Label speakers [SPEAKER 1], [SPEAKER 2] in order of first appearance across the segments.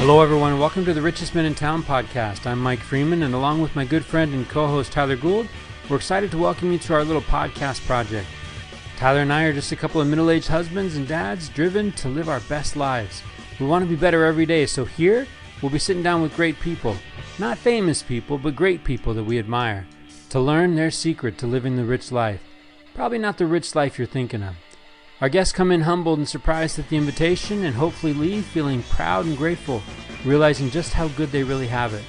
[SPEAKER 1] Hello, everyone. Welcome to the Richest Men In Town podcast. I'm Mike Freeman, and along with my good friend and co-host Tyler Gould, we're excited to welcome you to our little podcast project. Tyler and I are just a couple of middle-aged husbands and dads driven to live our best lives. We want to be better every day, so here we'll be sitting down with great people. Not famous people, but great people that we admire, to learn their secret to living the rich life. Probably not the rich life you're thinking of. Our guests come in humbled and surprised at the invitation and hopefully leave feeling proud and grateful, realizing just how good they really have it.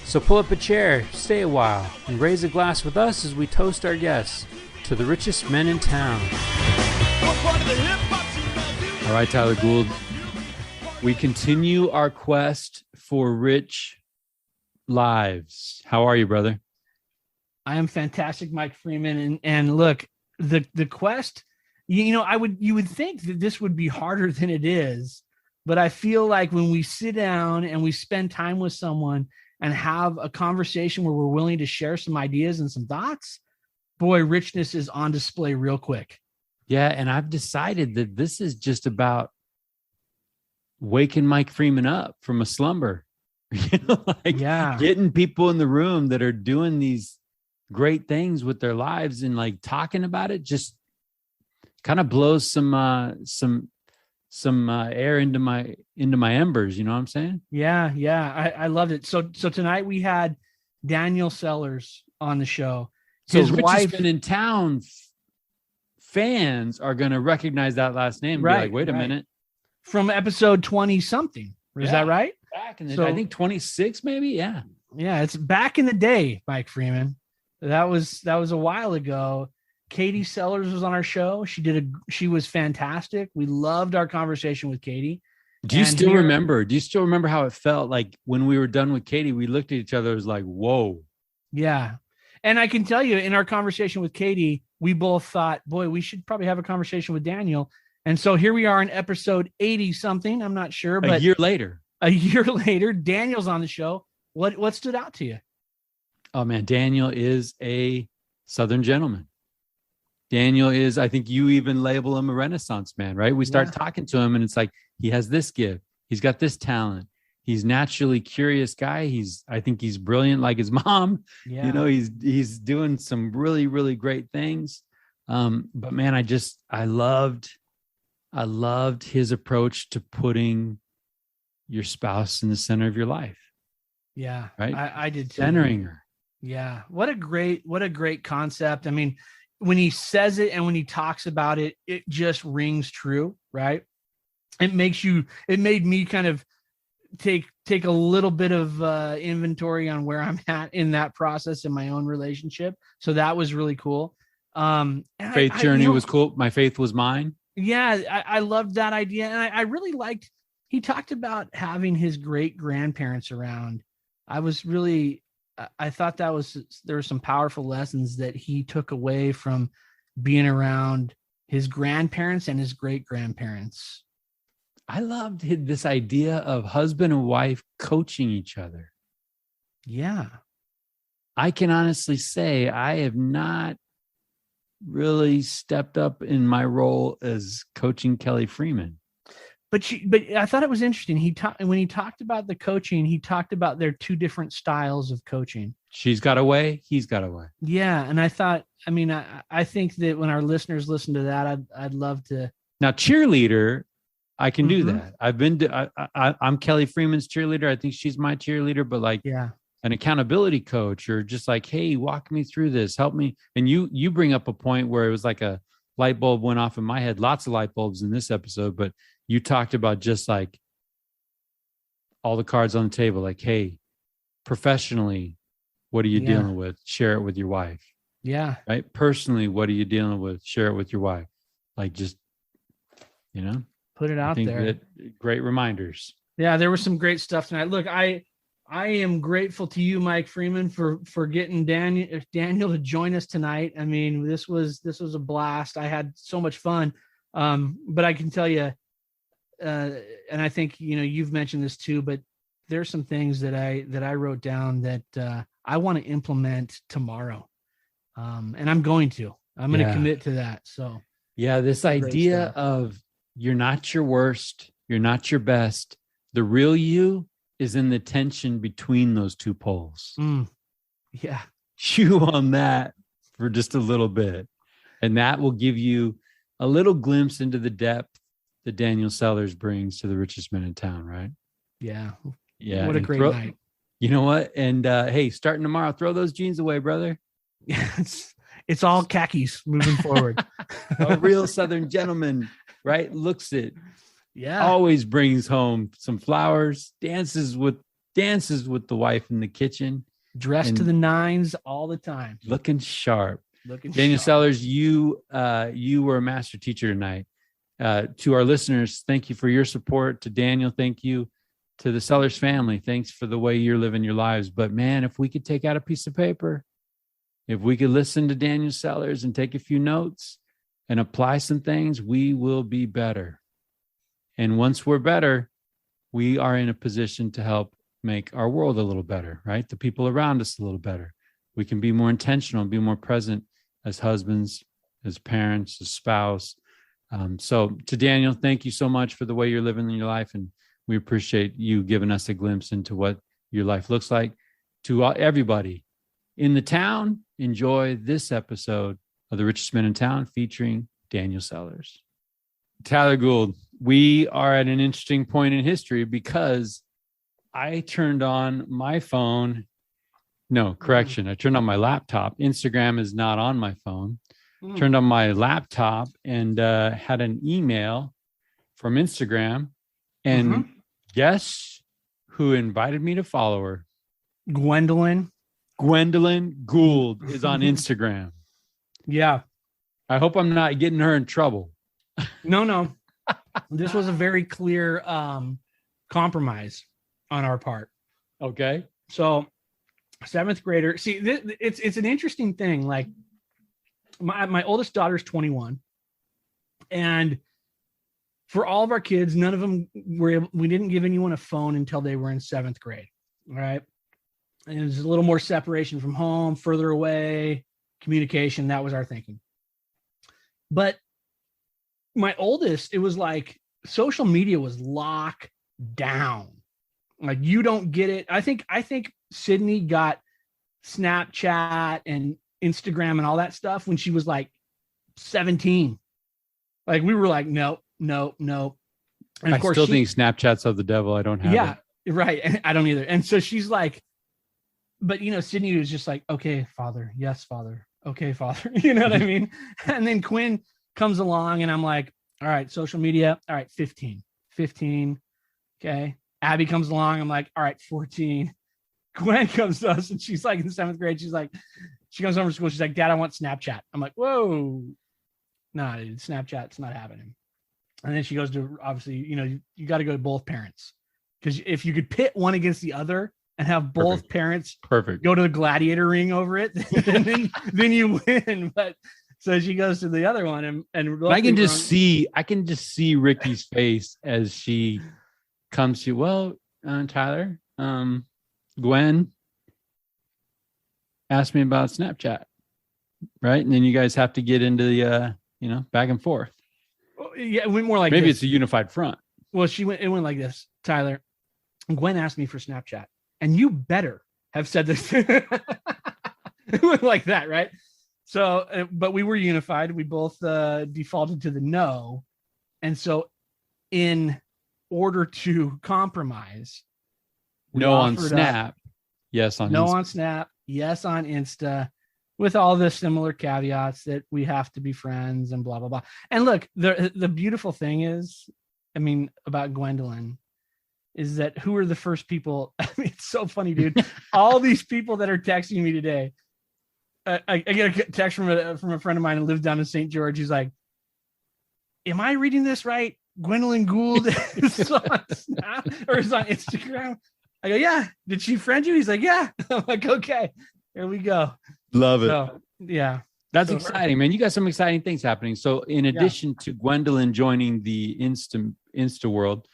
[SPEAKER 1] So pull up a chair, stay a while, and raise a glass with us as we toast our guests to the richest men in town. All right, Tyler Gould. We continue our quest for rich lives. How are you, brother?
[SPEAKER 2] I am fantastic, Mike Freeman. And look, the quest, you would think that this would be harder than it is, but I feel like when we sit down and we spend time with someone and have a conversation where we're willing to share some ideas and some thoughts, boy, richness is on display real quick.
[SPEAKER 1] Yeah, and I've decided that this is just about waking Mike Freeman up from a slumber. Getting people in the room that are doing these great things with their lives and like talking about it just kind of blows some air into my embers. You know what I'm saying?
[SPEAKER 2] Yeah. I loved it. So tonight we had Daniel Sellers on the show.
[SPEAKER 1] His Richest Men In Town fans are going to recognize that last name. And be like, wait a minute.
[SPEAKER 2] From episode 20 something. Is that right?
[SPEAKER 1] Back in the I think 26 maybe. Yeah.
[SPEAKER 2] Yeah. It's back in the day, Mike Freeman. That was a while ago. Katie Sellers was on our show. She was fantastic. We loved our conversation with Katie.
[SPEAKER 1] Do you still remember how it felt like when we were done with Katie? We looked at each other, it was like, whoa.
[SPEAKER 2] Yeah. And I can tell you in our conversation with Katie, we both thought, boy, we should probably have a conversation with Daniel. And so here we are in episode 80 something. I'm not sure, but
[SPEAKER 1] a year later,
[SPEAKER 2] Daniel's on the show. What stood out to you?
[SPEAKER 1] Oh man, Daniel is a Southern gentleman. Daniel is, I think you even label him a Renaissance man, right? We start talking to him and it's like, he has this gift. He's got this talent. He's naturally curious guy. I think he's brilliant like his mom.
[SPEAKER 2] Yeah.
[SPEAKER 1] You know, he's doing some really, really great things. But man, I loved his approach to putting your spouse in the center of your life.
[SPEAKER 2] Yeah.
[SPEAKER 1] Right.
[SPEAKER 2] I did too.
[SPEAKER 1] Centering her.
[SPEAKER 2] Yeah. What a great concept. I mean, when he says it and when he talks about it, it just rings true, right? It made me kind of take a little bit of inventory on where I'm at in that process in my own relationship. So that was really cool.
[SPEAKER 1] Faith journey was cool. My faith was mine.
[SPEAKER 2] Yeah. I loved that idea. And I really liked, he talked about having his great grandparents around. I thought there were some powerful lessons that he took away from being around his grandparents and his great grandparents.
[SPEAKER 1] I loved this idea of husband and wife coaching each other.
[SPEAKER 2] Yeah. I
[SPEAKER 1] can honestly say I have not really stepped up in my role as coaching Kelly Freeman.
[SPEAKER 2] But I thought it was interesting. When he talked about the coaching, he talked about their two different styles of coaching.
[SPEAKER 1] She's got a way, he's got a way.
[SPEAKER 2] Yeah, and I think that when our listeners listen to that, I'd love to.
[SPEAKER 1] Now, cheerleader, I can do that. I'm Kelly Freeman's cheerleader. I think she's my cheerleader, but an accountability coach or just like, hey, walk me through this, help me. And you bring up a point where it was like a light bulb went off in my head. Lots of light bulbs in this episode, but you talked about just like all the cards on the table, like, hey, professionally, what are you dealing with? Share it with your wife.
[SPEAKER 2] Yeah.
[SPEAKER 1] Right. Personally, what are you dealing with? Share it with your wife. Like, just,
[SPEAKER 2] put it out there.
[SPEAKER 1] Great reminders.
[SPEAKER 2] Yeah. There was some great stuff tonight. Look, I am grateful to you, Mike Freeman, for getting Daniel to join us tonight. I mean, this was a blast. I had so much fun. But I can tell you, and I think, you've mentioned this too, but there's some things that I wrote down that I want to implement tomorrow. And I'm going to commit to that. So
[SPEAKER 1] this idea of you're not your worst, you're not your best. The real you is in the tension between those two poles.
[SPEAKER 2] Yeah.
[SPEAKER 1] Chew on that for just a little bit. And that will give you a little glimpse into the depth that Daniel Sellers brings to the Richest Men in Town, right?
[SPEAKER 2] Yeah.
[SPEAKER 1] Yeah.
[SPEAKER 2] What a great night.
[SPEAKER 1] You know what? And hey, starting tomorrow, throw those jeans away, brother.
[SPEAKER 2] Yeah, it's all khakis moving forward.
[SPEAKER 1] A real Southern gentleman, right? Looks it.
[SPEAKER 2] Yeah.
[SPEAKER 1] Always brings home some flowers, dances with the wife in the kitchen.
[SPEAKER 2] Dressed to the nines all the time.
[SPEAKER 1] Looking sharp. Daniel Sellers, you were a master teacher tonight. To our listeners, thank you for your support. To Daniel, thank you. To the Sellers family, thanks for the way you're living your lives. But man, if we could take out a piece of paper, if we could listen to Daniel Sellers and take a few notes and apply some things, we will be better. And once we're better, we are in a position to help make our world a little better, right? The people around us a little better. We can be more intentional, be more present as husbands, as parents, as spouse. So to Daniel, thank you so much for the way you're living in your life. And we appreciate you giving us a glimpse into what your life looks like. To everybody in the town, enjoy this episode of The Richest Men in Town featuring Daniel Sellers. Tyler Gould, we are at an interesting point in history because I turned on my phone. No, correction. I turned on my laptop. Instagram is not on my phone. Turned on my laptop and had an email from Instagram. And guess who invited me to follow her?
[SPEAKER 2] Gwendolyn
[SPEAKER 1] Gould is on Instagram.
[SPEAKER 2] Yeah.
[SPEAKER 1] I hope I'm not getting her in trouble.
[SPEAKER 2] No. This was a very clear compromise on our part.
[SPEAKER 1] Okay.
[SPEAKER 2] So 7th grader. See, it's an interesting thing. Like my oldest daughter's 21. And for all of our kids, none of them we didn't give anyone a phone until they were in 7th grade. All right. And it was a little more separation from home, further away, communication. That was our thinking. But my oldest, it was like social media was locked down. Like you don't get it. I think Sydney got Snapchat and Instagram and all that stuff when she was like 17. Like we were like, no. And of course,
[SPEAKER 1] I still think Snapchat's of the devil. I don't have it.
[SPEAKER 2] Yeah, right. And I don't either. And so she's like, but Sydney was just like, okay, Father. Yes, Father. Okay, Father. You know what I mean? And then Quinn comes along and I'm like, all right, social media. All right, 15. Okay. Abby comes along. I'm like, all right, 14. Gwen comes to us and she's like in 7th grade. She's like, she comes home from school. She's like, Dad, I want Snapchat. I'm like, whoa. Nah, dude, Snapchat's not happening. And then she goes to, obviously, you got to go to both parents. Because if you could pit one against the other and have both parents go to the gladiator ring over it, then you win. But so she goes to the other one and
[SPEAKER 1] I can just see Ricky's face as she comes to, well, Tyler, Gwen asked me about Snapchat, right? And then you guys have to get into the back and forth.
[SPEAKER 2] Yeah, it went more like
[SPEAKER 1] maybe
[SPEAKER 2] this.
[SPEAKER 1] It's a unified front.
[SPEAKER 2] Well, it went like this, Tyler. Gwen asked me for Snapchat, and you better have said this. It went like that, right? So, but we were unified. We both defaulted to the no, and so in order to compromise,
[SPEAKER 1] no on Snap, yes on
[SPEAKER 2] no
[SPEAKER 1] Insta.
[SPEAKER 2] On Snap, yes on Insta. With all the similar caveats that we have to be friends and blah, blah, blah. And look, the beautiful thing is, about Gwendolyn is that who are the first people? It's so funny, dude. All these people that are texting me today. I get a text from a friend of mine who lives down in St. George. He's like, am I reading this right? Gwendolyn Gould is on Snap or is on Instagram? I go, yeah. Did she friend you? He's like, yeah. I'm like, okay, here we go.
[SPEAKER 1] Love it.
[SPEAKER 2] So, yeah.
[SPEAKER 1] That's exciting, man. You got some exciting things happening. So in addition to Gwendolyn joining the Insta world,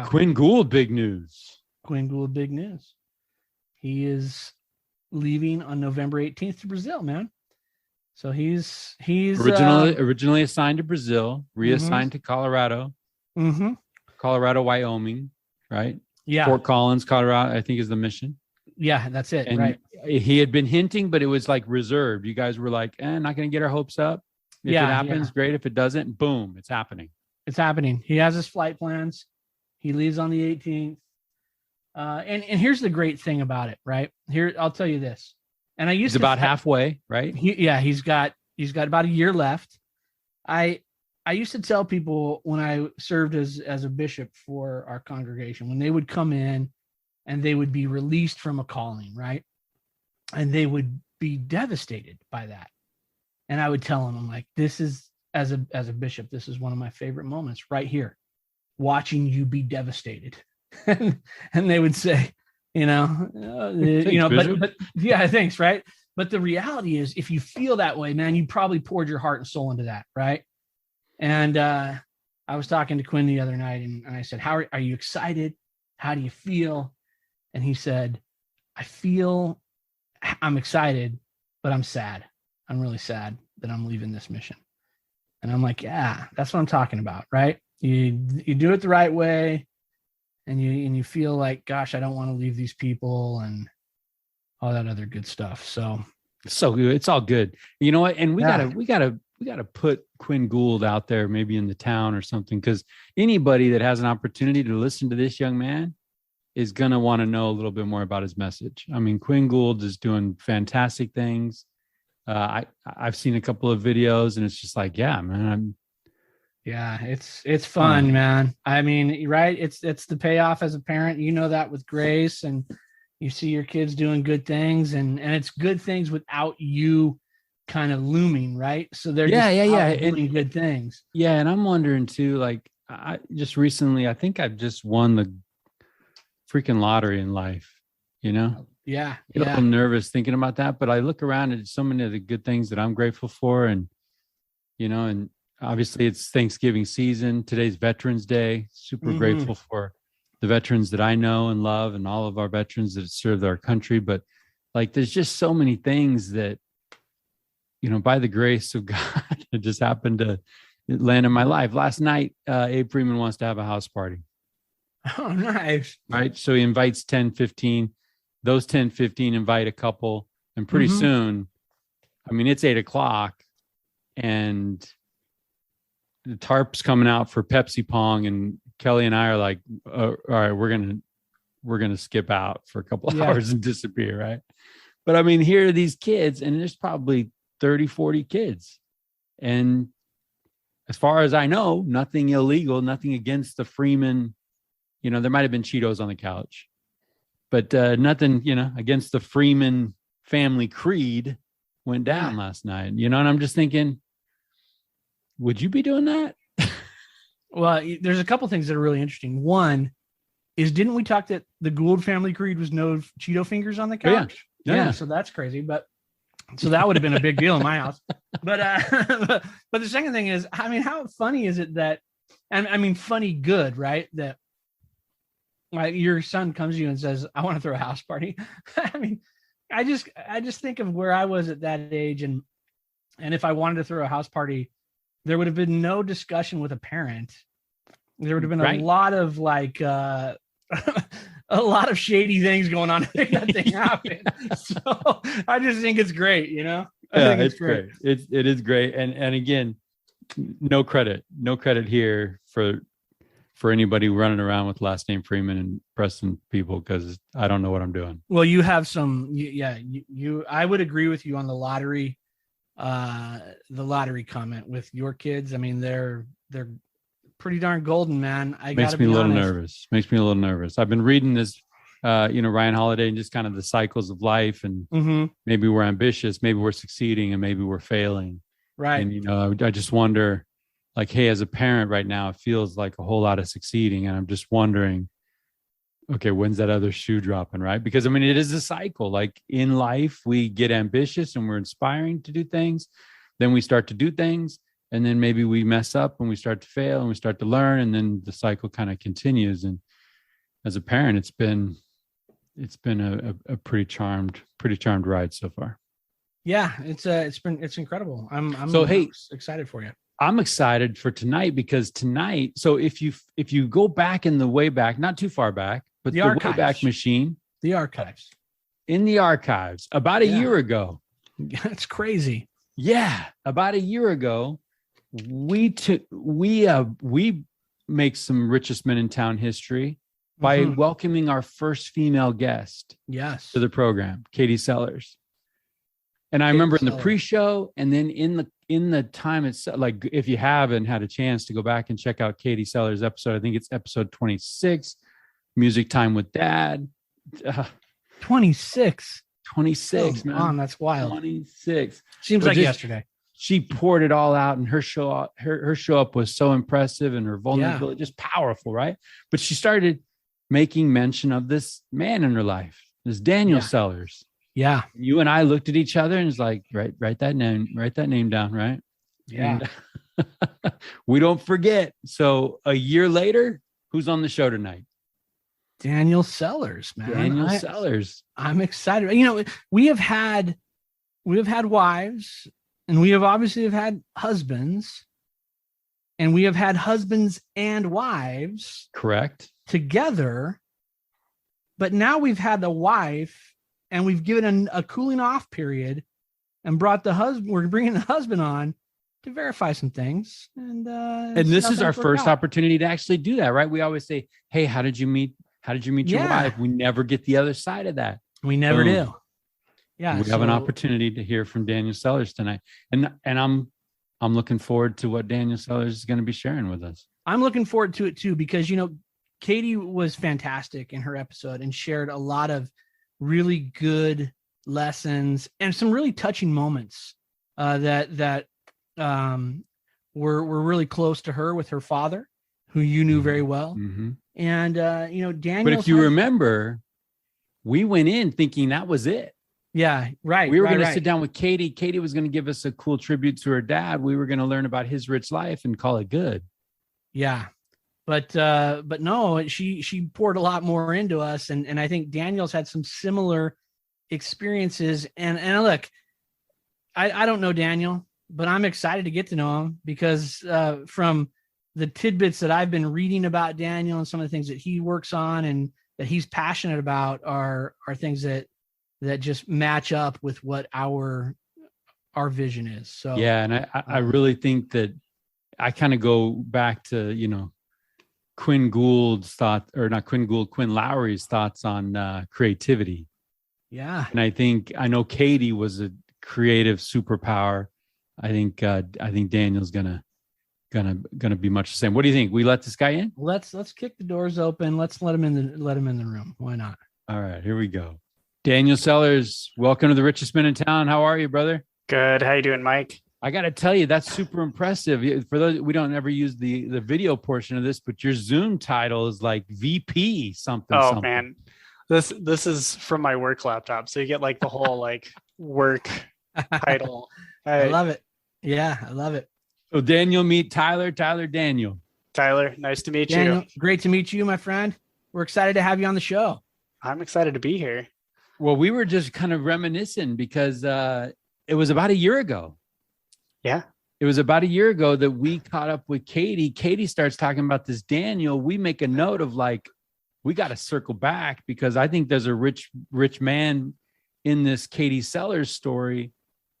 [SPEAKER 1] Quinn Gould, big news.
[SPEAKER 2] Quinn Gould, big news. He is leaving on November 18th to Brazil, man. So he's
[SPEAKER 1] originally assigned to Brazil, reassigned to Colorado, Colorado, Wyoming, right?
[SPEAKER 2] Yeah.
[SPEAKER 1] Fort Collins, Colorado, I think is the mission.
[SPEAKER 2] Yeah, that's it.
[SPEAKER 1] And
[SPEAKER 2] right.
[SPEAKER 1] he had been hinting, but it was like reserved. You guys were like, not going to get our hopes up. If it happens, great. If it doesn't, boom, it's happening.
[SPEAKER 2] It's happening. He has his flight plans. He leaves on the 18th. And here's the great thing about it, right? Here, I'll tell you this. And he's
[SPEAKER 1] about halfway, right?
[SPEAKER 2] He's got about a year left. I used to tell people when I served as a bishop for our congregation, when they would come in and they would be released from a calling, right? And they would be devastated by that. And I would tell them, I'm like, this is, as a bishop, this is one of my favorite moments right here, watching you be devastated. And they would say, thanks, but yeah, thanks. Right. But the reality is, if you feel that way, man, you probably poured your heart and soul into that. Right. And I was talking to Quinn the other night and I said, how are you excited? How do you feel? And he said, I'm excited, but I'm sad. I'm really sad that I'm leaving this mission. And I'm like, yeah, that's what I'm talking about. Right. You do it the right way. And you feel like, gosh, I don't want to leave these people and all that other good stuff. So
[SPEAKER 1] good. It's all good. You know what? And we gotta put Quinn Gould out there, maybe in the town or something, because anybody that has an opportunity to listen to this young man is gonna want to know a little bit more about his message. I mean, Quinn Gould is doing fantastic things. I've seen a couple of videos, and it's just like, yeah, man.
[SPEAKER 2] It's fun, man. I mean, right? It's the payoff as a parent. You know that with Grace, and you see your kids doing good things, and it's good things without you kind of looming, right? So they're doing good things.
[SPEAKER 1] Yeah, and I'm wondering too, like, I just recently, I think I've just won the freaking lottery in life,
[SPEAKER 2] Yeah.
[SPEAKER 1] I get a little nervous thinking about that, but I look around at so many of the good things that I'm grateful for, and and obviously it's Thanksgiving season. Today's Veterans Day. Super grateful for the veterans that I know and love, and all of our veterans that served our country. But like, there's just so many things that, by the grace of God, it just happened to land in my life. Last night, Abe Freeman wants to have a house party.
[SPEAKER 2] Oh, nice.
[SPEAKER 1] Right. So he invites 10, 15. Those 10, 15 invite a couple. And pretty soon, I mean, it's 8:00 and the tarp's coming out for Pepsi Pong, and Kelly and I are like, all right, we're gonna skip out for a couple of hours and disappear, right? But I mean, here are these kids, and there's probably 30, 40 kids, and as far as I know, nothing illegal, nothing against the Freeman. There might have been Cheetos on the couch, but nothing, against the Freeman family creed went down last night. And I'm just thinking, would you be doing that?
[SPEAKER 2] Well, there's a couple things that are really interesting. One is, didn't we talk that the Gould family creed was no Cheeto fingers on the couch? Yeah. So that's crazy. But so that would have been a big deal in my house. But the second thing is, I mean, how funny is it that, and I mean, funny good, right? That your son comes to you and says, I want to throw a house party. I mean, I just think of where I was at that age, and if I wanted to throw a house party, there would have been no discussion with a parent. There would have been a lot of a lot of shady things going on to make that thing happen. So I just think it's great, I think it's great.
[SPEAKER 1] It is great. And again, no credit here for anybody running around with last name Freeman and pressing people, because I don't know what I'm doing.
[SPEAKER 2] Well, you have some, I would agree with you on the lottery comment with your kids. I mean, they're pretty darn golden, man.
[SPEAKER 1] Makes me a little nervous. I've been reading this, Ryan Holiday, and just kind of the cycles of life, and maybe we're ambitious, maybe we're succeeding, and maybe we're failing.
[SPEAKER 2] Right.
[SPEAKER 1] And, I just wonder, like, hey, as a parent right now, it feels like a whole lot of succeeding. And I'm just wondering, okay, when's that other shoe dropping, right? Because I mean, it is a cycle. Like in life, we get ambitious and we're inspiring to do things. Then we start to do things, and then maybe we mess up and we start to fail and we start to learn. And then the cycle kind of continues. And as a parent, it's been a pretty charmed ride so far.
[SPEAKER 2] Yeah, it's incredible. I'm
[SPEAKER 1] so, hey,
[SPEAKER 2] excited for you.
[SPEAKER 1] I'm excited for tonight because tonight, so if you go back in the way back, not too far back, but the way back machine,
[SPEAKER 2] the archives,
[SPEAKER 1] in the archives, about a year ago.
[SPEAKER 2] That's crazy.
[SPEAKER 1] Yeah, about a year ago, we make some Richest Men in Town history by welcoming our first female guest to the program, Katie Sellers. And I remember in the pre-show, and then in the time it's like, if you haven't had a chance to go back and check out Katie Sellers' episode, I think it's episode 26, Music Time with Dad.
[SPEAKER 2] 26,
[SPEAKER 1] man.
[SPEAKER 2] That's wild.
[SPEAKER 1] 26
[SPEAKER 2] seems like yesterday.
[SPEAKER 1] She poured it all out, and her show up was so impressive, and her vulnerability just powerful, right? But she started making mention of this man in her life, this Daniel Sellers.
[SPEAKER 2] Yeah.
[SPEAKER 1] You and I looked at each other and it's like, write that name down, right?
[SPEAKER 2] Yeah.
[SPEAKER 1] And we don't forget. So a year later, who's on the show tonight?
[SPEAKER 2] Daniel Sellers, man.
[SPEAKER 1] Daniel Sellers.
[SPEAKER 2] I'm excited. We have had wives, and we have obviously had husbands, and we have had husbands and wives.
[SPEAKER 1] Correct.
[SPEAKER 2] Together. But now we've had the wife, and we've given a cooling off period and brought the husband. We're bringing the husband on to verify some things. And
[SPEAKER 1] this is our first opportunity to actually do that, right? We always say, hey, how did you meet your wife? We never get the other side of that.
[SPEAKER 2] We never do. Yeah.
[SPEAKER 1] We have an opportunity to hear from Daniel Sellers tonight. And I'm looking forward to what Daniel Sellers is going to be sharing with us.
[SPEAKER 2] I'm looking forward to it too, because, Katie was fantastic in her episode and shared a lot of really good lessons and some really touching moments that were really close to her with her father, who you knew very well.
[SPEAKER 1] Mm-hmm.
[SPEAKER 2] And Daniel.
[SPEAKER 1] But if you remember, we went in thinking that was it.
[SPEAKER 2] Yeah, right.
[SPEAKER 1] We were going to sit down with Katie. Katie was going to give us a cool tribute to her dad. We were going to learn about his rich life and call it good.
[SPEAKER 2] Yeah. But no, she poured a lot more into us. And I think Daniel's had some similar experiences. And look, I don't know Daniel, but I'm excited to get to know him, because from the tidbits that I've been reading about Daniel and some of the things that he works on and that he's passionate about are things that just match up with what our vision is. So
[SPEAKER 1] yeah, and I really think that I kind of go back to Quinn Lowry's thoughts on creativity.
[SPEAKER 2] Yeah.
[SPEAKER 1] And I know Katie was a creative superpower. I think Daniel's gonna be much the same. What do you think? We let this guy in?
[SPEAKER 2] Let's kick the doors open. Let's let him in the room. Why not?
[SPEAKER 1] All right, here we go. Daniel Sellers, welcome to the Richest Men in Town. How are you, brother?
[SPEAKER 3] Good. How you doing, Mike?
[SPEAKER 1] I got to tell you, that's super impressive. For those, we don't ever use the video portion of this, but your Zoom title is like VP something.
[SPEAKER 3] Oh, man. This is from my work laptop. So you get like the whole like work title.
[SPEAKER 2] I love it. Yeah, I love it.
[SPEAKER 1] So Daniel, meet Tyler. Daniel.
[SPEAKER 3] Tyler, nice to meet
[SPEAKER 2] Daniel,
[SPEAKER 3] you.
[SPEAKER 2] Great to meet you, my friend. We're excited to have you on the show.
[SPEAKER 3] I'm excited to be here.
[SPEAKER 1] Well, we were just kind of reminiscing because it was about a year ago.
[SPEAKER 3] Yeah.
[SPEAKER 1] It was about a year ago that we caught up with Katie. Katie starts talking about this Daniel. We make a note of like, we got to circle back because I think there's a rich man in this Katie Sellers story.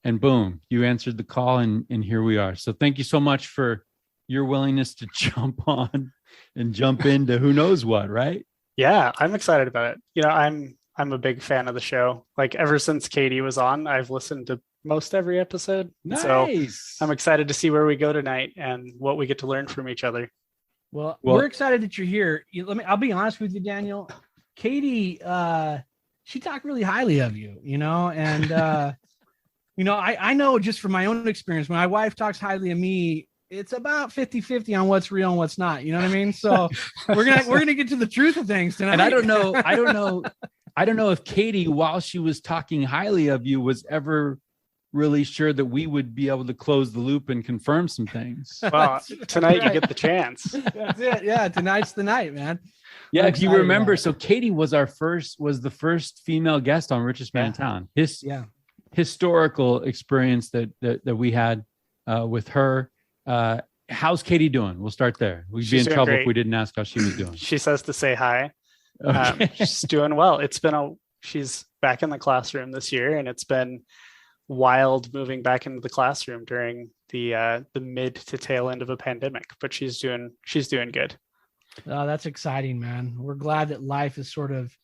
[SPEAKER 1] And boom, you answered the call and here we are. So thank you so much for your willingness to jump on and jump into who knows what, right?
[SPEAKER 3] Yeah, I'm excited about it. I'm a big fan of the show. Like ever since Katie was on, I've listened to most every episode.
[SPEAKER 1] Nice.
[SPEAKER 3] So I'm excited to see where we go tonight and what we get to learn from each other.
[SPEAKER 2] Well, we're excited that you're here. I'll be honest with you, Daniel. Katie, she talked really highly of you, and I know just from my own experience, when my wife talks highly of me, it's about 50-50 on what's real and what's not. You know what I mean? So we're gonna get to the truth of things tonight.
[SPEAKER 1] And I don't know if Katie, while she was talking highly of you, was ever really sure that we would be able to close the loop and confirm some things.
[SPEAKER 3] Well, tonight you get the chance.
[SPEAKER 2] That's it. Yeah, tonight's the night, man.
[SPEAKER 1] Yeah, if you remember, so Katie was the first female guest on Richest Man in Town. Historical experience that we had with her. How's Katie doing? We'll start there. We'd be
[SPEAKER 3] She's
[SPEAKER 1] in
[SPEAKER 3] doing
[SPEAKER 1] trouble
[SPEAKER 3] great.
[SPEAKER 1] if we didn't ask how she was doing.
[SPEAKER 3] She says to say hi.
[SPEAKER 1] Okay.
[SPEAKER 3] She's doing well. She's back in the classroom this year, and it's been wild moving back into the classroom during the mid to tail end of a pandemic. But she's doing good.
[SPEAKER 2] Oh, that's exciting, man. We're glad that life is sort of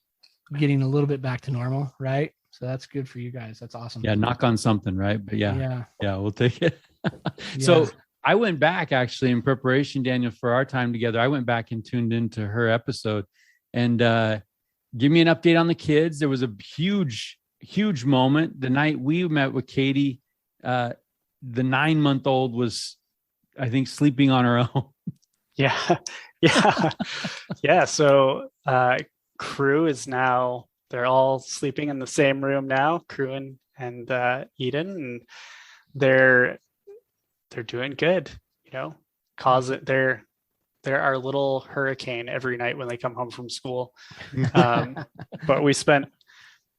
[SPEAKER 2] getting a little bit back to normal, right? So that's good for you guys. That's awesome.
[SPEAKER 1] Yeah, knock on something, right? But yeah, we'll take it. So I went back actually in preparation, Daniel, for our time together. I went back and tuned into her episode, and give me an update on the kids. There was a huge moment the night we met with Katie. The 9-month-old was, I think, sleeping on her own.
[SPEAKER 3] Yeah. So crew is now, they're all sleeping in the same room now, crew and Eden, and they're doing good, they're our little hurricane every night when they come home from school. But we spent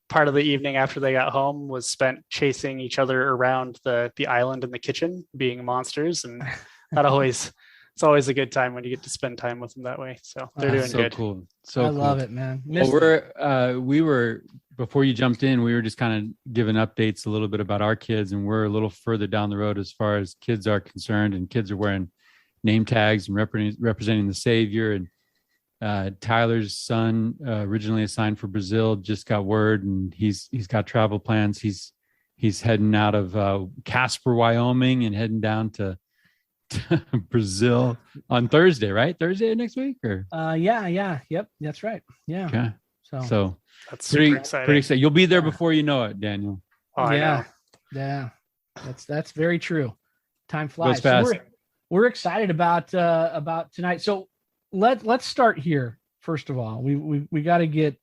[SPEAKER 3] part of the evening after they got home was spent chasing each other around the island in the kitchen, being monsters, and it's always a good time when you get to spend time with them that way. So they're doing good.
[SPEAKER 1] Cool.
[SPEAKER 2] I love it, man.
[SPEAKER 1] Well, we were, before you jumped in, we were just kind of giving updates a little bit about our kids, and we're a little further down the road as far as kids are concerned, and kids are wearing name tags and representing the Savior. And Tyler's son, originally assigned for Brazil, just got word, and he's got travel plans. He's heading out of Casper, Wyoming, and heading down to Brazil on Thursday, right? Thursday next week, or
[SPEAKER 2] yep, that's right. Yeah.
[SPEAKER 1] Okay. So
[SPEAKER 3] that's
[SPEAKER 1] pretty
[SPEAKER 3] exciting.
[SPEAKER 1] Pretty exciting. You'll be there before you know it, Daniel.
[SPEAKER 3] Oh,
[SPEAKER 2] yeah. That's very true. Time flies.
[SPEAKER 1] Goes fast.
[SPEAKER 2] So we're excited about tonight. So let's start here. First of all, we got to get,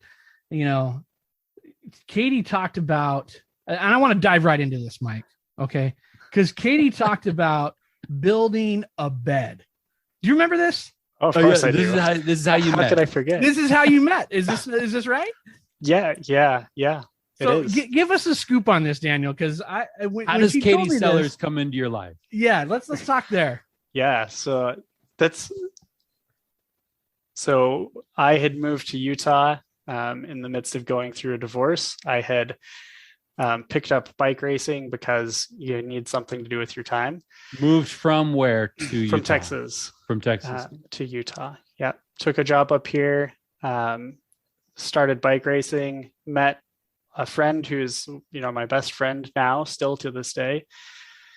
[SPEAKER 2] Katie talked about, and I want to dive right into this, Mike. Okay, because Katie talked about building a bed. Do you remember this?
[SPEAKER 3] Oh, of course I do.
[SPEAKER 1] This is how you met.
[SPEAKER 3] How could I forget?
[SPEAKER 2] This is how you met. Is this right?
[SPEAKER 3] Yeah.
[SPEAKER 2] So give us a scoop on this, Daniel, because
[SPEAKER 1] how does Katie Sellers come into your life?
[SPEAKER 2] Yeah, let's talk there.
[SPEAKER 3] Yeah, so I had moved to Utah in the midst of going through a divorce. I had picked up bike racing because you need something to do with your time.
[SPEAKER 1] Moved from where to Utah?
[SPEAKER 3] Texas.
[SPEAKER 1] From Texas
[SPEAKER 3] to Utah. Yeah. Took a job up here, started bike racing, met a friend who's, my best friend now, still to this day.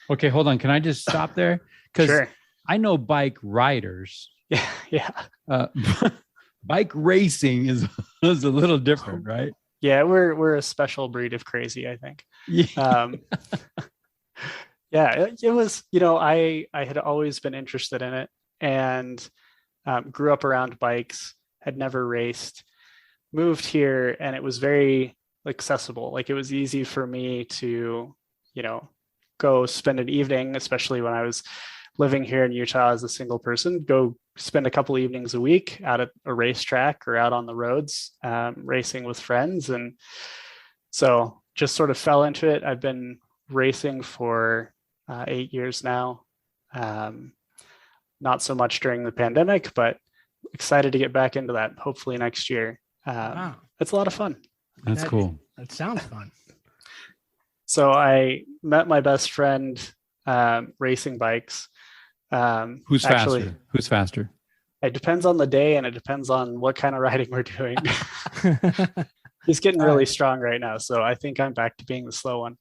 [SPEAKER 1] Okay, hold on. Can I just stop there? Because
[SPEAKER 3] sure.
[SPEAKER 1] I know bike riders.
[SPEAKER 3] Yeah.
[SPEAKER 1] Bike racing is a little different, right?
[SPEAKER 3] Yeah, we're a special breed of crazy, I think.
[SPEAKER 1] Yeah.
[SPEAKER 3] It was, I had always been interested in it, and grew up around bikes, had never raced, moved here, and it was very accessible. Like, it was easy for me to, go spend an evening, especially when I was living here in Utah as a single person, go spend a couple evenings a week out at a racetrack or out on the roads, racing with friends. And so just sort of fell into it. I've been racing for 8 years now. Not so much during the pandemic, but excited to get back into that hopefully next year.
[SPEAKER 2] Wow.
[SPEAKER 3] It's a lot of fun.
[SPEAKER 1] That's cool.
[SPEAKER 2] That sounds fun.
[SPEAKER 3] So I met my best friend racing bikes.
[SPEAKER 1] Who's faster?
[SPEAKER 3] It depends on the day, and it depends on what kind of riding we're doing. He's getting really strong right now, so I think I'm back to being the slow one.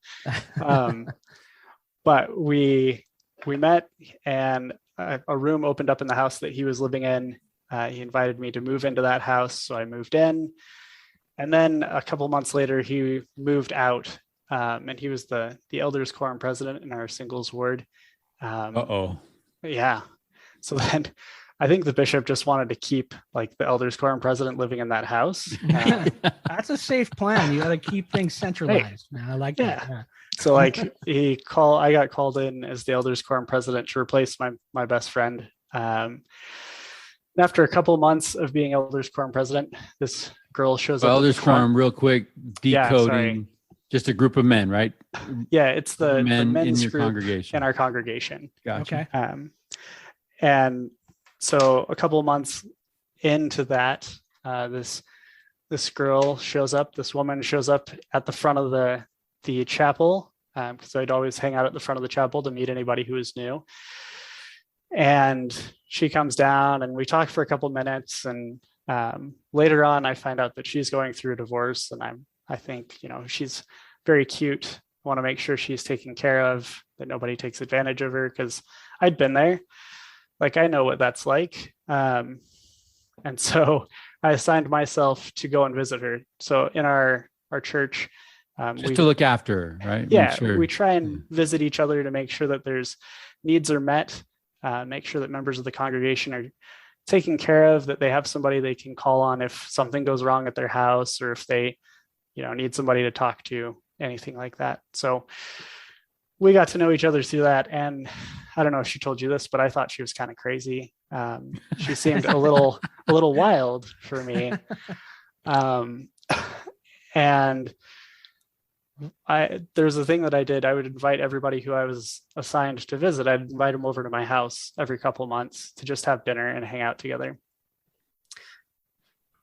[SPEAKER 3] But we met, and a room opened up in the house that he was living in. He invited me to move into that house, so I moved in. And then a couple months later, he moved out, and he was the elders quorum president in our singles ward. Yeah. So then I think the bishop just wanted to keep the elders quorum president living in that house.
[SPEAKER 2] That's a safe plan. You got to keep things centralized. Hey, man, I like that. Yeah.
[SPEAKER 3] So I got called in as the elders quorum president to replace my best friend. After a couple of months of being elders quorum president, this girl shows up.
[SPEAKER 1] Elders quorum, real quick, decoding. Just a group of men, right?
[SPEAKER 3] Yeah, it's the
[SPEAKER 1] Men
[SPEAKER 3] men's
[SPEAKER 1] in your
[SPEAKER 3] group
[SPEAKER 1] congregation.
[SPEAKER 3] in our congregation.
[SPEAKER 1] Gotcha.
[SPEAKER 2] Okay.
[SPEAKER 3] And so a couple of months into that, this girl shows up. This woman shows up at the front of the chapel, because I'd always hang out at the front of the chapel to meet anybody who was new. And she comes down, and we talk for a couple minutes. And later on, I find out that she's going through a divorce, and I think, she's very cute. I want to make sure she's taken care of, that nobody takes advantage of her, because I'd been there. Like, I know what that's like. And so I assigned myself to go and visit her. So in our church,
[SPEAKER 1] just to look after her, right?
[SPEAKER 3] Yeah, we try and visit each other to make sure that there's needs are met, make sure that members of the congregation are taken care of, that they have somebody they can call on if something goes wrong at their house, or if they, need somebody to talk to, anything like that. So we got to know each other through that. And I don't know if she told you this, but I thought she was kind of crazy. She seemed a little wild for me. And there's a thing that I did. I would invite everybody who I was assigned to visit. I'd invite them over to my house every couple of months to just have dinner and hang out together.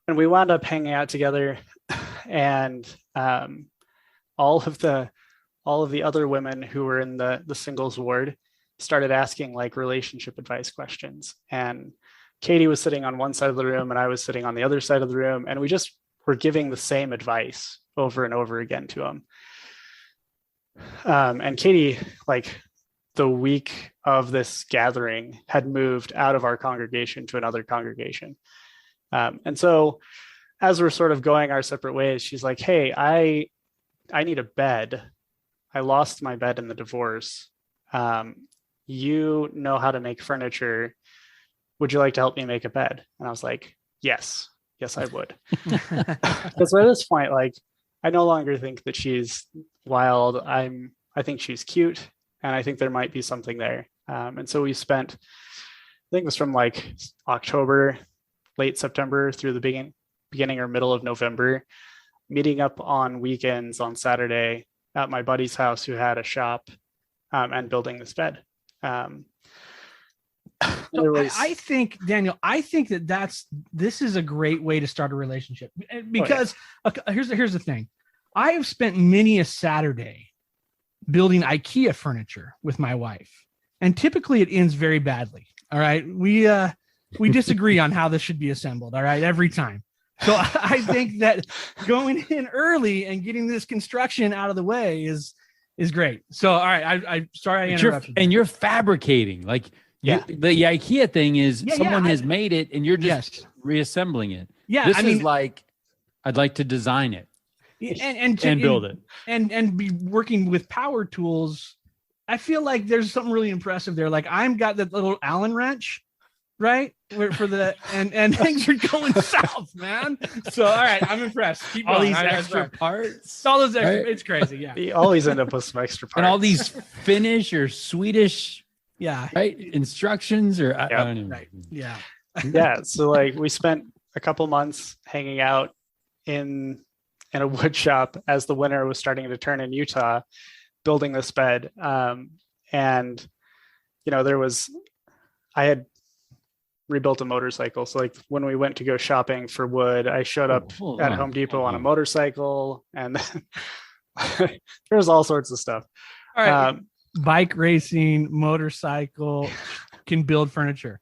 [SPEAKER 3] And we wound up hanging out together, and all of the other women who were in the singles ward started asking like relationship advice questions. And Katie was sitting on one side of the room, and I was sitting on the other side of the room, and we just were giving the same advice over and over again to them. And Katie, like the week of this gathering, had moved out of our congregation to another congregation. And so as we're sort of going our separate ways, she's like, "Hey, I need a bed. I lost my bed in the divorce. You know how to make furniture. Would you like to help me make a bed?" And I was like, yes, I would. Because by this point, like, I no longer think that she's wild. I think she's cute, and I think there might be something there. And so we spent, I think it was from like October, late September through the beginning or middle of November, meeting up on weekends on Saturday at my buddy's house who had a shop, and building this bed.
[SPEAKER 2] I think, Daniel, this is a great way to start a relationship, because here's the thing. I have spent many a Saturday building IKEA furniture with my wife, and typically it ends very badly. All right. We disagree on how this should be assembled. All right. Every time. So I think that going in early and getting this construction out of the way is great. So, all right. I sorry I interrupted.
[SPEAKER 1] And you're fabricating, like, the IKEA thing is someone has made it, and you're just reassembling it.
[SPEAKER 2] Yeah.
[SPEAKER 1] This is like, I'd like to design it and build it and
[SPEAKER 2] be working with power tools. I feel like there's something really impressive there. Like, I've got that little Allen wrench, right? For the and things are going south, man. So all right, I'm impressed. Keep
[SPEAKER 1] all
[SPEAKER 2] going.
[SPEAKER 1] These extra parts,
[SPEAKER 2] all those extra, right? It's crazy. Yeah,
[SPEAKER 3] you always end up with some extra parts,
[SPEAKER 1] and all these Finnish or Swedish,
[SPEAKER 2] right,
[SPEAKER 1] instructions, or I don't know.
[SPEAKER 2] Right.
[SPEAKER 3] Yeah. So like, we spent a couple months hanging out in a wood shop as the winter was starting to turn in Utah, building this bed. And I had rebuilt a motorcycle. So like, when we went to go shopping for wood, I showed up at Home Depot on a motorcycle, and there was all sorts of stuff.
[SPEAKER 2] All right. Bike racing, motorcycle, can build furniture.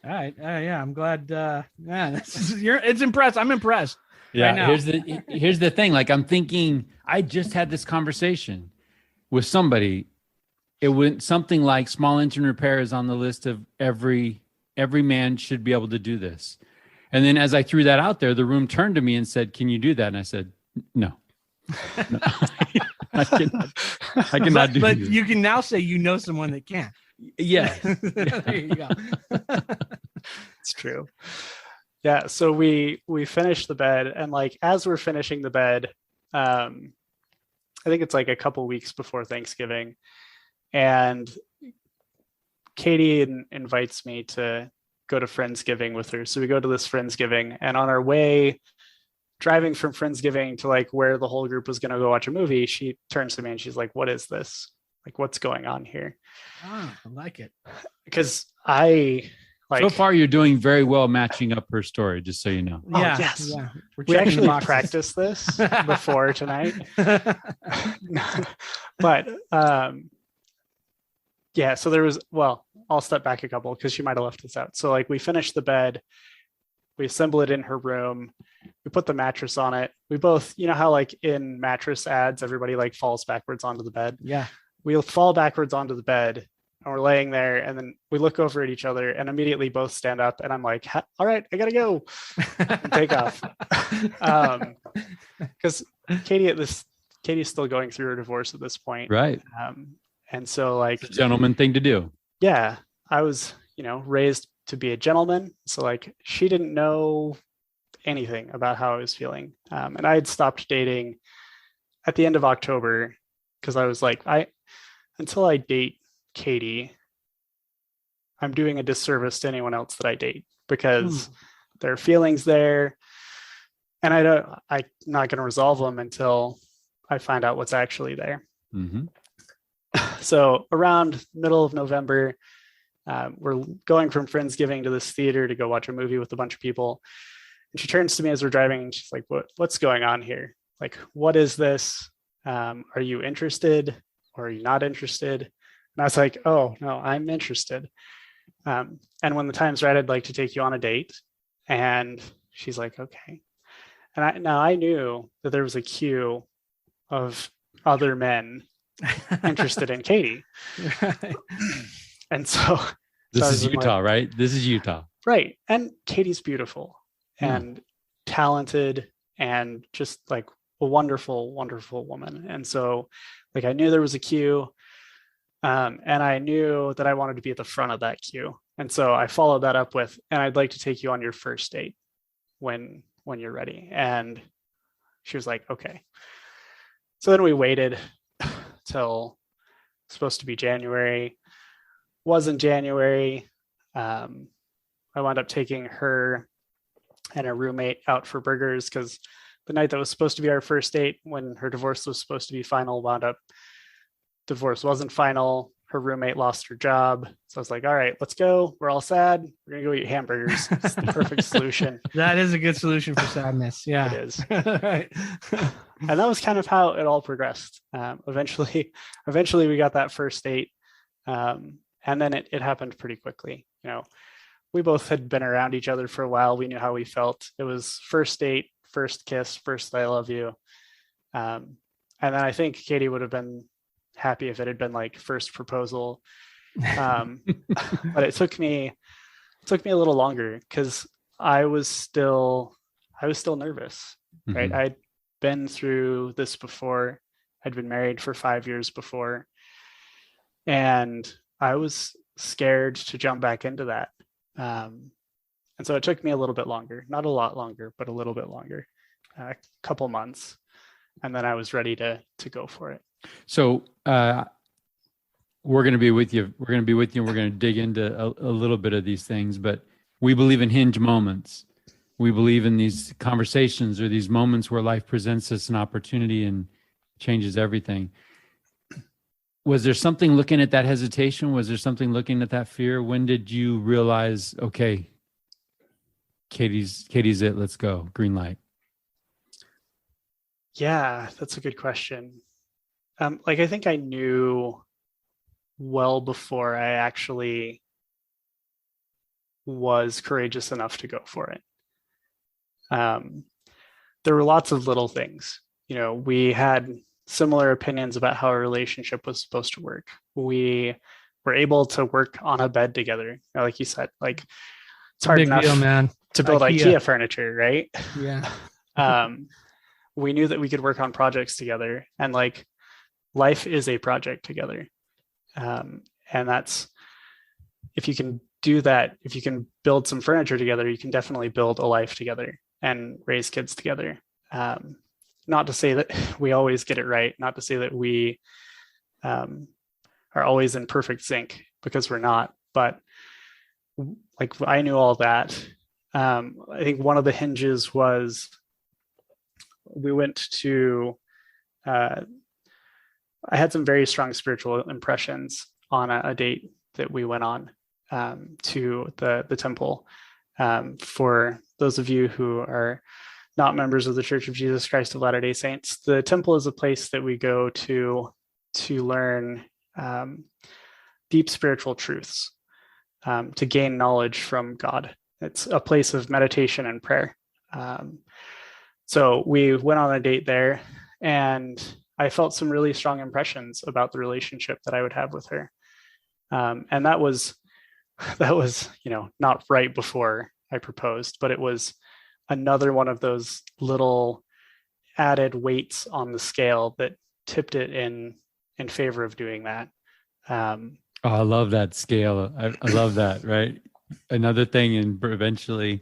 [SPEAKER 2] All right. Yeah. I'm glad. It's impressed. I'm impressed.
[SPEAKER 1] Yeah. Right, here's the thing. Like, I'm thinking, I just had this conversation with somebody. It went something like small engine repair is on the list of every man should be able to do this. And then as I threw that out there, the room turned to me and said, "Can you do that?" And I said, no. I cannot do
[SPEAKER 2] But
[SPEAKER 1] this.
[SPEAKER 2] you can now say you know someone that can.
[SPEAKER 1] Yes.
[SPEAKER 2] There you go.
[SPEAKER 3] It's true. Yeah. So we finished the bed, and like, as we're finishing the bed, I think it's like a couple weeks before Thanksgiving, and Katie invites me to go to Friendsgiving with her. So we go to this Friendsgiving, and on our way driving from Friendsgiving to like where the whole group was going to go watch a movie, she turns to me and she's like, "What is this? Like, what's going on here?"
[SPEAKER 2] Ah, I like it.
[SPEAKER 3] Because I like
[SPEAKER 1] so far, you're doing very well matching up her story, just so you know.
[SPEAKER 3] Oh,
[SPEAKER 2] Yeah.
[SPEAKER 3] yes.
[SPEAKER 2] Yeah.
[SPEAKER 3] we actually practiced this before tonight. But yeah, so there was, well, I'll step back a couple because she might have left this out. So like we finished the bed, we assemble it in her room, we put the mattress on it. We both, you know how like in mattress ads, everybody like falls backwards onto the bed.
[SPEAKER 2] Yeah.
[SPEAKER 3] We'll fall backwards onto the bed and we're laying there, and then we look over at each other and immediately both stand up, and I'm like, all right, I gotta go, and take off. Because Katie's still going through her divorce at this point.
[SPEAKER 1] Right.
[SPEAKER 3] And so like
[SPEAKER 1] it's a gentleman thing to do.
[SPEAKER 3] Yeah, I was, raised to be a gentleman. So like she didn't know anything about how I was feeling. And I had stopped dating at the end of October because I was like, until I date Katie, I'm doing a disservice to anyone else that I date because there are feelings there. And I'm not going to resolve them until I find out what's actually there.
[SPEAKER 1] Mm-hmm.
[SPEAKER 3] So around middle of November, we're going from Friendsgiving to this theater to go watch a movie with a bunch of people. And she turns to me as we're driving and she's like, what's going on here? Like, what is this? Are you interested or are you not interested? And I was like, oh, no, I'm interested. And when the time's right, I'd like to take you on a date. And she's like, okay. And I knew that there was a queue of other men interested in Katie.
[SPEAKER 2] Right.
[SPEAKER 3] And so
[SPEAKER 1] this is Utah, right? This is Utah.
[SPEAKER 3] Right. And Katie's beautiful and talented and just like a wonderful, wonderful woman. And so like I knew there was a queue, and I knew that I wanted to be at the front of that queue. And so I followed that up with, and I'd like to take you on your first date when you're ready. And she was like, okay. So then we waited till supposed to be January. Wasn't January. I wound up taking her and her roommate out for burgers because the night that was supposed to be our first date, when her divorce was supposed to be final, wound up divorce wasn't final. Her roommate lost her job. So I was like, all right, let's go. We're all sad. We're going to go eat hamburgers. It's the perfect solution.
[SPEAKER 2] That is a good solution for sadness. Yeah.
[SPEAKER 3] It is.
[SPEAKER 2] Right.
[SPEAKER 3] And that was kind of how it all progressed. Eventually we got that first date. And then it happened pretty quickly. We both had been around each other for a while. We knew how we felt. It was first date, first kiss, first I love you. And then I think Katie would have been happy if it had been like first proposal. But it took me a little longer because I was still nervous, right?
[SPEAKER 1] Mm-hmm.
[SPEAKER 3] I'd been through this before. I'd been married for 5 years before. And I was scared to jump back into that. And so it took me a little bit longer, not a lot longer, but a little bit longer, a couple months. And then I was ready to go for it.
[SPEAKER 1] So we're going to be with you. We're going to be with you. And we're going to dig into a little bit of these things, but we believe in hinge moments. We believe in these conversations or these moments where life presents us an opportunity and changes everything. Was there something looking at that hesitation? Was there something looking at that fear? When did you realize, okay, Katie's it, let's go, green light?
[SPEAKER 3] Yeah, that's a good question. I think I knew well before I actually was courageous enough to go for it. There were lots of little things. We had similar opinions about how a relationship was supposed to work. We were able to work on a bed together. Like you said, like it's hard enough to build IKEA furniture, right?
[SPEAKER 2] Yeah.
[SPEAKER 3] We knew that we could work on projects together, and like life is a project together. And that's, if you can do that, if you can build some furniture together, you can definitely build a life together and raise kids together. Not to say that we always get it right, not to say that we are always in perfect sync, because we're not, but like I knew all that. I think one of the hinges was we went to, I had some very strong spiritual impressions on a date that we went on to the temple. For those of you who are not members of the Church of Jesus Christ of Latter-day Saints, the temple is a place that we go to learn deep spiritual truths, to gain knowledge from God. It's a place of meditation and prayer. So we went on a date there, and I felt some really strong impressions about the relationship that I would have with her. And that was, not right before I proposed, but it was another one of those little added weights on the scale that tipped it in favor of doing that.
[SPEAKER 1] Oh, I love that scale. I love that, right? Another thing, and eventually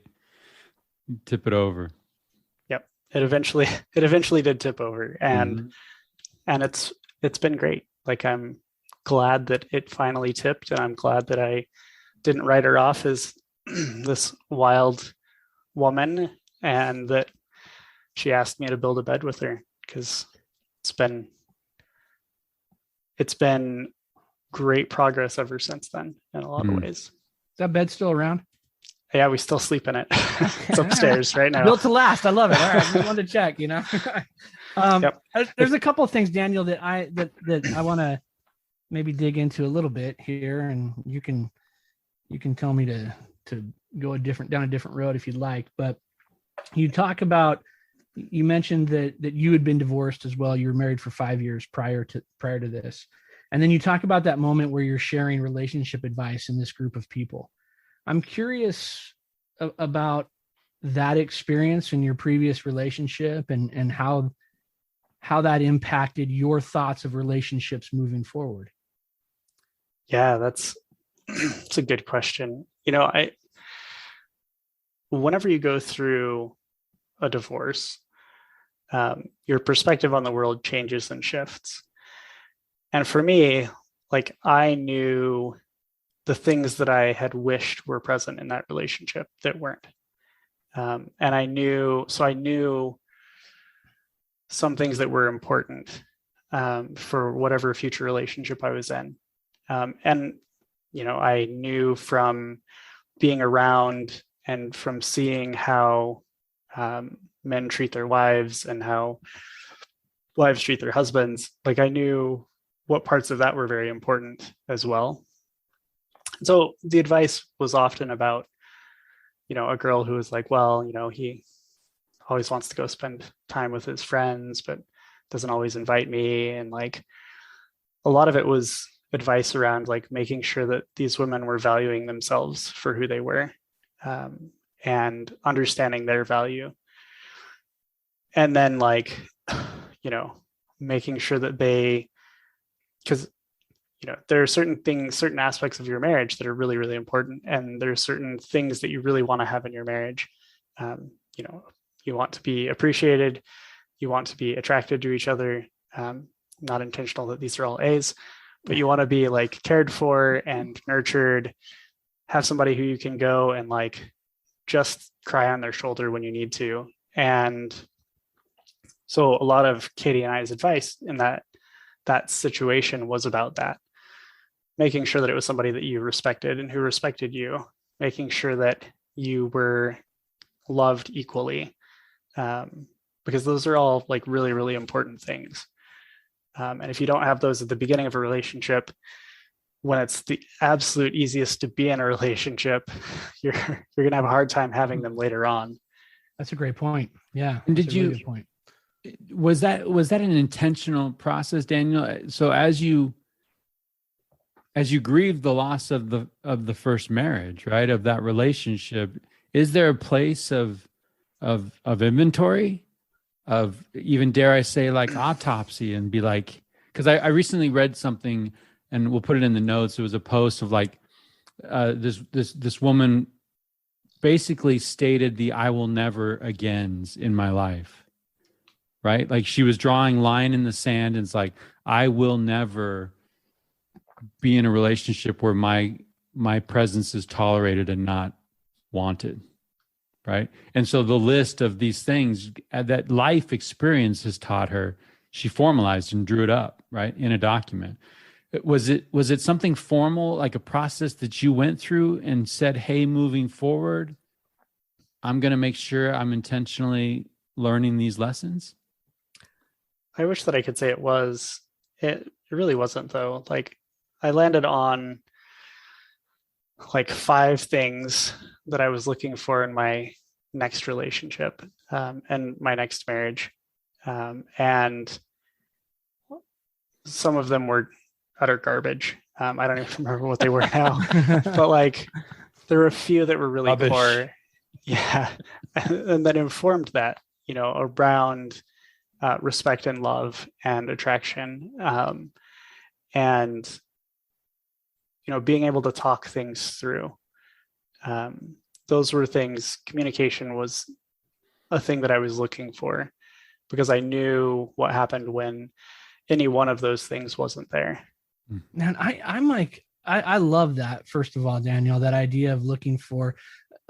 [SPEAKER 1] tip it over.
[SPEAKER 3] Yep. It eventually did tip over, and it's been great. Like, I'm glad that it finally tipped, and I'm glad that I didn't write her off as this wild woman, and that she asked me to build a bed with her, because it's been great progress ever since then in a lot of ways. Is
[SPEAKER 2] that bed still around?
[SPEAKER 3] Yeah, we still sleep in it. It's upstairs right now.
[SPEAKER 2] Built to last. I love it. All right, just wanted to check. Yep. There's a couple of things, Daniel, that I want to maybe dig into a little bit here, and you can tell me to go down a different road if you'd like. But you mentioned that you had been divorced as well. You were married for 5 years prior to this. And then you talk about that moment where you're sharing relationship advice in this group of people. I'm curious about that experience in your previous relationship, and how that impacted your thoughts of relationships moving forward.
[SPEAKER 3] Yeah, that's a good question. Whenever you go through a divorce, your perspective on the world changes and shifts. And for me, like, I knew the things that I had wished were present in that relationship that weren't. And I knew some things that were important for whatever future relationship I was in. And, I knew from being around and from seeing how men treat their wives and how wives treat their husbands, like, I knew what parts of that were very important as well. So the advice was often about, a girl who was like, well, he always wants to go spend time with his friends, but doesn't always invite me. And like, a lot of it was advice around like making sure that these women were valuing themselves for who they were, and understanding their value. And then like, making sure that because there are certain aspects of your marriage that are really, really important. And there are certain things that you really want to have in your marriage. You want to be appreciated. You want to be attracted to each other. Not intentional that these are all A's, but you want to be like cared for and nurtured, have somebody who you can go and like just cry on their shoulder when you need to. And so a lot of Katie and I's advice in that situation was about that, making sure that it was somebody that you respected and who respected you, making sure that you were loved equally, because those are all like really, really important things. And if you don't have those at the beginning of a relationship, when it's the absolute easiest to be in a relationship, you're going to have a hard time having them later on.
[SPEAKER 2] That's a great point. Yeah.
[SPEAKER 1] And was that an intentional process, Daniel? So as you grieve the loss of the first marriage, right, of that relationship, is there a place of inventory, of even, dare I say, like autopsy, and be like, because I recently read something, and we'll put it in the notes. It was a post of like this woman basically stated the "I will never agains" in my life, right? Like she was drawing line in the sand, and it's like, I will never be in a relationship where my presence is tolerated and not wanted. right? And so the list of these things that life experience has taught her, she formalized and drew it up, right, in a document. Was it something formal, like a process that you went through and said, hey, moving forward, I'm going to make sure I'm intentionally learning these lessons?
[SPEAKER 3] I wish that I could say it was. It really wasn't, though. Like, I landed on like 5 things that I was looking for in my next relationship and my next marriage. And some of them were utter garbage. I don't even remember what they were now, but like there were a few that were really
[SPEAKER 1] Rubbish.
[SPEAKER 3] core. Yeah. And that informed that, around respect and love and attraction. And being able to talk things through. Those were things. Communication was a thing that I was looking for because I knew what happened when any one of those things wasn't there.
[SPEAKER 2] Man, I'm like, I love that. First of all, Daniel, that idea of looking for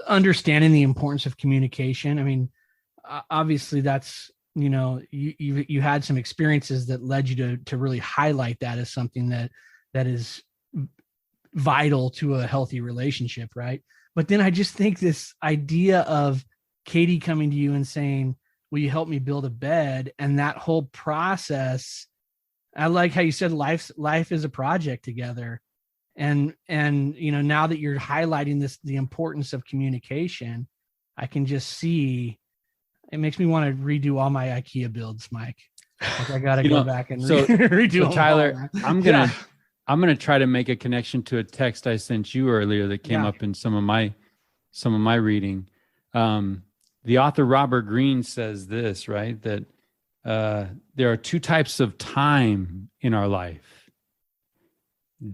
[SPEAKER 2] understanding the importance of communication. I mean, obviously that's, you had some experiences that led you to really highlight that as something that is vital to a healthy relationship. Right. But then I just think this idea of Katie coming to you and saying, will you help me build a bed? And that whole process, I like how you said life is a project together. And now that you're highlighting the importance of communication, I can just see, it makes me want to redo all my IKEA builds, Mike. Like I got to go back and redo them.
[SPEAKER 1] Tyler, I'm going to try to make a connection to a text I sent you earlier that came up in some of my reading. The author Robert Greene says this, right? That there are 2 types of time in our life.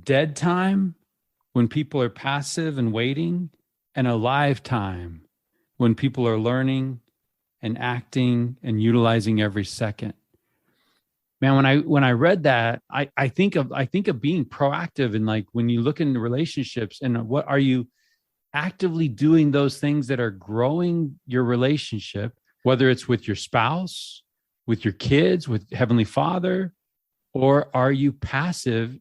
[SPEAKER 1] Dead time, when people are passive and waiting, and alive time, when people are learning and acting and utilizing every second. Man, when I read that, I think of being proactive, and like when you look into relationships, and what are you actively doing those things that are growing your relationship, whether it's with your spouse, with your kids, with Heavenly Father, or are you passive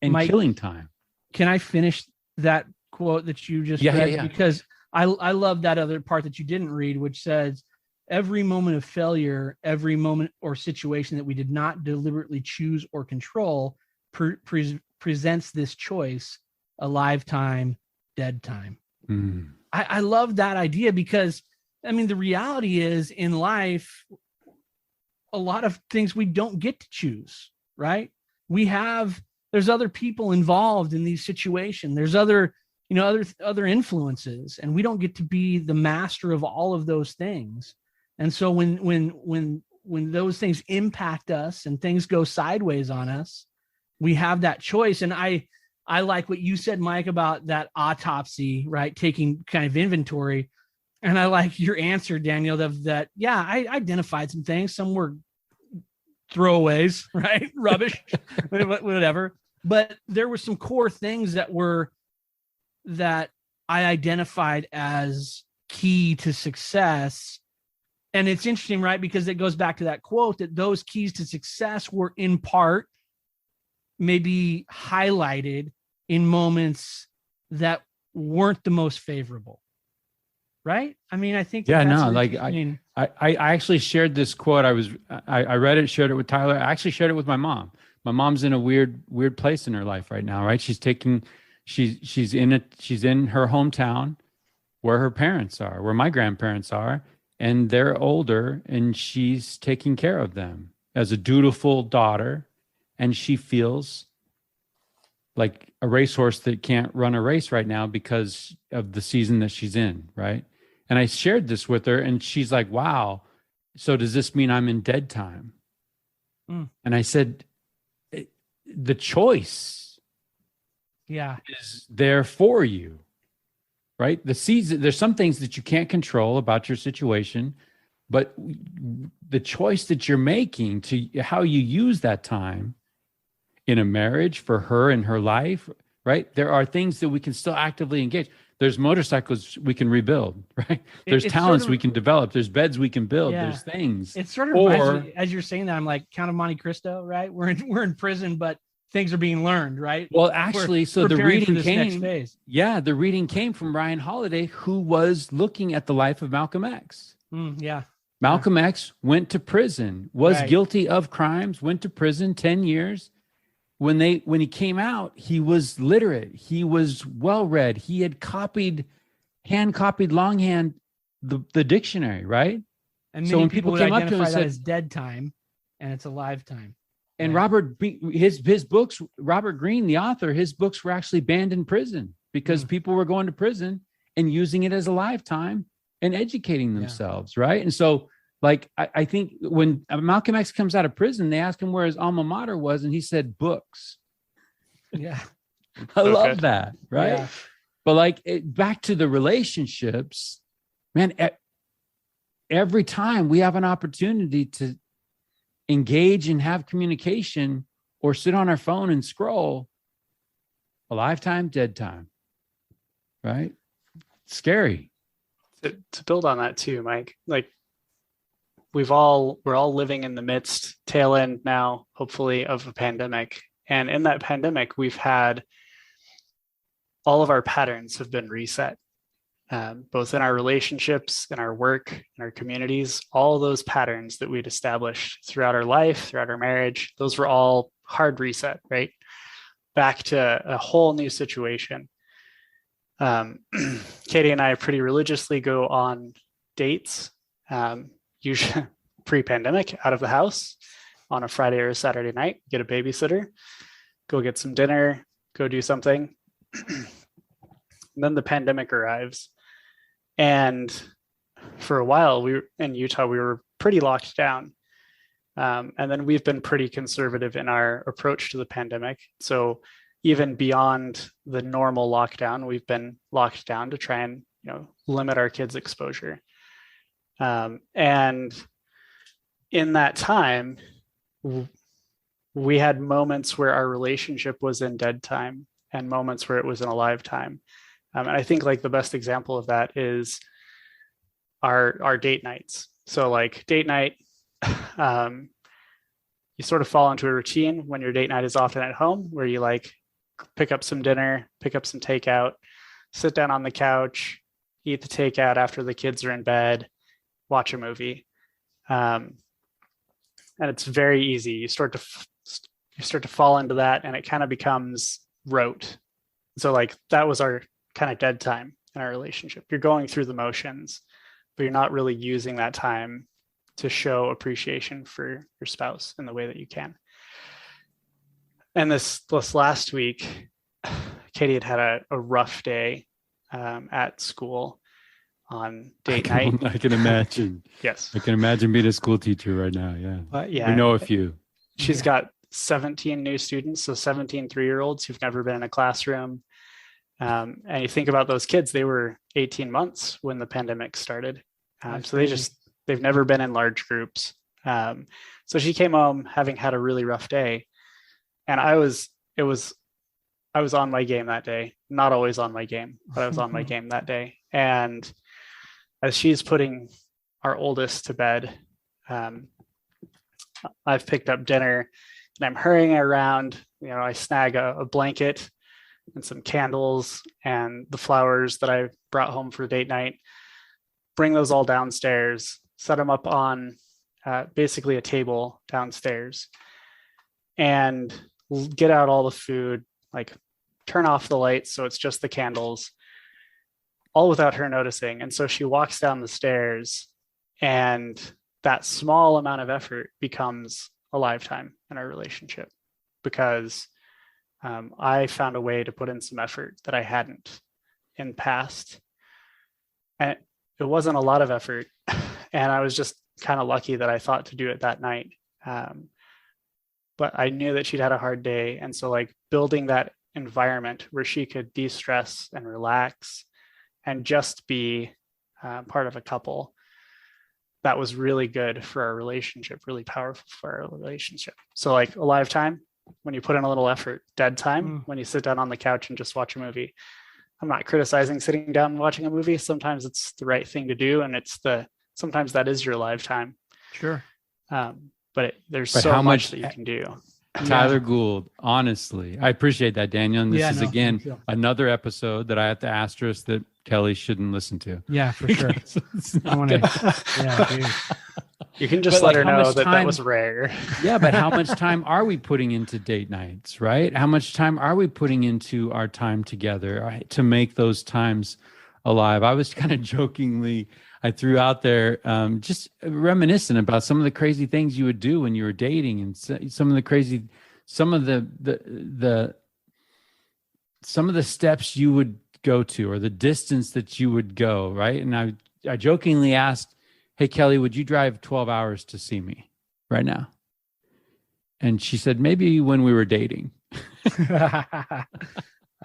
[SPEAKER 1] and
[SPEAKER 2] Mike,
[SPEAKER 1] killing time?
[SPEAKER 2] Can I finish that quote that you just read?
[SPEAKER 1] Yeah.
[SPEAKER 2] Because I love that other part that you didn't read, which says, every moment of failure, every moment or situation that we did not deliberately choose or control presents this choice: alive time, dead time. I love that idea because, I mean, the reality is in life, a lot of things we don't get to choose, right? There's other people involved in these situations. There's other influences, and we don't get to be the master of all of those things. And so when those things impact us and things go sideways on us, we have that choice. And I like what you said, Mike, about that autopsy, right? Taking kind of inventory. And I like your answer, Daniel, that I identified some things. Some were throwaways, right? Rubbish, whatever. But there were some core things that I identified as key to success. And it's interesting, right? Because it goes back to that quote that those keys to success were in part maybe highlighted in moments that weren't the most favorable. Right? I mean, I think. I
[SPEAKER 1] actually shared this quote. I read it, shared it with Tyler. I actually shared it with my mom. My mom's in a weird place in her life right now, right? She's in her hometown where her parents are, where my grandparents are, and they're older, and she's taking care of them as a dutiful daughter, and she feels like a racehorse that can't run a race right now because of the season that she's in, right? And I shared this with her, and she's like, wow, so does this mean I'm in dead time? And I said, the choice is there for you, right? The season, there's some things that you can't control about your situation, but the choice that you're making to how you use that time in a marriage for her and her life, right? There are things that we can still actively engage. There's motorcycles we can rebuild, right? There's talents we can develop. There's beds we can build.
[SPEAKER 2] Yeah.
[SPEAKER 1] There's things.
[SPEAKER 2] It sort of reminds me, as you're saying that, I'm like Count of Monte Cristo, right? We're in prison, but things are being learned, right?
[SPEAKER 1] Well, actually, so the reading
[SPEAKER 2] next phase.
[SPEAKER 1] Yeah, the reading came from Ryan Holiday, who was looking at the life of Malcolm X.
[SPEAKER 2] Yeah.
[SPEAKER 1] Malcolm X went to prison, was guilty of crimes, went to prison 10 years. When he came out, he was literate. He was well-read. He had hand copied longhand the dictionary, right?
[SPEAKER 2] And so when people came up to him and said, as dead time, and it's alive time.
[SPEAKER 1] And his books, Robert Greene, the author, his books were actually banned in prison because people were going to prison and using it as a lifetime and educating themselves, right? And so, like, I think when Malcolm X comes out of prison, they ask him where his alma mater was, and he said books.
[SPEAKER 2] Yeah.
[SPEAKER 1] I love that, right?
[SPEAKER 2] Yeah.
[SPEAKER 1] But like, back to the relationships, man, every time we have an opportunity to engage and have communication or sit on our phone and scroll, alive time, dead time, right? It's scary.
[SPEAKER 3] To build on that too, Mike, like we're all living in the midst, tail end now, hopefully, of a pandemic. And in that pandemic, we've had all of our patterns have been reset, both in our relationships, in our work, in our communities. All those patterns that we'd established throughout our life, throughout our marriage, those were all hard reset, right? Back to a whole new situation. Katie and I pretty religiously go on dates, usually pre-pandemic, out of the house on a Friday or a Saturday night, get a babysitter, go get some dinner, go do something. And then the pandemic arrives. And for a while, we were in Utah, we were pretty locked down. And then we've been pretty conservative in our approach to the pandemic. So even beyond the normal lockdown, we've been locked down to try and, limit our kids' exposure. And in that time, we had moments where our relationship was in dead time and moments where it was in alive time. And I think like the best example of that is our date nights. So like date night, you sort of fall into a routine when your date night is often at home, where you like pick up some dinner, pick up some takeout, sit down on the couch, eat the takeout after the kids are in bed, watch a movie. And it's very easy. You start to fall into that, and it kind of becomes rote. So like that was our kind of dead time in our relationship. You're going through the motions, but you're not really using that time to show appreciation for your spouse in the way that you can. And this last week, Katie had a rough day at school on date night.
[SPEAKER 1] I can imagine.
[SPEAKER 3] Yes.
[SPEAKER 1] I can imagine being a school teacher right now. Yeah.
[SPEAKER 3] Yeah.
[SPEAKER 1] We know a few.
[SPEAKER 3] She's got 17 new students, so 17 3-year-olds who've never been in a classroom. And you think about those kids, they were 18 months when the pandemic started. So they've never been in large groups. So she came home having had a really rough day. And I was on my game that day, not always on my game, but I was on my game that day. And as she's putting our oldest to bed, I've picked up dinner and I'm hurrying around. I snag a blanket and some candles and the flowers that I brought home for date night, bring those all downstairs, set them up on basically a table downstairs, and get out all the food, like turn off the lights so it's just the candles, all without her noticing. And so she walks down the stairs, and that small amount of effort becomes a lifetime in our relationship, because I found a way to put in some effort that I hadn't in the past. And it wasn't a lot of effort. And I was just kind of lucky that I thought to do it that night. But I knew that she'd had a hard day. And so like building that environment where she could de-stress and relax and just be part of a couple, that was really good for our relationship, really powerful for our relationship. So like alive time, when you put in a little effort, dead time, when you sit down on the couch and just watch a movie. I'm not criticizing sitting down and watching a movie. Sometimes it's the right thing to do, and sometimes that is your lifetime.
[SPEAKER 2] Sure.
[SPEAKER 3] But there's
[SPEAKER 1] But
[SPEAKER 3] so
[SPEAKER 1] how
[SPEAKER 3] much
[SPEAKER 1] much
[SPEAKER 3] that you can do.
[SPEAKER 1] Tyler Gould, honestly, I appreciate that, Daniel. And this is again another episode that I have to asterisk that Kelly shouldn't listen to.
[SPEAKER 2] Yeah, for sure. Dude.
[SPEAKER 3] You can just let her know that was rare.
[SPEAKER 1] Yeah, but how much time are we putting into date nights, right? How much time are we putting into our time together, right, to make those times alive? I was kind of jokingly, I threw out there just reminiscent about some of the crazy things you would do when you were dating, and some of the steps you would go to, or the distance that you would go, right? And I jokingly asked, hey, Kelly, would you drive 12 hours to see me right now? And she said, maybe when we were dating.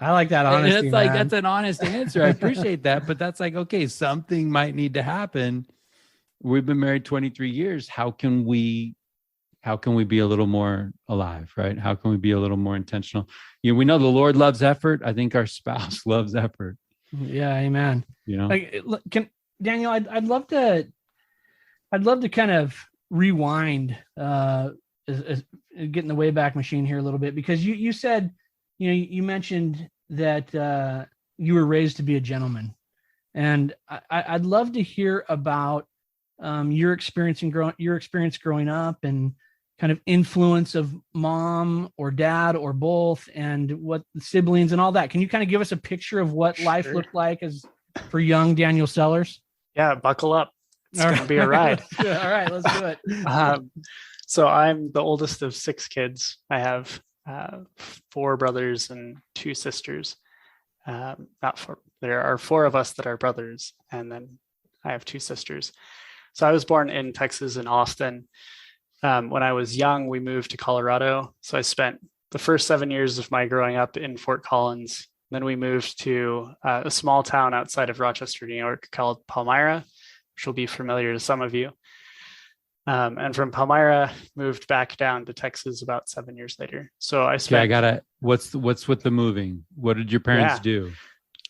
[SPEAKER 2] I like that honesty.
[SPEAKER 1] And it's like, that's an honest answer. I appreciate that. But that's like, okay, something might need to happen. We've been married 23 years. How can we be a little more alive, right? How can we be a little more intentional? We know the Lord loves effort. I think our spouse loves effort.
[SPEAKER 2] Yeah. Amen. Like, Daniel, I'd love to kind of rewind, get in the Wayback Machine here a little bit, because you said, you mentioned that you were raised to be a gentleman, and I'd love to hear about your experience growing up, and kind of influence of mom or dad or both, and what the siblings and all that. Can you kind of give us a picture of what life looked like for young Daniel Sellers?
[SPEAKER 3] Yeah, buckle up. It's going to be a ride.
[SPEAKER 2] All right, let's do it.
[SPEAKER 3] So I'm the oldest of 6 kids. I have 4 brothers and 2 sisters. Not 4. There are 4 of us that are brothers, and then I have 2 sisters. So I was born in Texas, in Austin. When I was young, we moved to Colorado. So I spent the first 7 years of my growing up in Fort Collins. Then we moved to a small town outside of Rochester, New York, called Palmyra, which will be familiar to some of you. And from Palmyra, moved back down to Texas about 7 years later. So I spent.
[SPEAKER 1] What's with the moving? What did your parents do?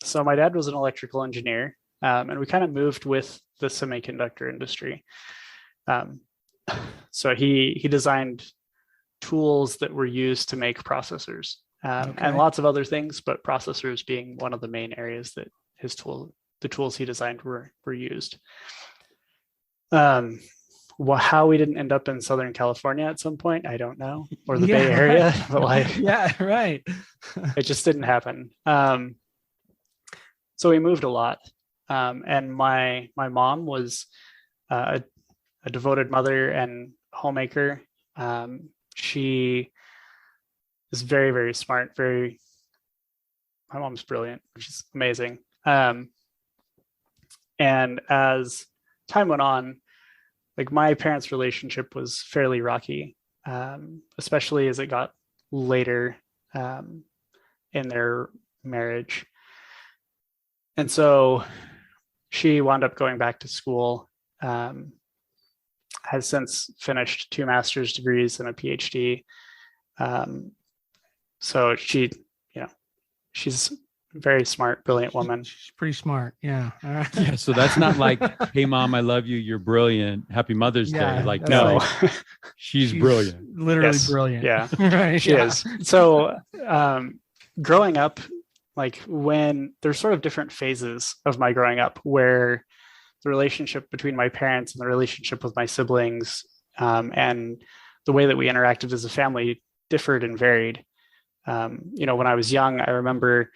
[SPEAKER 3] So my dad was an electrical engineer, and we kind of moved with the semiconductor industry. So he designed tools that were used to make processors, and lots of other things, but processors being one of the main areas that the tools he designed were used. How we didn't end up in Southern California at some point, I don't know, or the Bay Area, but
[SPEAKER 2] right.
[SPEAKER 3] It just didn't happen. So we moved a lot, and my mom was a devoted mother and homemaker. She is very, very smart. My mom's brilliant, which is amazing. And as time went on, like, my parents' relationship was fairly rocky, especially as it got later in their marriage. And so she wound up going back to school, has since finished 2 master's degrees and a PhD. So she's a very smart, brilliant woman.
[SPEAKER 2] She's pretty smart. Yeah. All right.
[SPEAKER 1] Yeah. So that's not like, hey, Mom, I love you. You're brilliant. Happy Mother's Day. Like, no,
[SPEAKER 3] like,
[SPEAKER 1] she's brilliant.
[SPEAKER 2] Literally brilliant.
[SPEAKER 3] Yeah.
[SPEAKER 2] Right.
[SPEAKER 3] She is. So growing up, like, when there's sort of different phases of my growing up where the relationship between my parents and the relationship with my siblings, and the way that we interacted as a family differed and varied. When I was young, I remember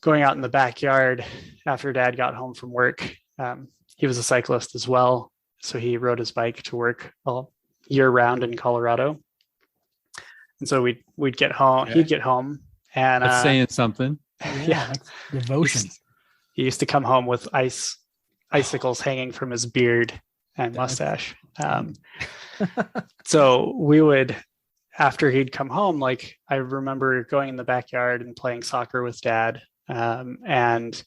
[SPEAKER 3] going out in the backyard after Dad got home from work. He was a cyclist as well, so he rode his bike to work all year round in Colorado. And so we'd get home. Yeah. He'd get home, and
[SPEAKER 1] that's saying something.
[SPEAKER 3] Yeah,
[SPEAKER 2] devotion.
[SPEAKER 3] He used to come home with icicles hanging from his beard and mustache. So we would, after he'd come home, like, I remember going in the backyard and playing soccer with Dad, and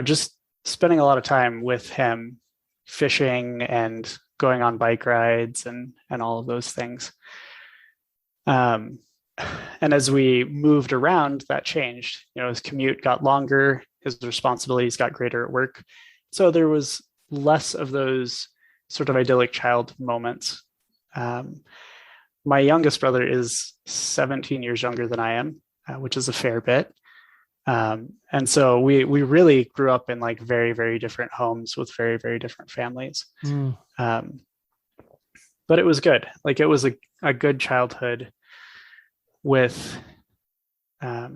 [SPEAKER 3] just spending a lot of time with him, fishing and going on bike rides and all of those things. And as we moved around, that changed. His commute got longer, his responsibilities got greater at work. So there was less of those sort of idyllic child moments. My youngest brother is 17 years younger than I am, which is a fair bit. And so we really grew up in like very, very different homes with very, very different families. But it was good. Like it was a good childhood with, I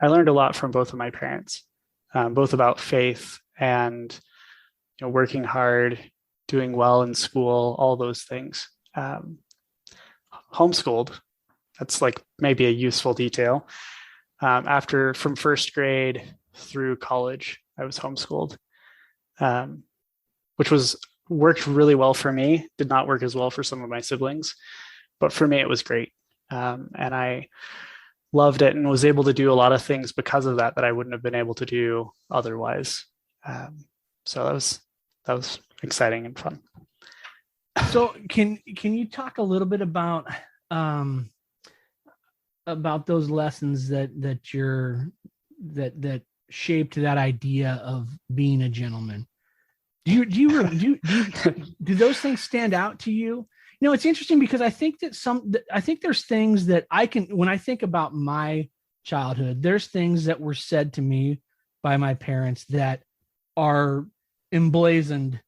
[SPEAKER 3] learned a lot from both of my parents, both about faith and, working hard, doing well in school, all those things. Homeschooled, that's like maybe a useful detail. From first grade through college, I was homeschooled, which worked really well for me. Did not work as well for some of my siblings, but for me, it was great. And I loved it and was able to do a lot of things because of that I wouldn't have been able to do otherwise. So that was exciting and fun.
[SPEAKER 2] So can you talk a little bit about those lessons that shaped that idea of being a gentleman? Do those things stand out to you? It's interesting because I think there's things that when I think about my childhood, there's things that were said to me by my parents that are emblazoned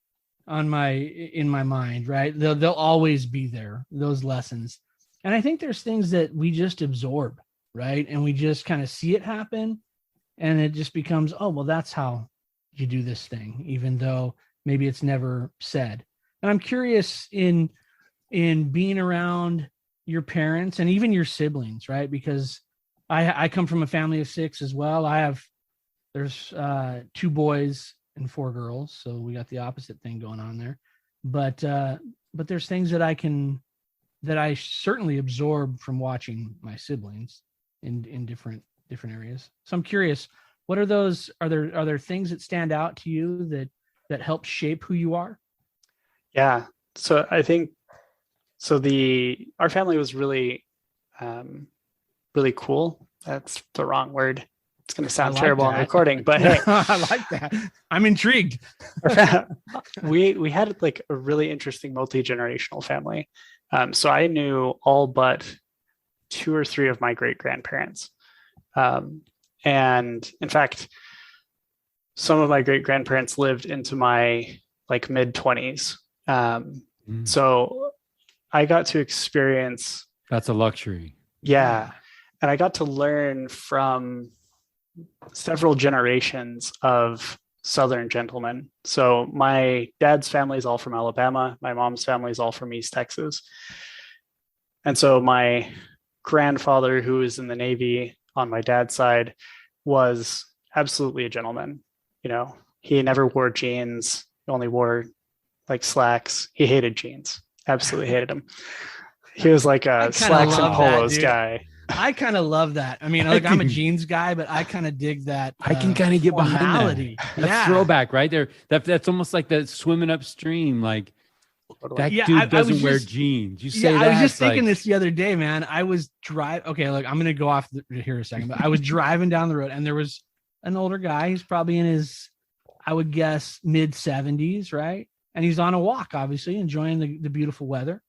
[SPEAKER 2] in my mind, right? They'll always be there, those lessons. And I think there's things that we just absorb, right? And we just kind of see it happen and it just becomes, oh, well, that's how you do this thing, even though maybe it's never said. And I'm curious in being around your parents and even your siblings, right? Because I come from a family of 6 as well. There's 2 boys and 4 girls. So we got the opposite thing going on there. But there's things that I certainly absorb from watching my siblings in different areas. So I'm curious, what are those? Are there things that stand out to you that help shape who you are?
[SPEAKER 3] Yeah. So I think our family was really, really cool. That's the wrong word. It's going to sound terrible on recording, but hey,
[SPEAKER 2] I like that. I'm intrigued.
[SPEAKER 3] We had like a really interesting multi-generational family. So I knew all but 2 or 3 of my great grandparents. And in fact, some of my great grandparents lived into my like mid 20s. So I got to experience.
[SPEAKER 1] That's a luxury.
[SPEAKER 3] Yeah. And I got to learn from several generations of Southern gentlemen. So my dad's family is all from Alabama. My mom's family is all from East Texas. And so my grandfather, who was in the Navy on my dad's side, was absolutely a gentleman. He never wore jeans. He only wore like slacks. He hated jeans. Absolutely hated them. He was like a slacks and polos guy.
[SPEAKER 2] I kind of love that. I mean, like I'm a jeans guy, but I kind of dig that.
[SPEAKER 1] I can kind of get behind that. That's throwback right there. That's almost like that swimming upstream. Like that dude doesn't wear jeans. You say that.
[SPEAKER 2] I was just thinking this the other day, man. I was driving. Okay, look, I'm going to go off here a second, but I was driving down the road and there was an older guy. He's probably in his, I would guess, mid 70s, right? And he's on a walk, obviously, enjoying the beautiful weather.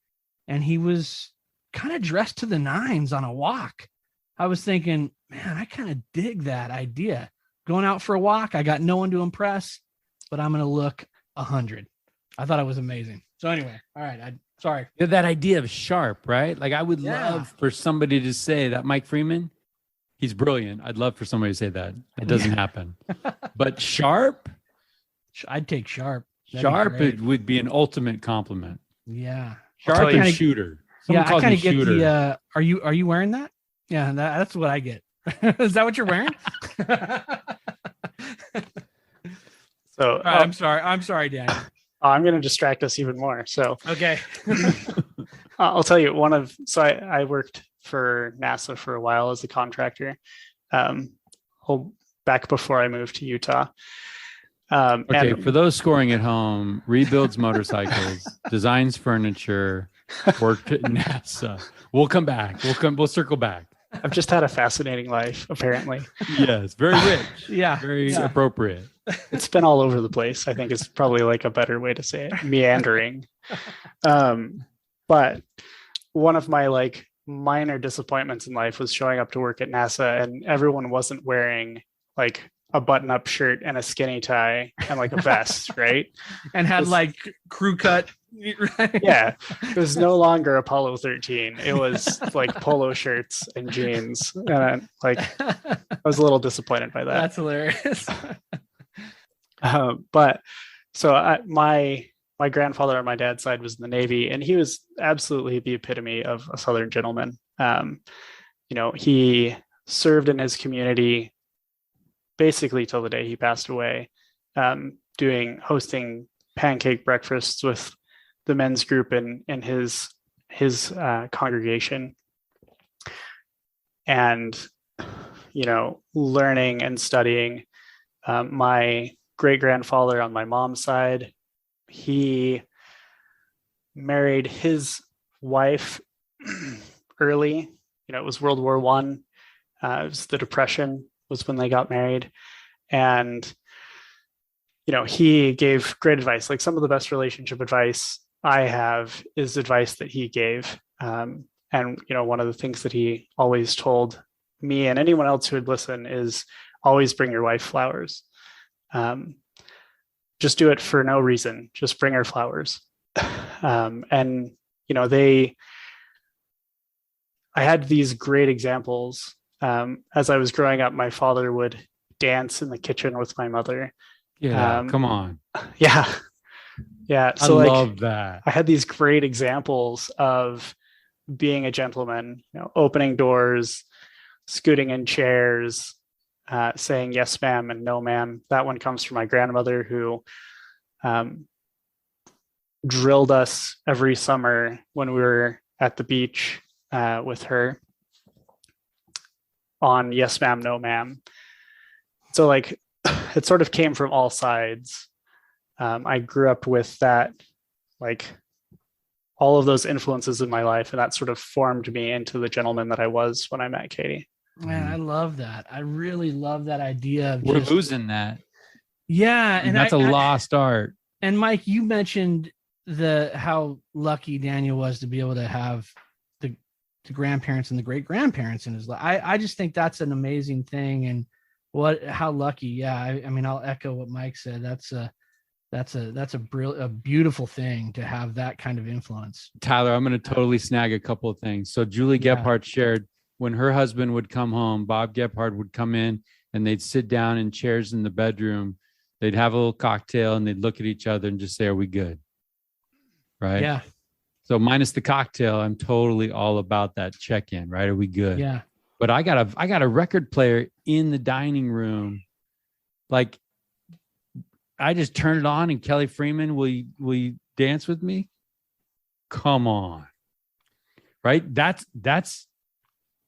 [SPEAKER 2] And he was kind of dressed to the nines on a walk. I was thinking, man, I kind of dig that idea. Going out for a walk, I got no one to impress, but I'm going to look 100. I thought it was amazing. So anyway, all right. Sorry.
[SPEAKER 1] That idea of sharp, right? Like I would love for somebody to say that Mike Freeman, he's brilliant. I'd love for somebody to say that. It doesn't happen. But sharp?
[SPEAKER 2] I'd take sharp.
[SPEAKER 1] Sharp, it would be an ultimate compliment.
[SPEAKER 2] Yeah.
[SPEAKER 1] Sharp and shooter. Someone calls me shooter.
[SPEAKER 2] The, are you wearing that? Yeah, that's what I get. Is that what you're wearing?
[SPEAKER 3] So
[SPEAKER 2] I'm sorry, Danny.
[SPEAKER 3] I'm going to distract us even more. So
[SPEAKER 2] okay.
[SPEAKER 3] I'll tell you I worked for NASA for a while as a contractor. Back before I moved to Utah.
[SPEAKER 1] For those scoring at home, rebuilds motorcycles, designs furniture, worked at NASA. We'll come back. We'll circle back.
[SPEAKER 3] I've just had a fascinating life, apparently.
[SPEAKER 1] Yes, very rich.
[SPEAKER 2] Yeah.
[SPEAKER 1] Very appropriate.
[SPEAKER 3] It's been all over the place, I think is probably like a better way to say it. Meandering. But one of my like minor disappointments in life was showing up to work at NASA and everyone wasn't wearing like a button-up shirt and a skinny tie and like a vest, right?
[SPEAKER 2] And had like crew cut. Right?
[SPEAKER 3] Yeah, it was no longer Apollo 13. It was like polo shirts and jeans, and I was a little disappointed by that.
[SPEAKER 2] That's hilarious.
[SPEAKER 3] But so my grandfather on my dad's side was in the Navy, and he was absolutely the epitome of a Southern gentleman. He served in his community basically till the day he passed away, hosting pancake breakfasts with the men's group in his congregation, and learning and studying. My great grandfather on my mom's side, he married his wife early. It was World War I. It was the Depression was when they got married, and he gave great advice. Like some of the best relationship advice I have is advice that he gave. And one of the things that he always told me and anyone else who would listen is always bring your wife flowers. Just do it for no reason. Just bring her flowers. I had these great examples. As I was growing up, my father would dance in the kitchen with my mother.
[SPEAKER 1] Yeah, come on.
[SPEAKER 3] Yeah. Yeah.
[SPEAKER 1] So I love that.
[SPEAKER 3] I had these great examples of being a gentleman, opening doors, scooting in chairs, saying yes, ma'am, and no, ma'am. That one comes from my grandmother, who drilled us every summer when we were at the beach with her on yes, ma'am, no, ma'am. So like it sort of came from all sides. I grew up with that, like all of those influences in my life, and that sort of formed me into the gentleman that I was when I met Katie.
[SPEAKER 2] Man, I love that. I really love that idea of
[SPEAKER 1] we're losing that.
[SPEAKER 2] Yeah,
[SPEAKER 1] and that's a lost art.
[SPEAKER 2] And Mike, you mentioned how lucky Daniel was to be able to have the grandparents and the great grandparents in his life. I just think that's an amazing thing, and how lucky. Yeah, I mean, I'll echo what Mike said. That's a beautiful thing to have that kind of influence. Tyler,
[SPEAKER 1] I'm going to totally snag a couple of things. So Julie Gephardt shared when her husband would come home, Bob Gephardt would come in and they'd sit down in chairs in the bedroom. They'd have a little cocktail and they'd look at each other and just say, "Are we good?" Right?
[SPEAKER 2] Yeah.
[SPEAKER 1] So minus the cocktail, I'm totally all about that check-in, right? Are we good?
[SPEAKER 2] Yeah.
[SPEAKER 1] But I got a record player in the dining room. Like, I just turned it on and Kelly Freeman, will you dance with me? Come on. Right? That's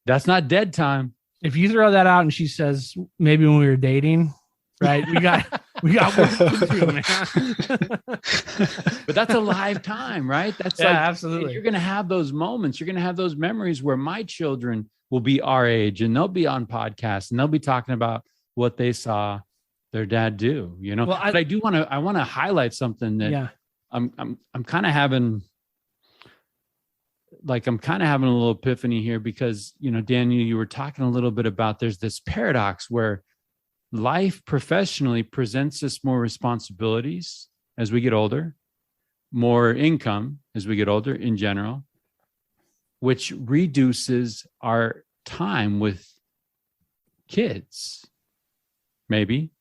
[SPEAKER 1] not dead time.
[SPEAKER 2] If you throw that out and she says, maybe when we were dating, right? We got work to do, man.
[SPEAKER 1] But that's a live time, right? That's
[SPEAKER 2] absolutely.
[SPEAKER 1] You're going to have those moments. You're going to have those memories where my children will be our age and they'll be on podcasts and they'll be talking about what they saw their dad do, Well, but I want to highlight something that I'm kind of having a little epiphany here because, Daniel, you were talking a little bit about there's this paradox where life professionally presents us more responsibilities as we get older, more income as we get older in general, which reduces our time with kids. Maybe,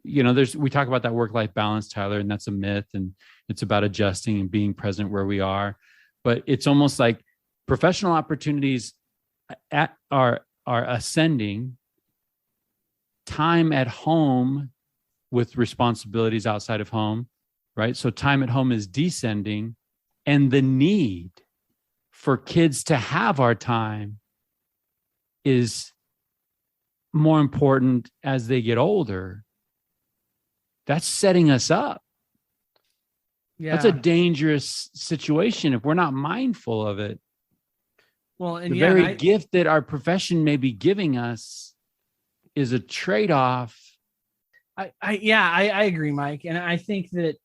[SPEAKER 1] we talk about that work-life balance, Tyler, and that's a myth, and it's about adjusting and being present where we are. But it's almost like professional opportunities are ascending. Time at home with responsibilities outside of home, right? So time at home is descending, and the need for kids to have our time is more important as they get older. That's setting us up
[SPEAKER 2] Yeah.
[SPEAKER 1] That's a dangerous situation if we're not mindful of it.
[SPEAKER 2] Well, and
[SPEAKER 1] the very gift that our profession may be giving us is a trade-off.
[SPEAKER 2] I agree, Mike. And I think that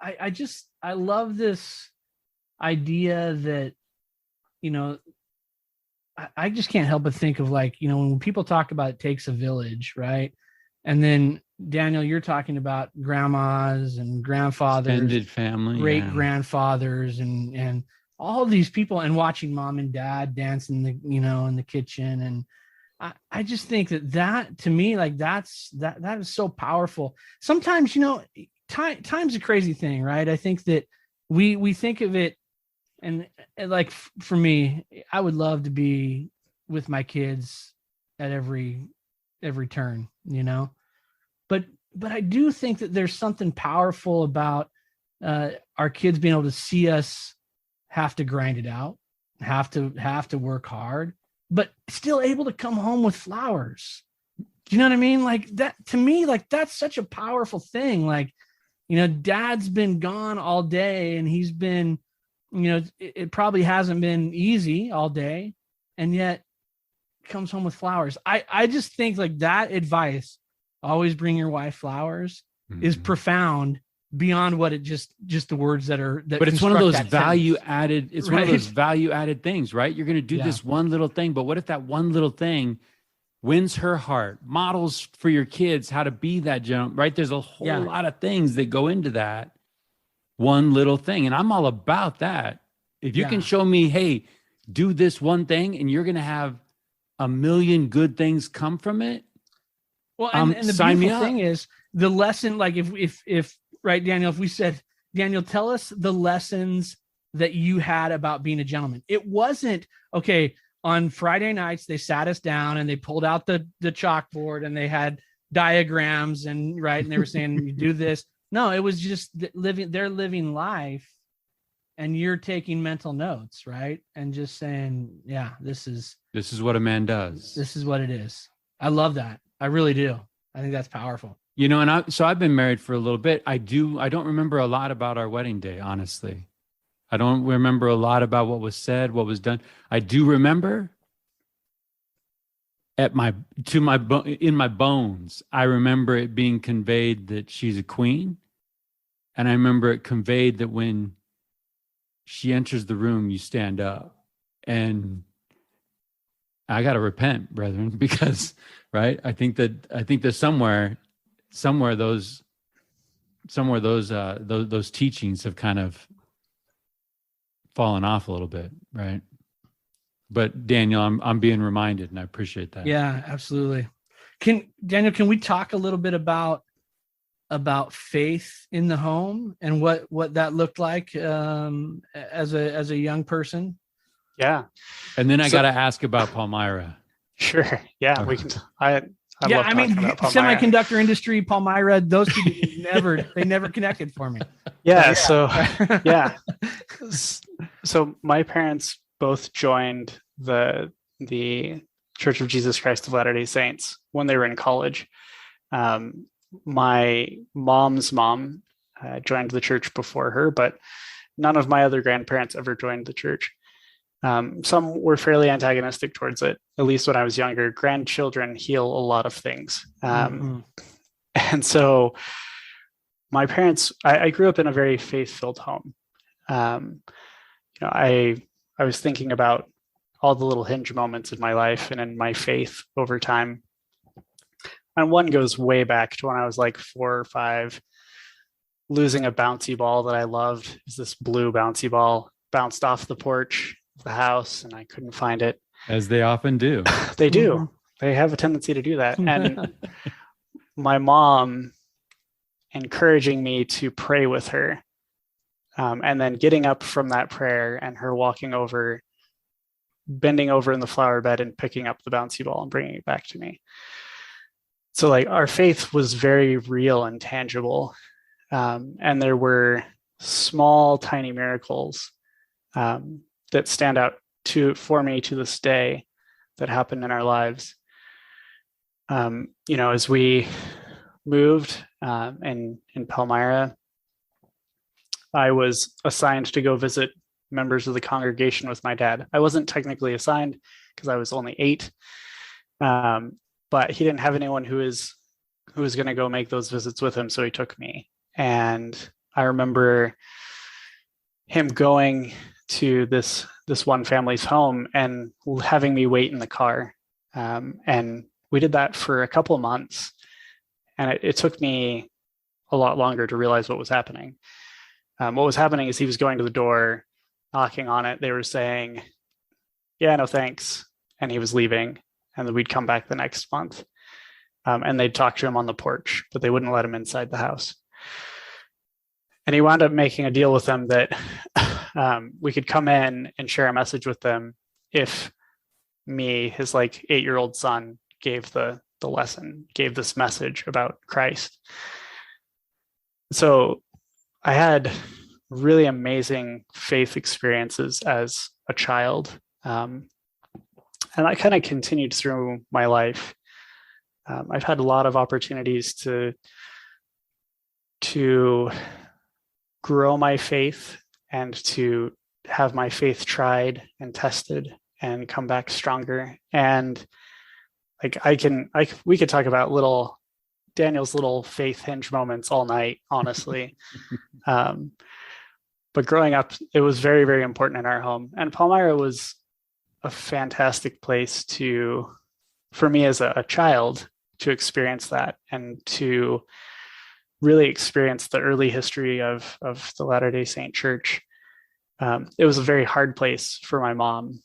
[SPEAKER 2] I love this idea that, I just can't help but think of like, when people talk about it takes a village, right? And then Daniel, you're talking about grandmas and grandfathers,
[SPEAKER 1] extended family,
[SPEAKER 2] great grandfathers, and all these people, and watching mom and dad dance in the, in the kitchen. And I just think that to me, like that is so powerful. Sometimes, time's a crazy thing, right? I think that we think of it, and like for me, I would love to be with my kids at every turn, but I do think that there's something powerful about our kids being able to see us have to grind it out, have to work hard, but still able to come home with flowers. Do you know what I mean? Like that, to me, like that's such a powerful thing. Like, dad's been gone all day, and he's been, it probably hasn't been easy all day, and yet comes home with flowers. I just think like that advice, always bring your wife flowers, is profound beyond what it just the words that are that.
[SPEAKER 1] But it's one of those value
[SPEAKER 2] sentence.
[SPEAKER 1] Added. It's right? One of those value added things, right? You're going to do this one little thing, but what if that one little thing wins her heart, models for your kids how to be that gentleman, right? There's a whole lot of things that go into that one little thing. And I'm all about that. If you can show me, hey, do this one thing and you're going to have a million good things come from it.
[SPEAKER 2] Well, and the beautiful thing is the lesson, like if right, Daniel, if we said, Daniel, tell us the lessons that you had about being a gentleman. It wasn't, okay, on Friday nights, they sat us down and they pulled out the chalkboard and they had diagrams and they were saying, you do this. No, it was just they're living life, and you're taking mental notes, right? And just saying, yeah, this is
[SPEAKER 1] what a man does.
[SPEAKER 2] This is what it is. I love that. I really do. I think that's powerful.
[SPEAKER 1] And I've been married for a little bit. I don't remember a lot about our wedding day, honestly. I don't remember a lot about what was said, what was done. I do remember in my bones, I remember it being conveyed that she's a queen. And I remember it conveyed that when she enters the room, you stand up. And I got to repent, brethren, because, right? I think that somewhere those teachings have kind of fallen off a little bit, right? But Daniel, I'm being reminded, and I appreciate that.
[SPEAKER 2] Yeah, absolutely. Daniel, can we talk a little bit about faith in the home and what that looked like as a young person?
[SPEAKER 3] Yeah.
[SPEAKER 1] And then I got to ask about Palmyra.
[SPEAKER 3] Sure. Yeah, we can. I
[SPEAKER 2] mean, semiconductor industry, Palmyra, those two never connected for me.
[SPEAKER 3] Yeah. So, yeah. So my parents both joined the Church of Jesus Christ of Latter-day Saints when they were in college. My mom's mom joined the church before her, but none of my other grandparents ever joined the church. Some were fairly antagonistic towards it, at least when I was younger. Grandchildren heal a lot of things. And so my parents, I grew up in a very faith-filled home. I was thinking about all the little hinge moments in my life and in my faith over time. And one goes way back to when I was like 4 or 5, losing a bouncy ball that I loved. It was this blue bouncy ball, bounced off the porch of the house, and I couldn't find it.
[SPEAKER 1] As they often do.
[SPEAKER 3] They do. Mm-hmm. They have a tendency to do that. And my mom encouraging me to pray with her, and then getting up from that prayer and her walking over, bending over in the flower bed and picking up the bouncy ball and bringing it back to me. So like our faith was very real and tangible. And there were small, tiny miracles that stand out for me to this day that happened in our lives. As we moved in Palmyra, I was assigned to go visit members of the congregation with my dad. I wasn't technically assigned because I was only 8, but he didn't have anyone who was going to go make those visits with him, so he took me. And I remember him going to this one family's home and having me wait in the car. And we did that for a couple of months. And it took me a lot longer to realize what was happening. What was happening is he was going to the door, knocking on it. They were saying, yeah, no, thanks. And he was leaving. And then we'd come back the next month. And they'd talk to him on the porch, but they wouldn't let him inside the house. And he wound up making a deal with them that we could come in and share a message with them if me, his 8-year-old son, gave the lesson, gave this message about Christ. So I had really amazing faith experiences as a child. And that kind of continued through my life. I've had a lot of opportunities to grow my faith and to have my faith tried and tested and come back stronger. And we could talk about Daniel's little faith hinge moments all night, honestly. But growing up, it was very, very important in our home. And Palmyra was a fantastic place for me as a child, to experience that and to really experience the early history of the Latter-day Saint Church. It was a very hard place for my mom,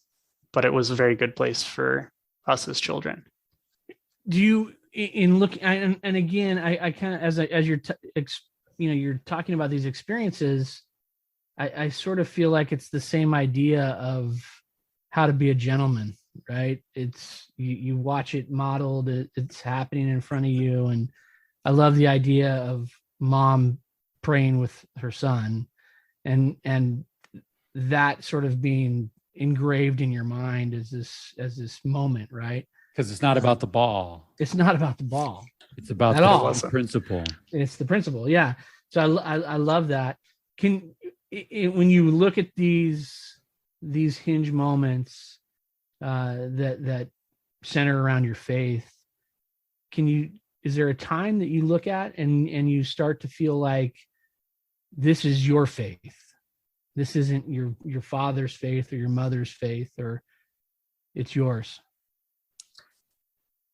[SPEAKER 3] but it was a very good place for us as children.
[SPEAKER 2] Do you, in looking, and again, I kind of, as you're you're talking about these experiences, I sort of feel like it's the same idea of how to be a gentleman, right? It's you watch it modeled, it's happening in front of you. And I love the idea of mom praying with her son and that sort of being engraved in your mind as this moment, right?
[SPEAKER 1] Because it's not about the ball.
[SPEAKER 2] It's not about the ball.
[SPEAKER 1] It's about the principle. It's
[SPEAKER 2] the principle. Yeah. So I love that. When you look at these hinge moments that center around your faith, is there a time that you look at and you start to feel like this is your faith? This isn't your father's faith or your mother's faith, or it's yours?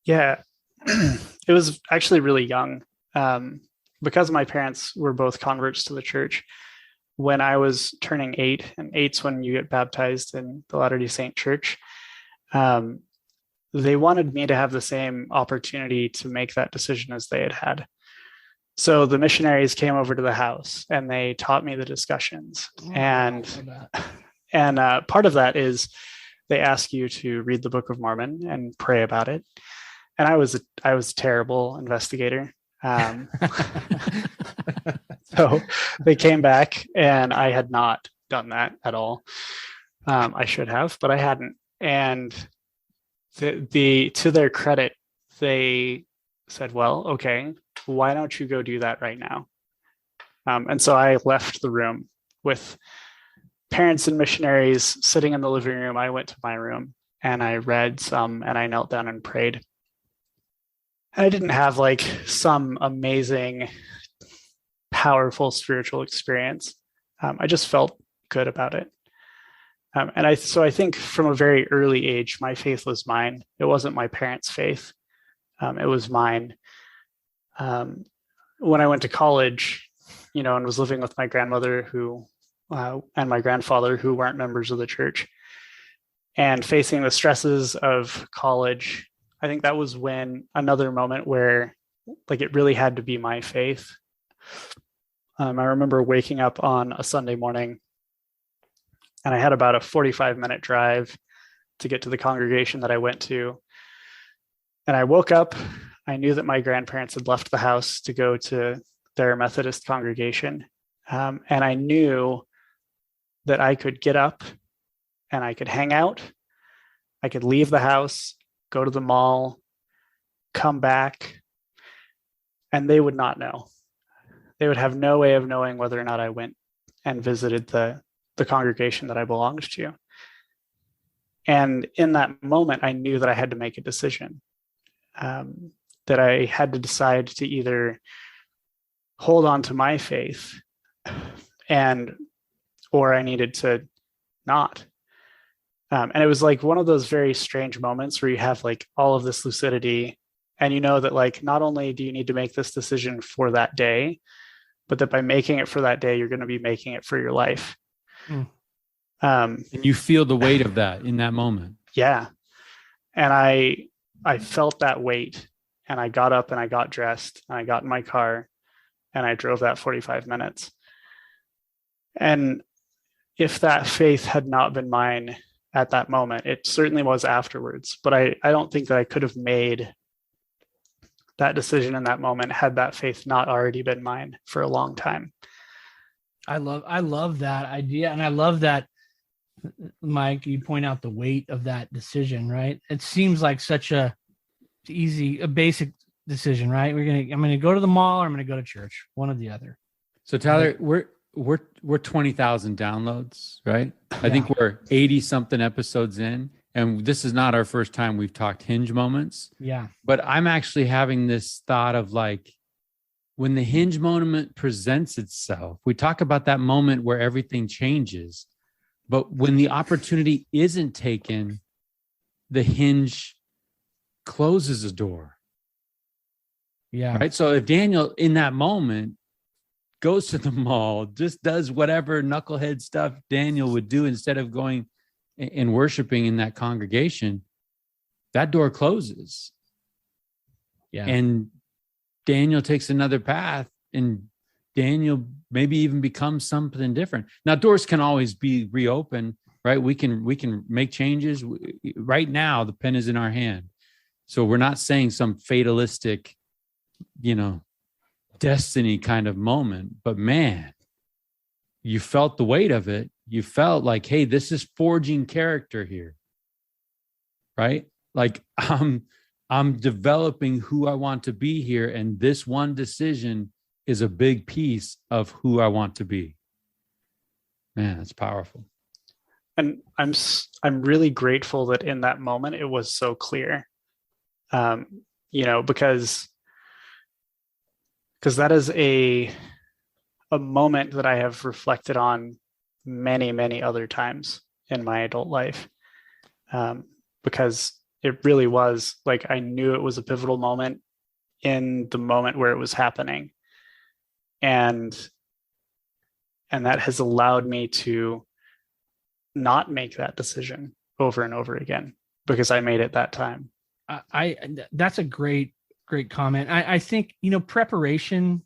[SPEAKER 3] Yeah, it was actually really young. Because my parents were both converts to the church, when I was turning 8, and 8's when you get baptized in the Latter-day Saint Church, they wanted me to have the same opportunity to make that decision as they had. So the missionaries came over to the house and they taught me the discussions. And part of that is they ask you to read the Book of Mormon and pray about it. And I was a terrible investigator. So they came back and I had not done that at all. I should have, but I hadn't. And to their credit, they said, well, okay, why don't you go do that right now? And so I left the room with parents and missionaries sitting in the living room. I went to my room and I read some and I knelt down and prayed. And I didn't have some amazing, powerful spiritual experience. I just felt good about it. And I think from a very early age, my faith was mine. It wasn't my parents' faith. It was mine. When I went to college, and was living with my grandmother and my grandfather who weren't members of the church, and facing the stresses of college, I think that was when another moment where it really had to be my faith. I remember waking up on a Sunday morning and I had about a 45-minute drive to get to the congregation that I went to. And I woke up, I knew that my grandparents had left the house to go to their Methodist congregation. And I knew that I could get up and I could hang out. I could leave the house, go to the mall, come back, and they would not know. They would have no way of knowing whether or not I went and visited the congregation that I belonged to. And in that moment, I knew that I had to make a decision, that I had to decide to either hold on to my faith or I needed to not. And it was like one of those very strange moments where you have like all of this lucidity, and you know that like not only do you need to make this decision for that day, but that by making it for that day, you're going to be making it for your life.
[SPEAKER 1] And you feel the weight of that in that moment.
[SPEAKER 3] Yeah. And I felt that weight, and I got up and I got dressed and I got in my car and I drove that 45 minutes. And if that faith had not been mine at that moment, it certainly was afterwards, but I don't think that I could have made that decision in that moment had that faith not already been mine for a long time.
[SPEAKER 2] I love that idea. And I love that, Mike, you point out the weight of that decision, right? It seems like such a basic decision, right? I'm going to go to the mall or I'm going to go to church, one or the other.
[SPEAKER 1] So Tyler, we're 20,000 downloads, right?
[SPEAKER 2] Yeah.
[SPEAKER 1] I think we're 80 something episodes in, and this is not our first time we've talked hinge moments.
[SPEAKER 2] Yeah.
[SPEAKER 1] But I'm actually having this thought of like, when the hinge moment presents itself, we talk about that moment where everything changes, but when the opportunity isn't taken, the hinge closes a door.
[SPEAKER 2] Yeah.
[SPEAKER 1] Right. So if Daniel in that moment goes to the mall, just does whatever knucklehead stuff Daniel would do instead of going and worshiping in that congregation, that door closes.
[SPEAKER 2] Yeah.
[SPEAKER 1] And Daniel takes another path, and Daniel maybe even becomes something different. Now, doors can always be reopened, right? We can make changes. Right now, the pen is in our hand. So we're not saying some fatalistic, destiny kind of moment, but man, you felt the weight of it. You felt like, hey, this is forging character here, right? Like I'm developing who I want to be here, and this one decision is a big piece of who I want to be. Man, that's powerful.
[SPEAKER 3] And I'm really grateful that in that moment it was so clear, because that is a moment that I have reflected on many, many other times in my adult life, because it really was like, I knew it was a pivotal moment in the moment where it was happening. And that has allowed me to not make that decision over and over again because I made it that time.
[SPEAKER 2] That's a great comment. I think, preparation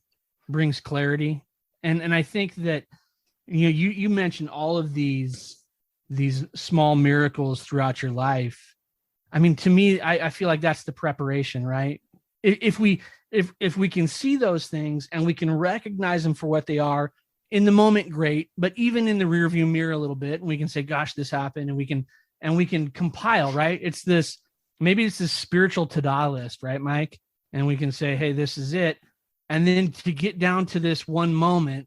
[SPEAKER 2] brings clarity. And I think that, you mentioned all of these small miracles throughout your life. I mean, to me, I feel like that's the preparation, right? If we can see those things and we can recognize them for what they are in the moment, great. But even in the rearview mirror a little bit, we can say, gosh, this happened, and we can compile, right? Maybe it's this spiritual to-do list, right, Mike? And we can say, hey, this is it. And then to get down to this one moment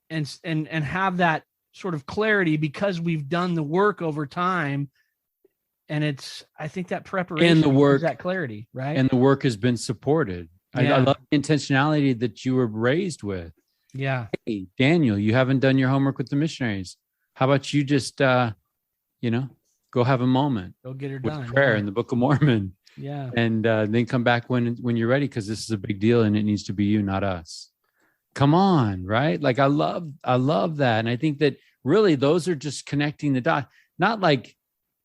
[SPEAKER 2] and have that sort of clarity because we've done the work over time. And I think that preparation
[SPEAKER 1] and the work,
[SPEAKER 2] that clarity, right?
[SPEAKER 1] And the work has been supported.
[SPEAKER 2] Yeah.
[SPEAKER 1] I love the intentionality that you were raised with.
[SPEAKER 2] Yeah.
[SPEAKER 1] Hey, Daniel, you haven't done your homework with the missionaries. How about you just, go have a moment.
[SPEAKER 2] Go get her
[SPEAKER 1] with
[SPEAKER 2] done.
[SPEAKER 1] prayer in the Book of Mormon.
[SPEAKER 2] Yeah.
[SPEAKER 1] And then come back when you're ready, because this is a big deal and it needs to be you, not us. Come on, right? Like I love that. And I think that really those are just connecting the dots, not like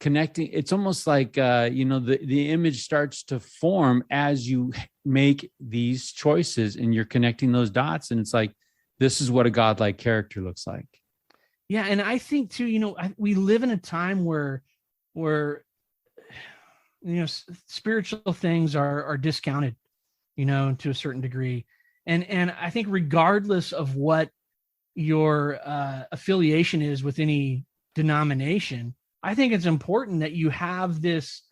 [SPEAKER 1] connecting. It's almost like, the image starts to form as you make these choices and you're connecting those dots. And it's like, this is what a godlike character looks like.
[SPEAKER 2] Yeah. And I think too, we live in a time where spiritual things are discounted, to a certain degree. And I think regardless of what your affiliation is with any denomination, I think it's important that you have this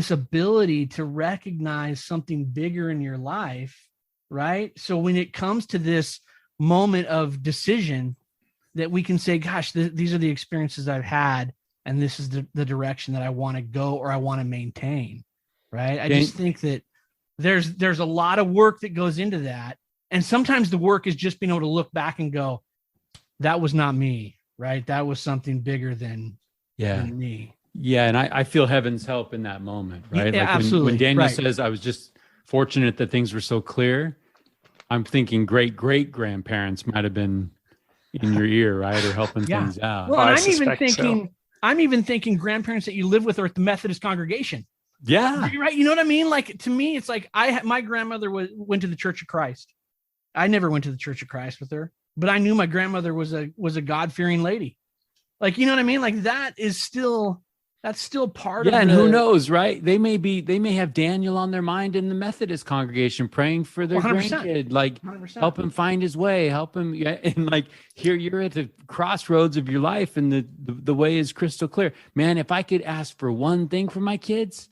[SPEAKER 2] ability to recognize something bigger in your life, right? So when it comes to this moment of decision that we can say, gosh, these are the experiences I've had, and this is the direction that I want to go or I want to maintain. Right. I just think that there's a lot of work that goes into that. And sometimes the work is just being able to look back and go, that was not me. Right. That was something bigger than me.
[SPEAKER 1] Yeah. And I feel heaven's help in that moment. Right.
[SPEAKER 2] Yeah,
[SPEAKER 1] like
[SPEAKER 2] absolutely.
[SPEAKER 1] When Daniel says, I was just fortunate that things were so clear, I'm thinking great grandparents might have been in your ear, right? Or helping things out.
[SPEAKER 2] Well, and I'm even thinking grandparents that you live with are at the Methodist congregation.
[SPEAKER 1] Yeah.
[SPEAKER 2] Right. You know what I mean? Like, to me, it's like my grandmother went to the Church of Christ. I never went to the Church of Christ with her, but I knew my grandmother was a God-fearing lady. Like, you know what I mean? Like, that's still part of it.
[SPEAKER 1] And who knows, right? They may have Daniel on their mind in the Methodist congregation praying for their
[SPEAKER 2] 100%.
[SPEAKER 1] grandkid, like
[SPEAKER 2] 100%.
[SPEAKER 1] help him find his way, help him. And like, here you're at the crossroads of your life and the way is crystal clear. Man, if I could ask for one thing for my kids,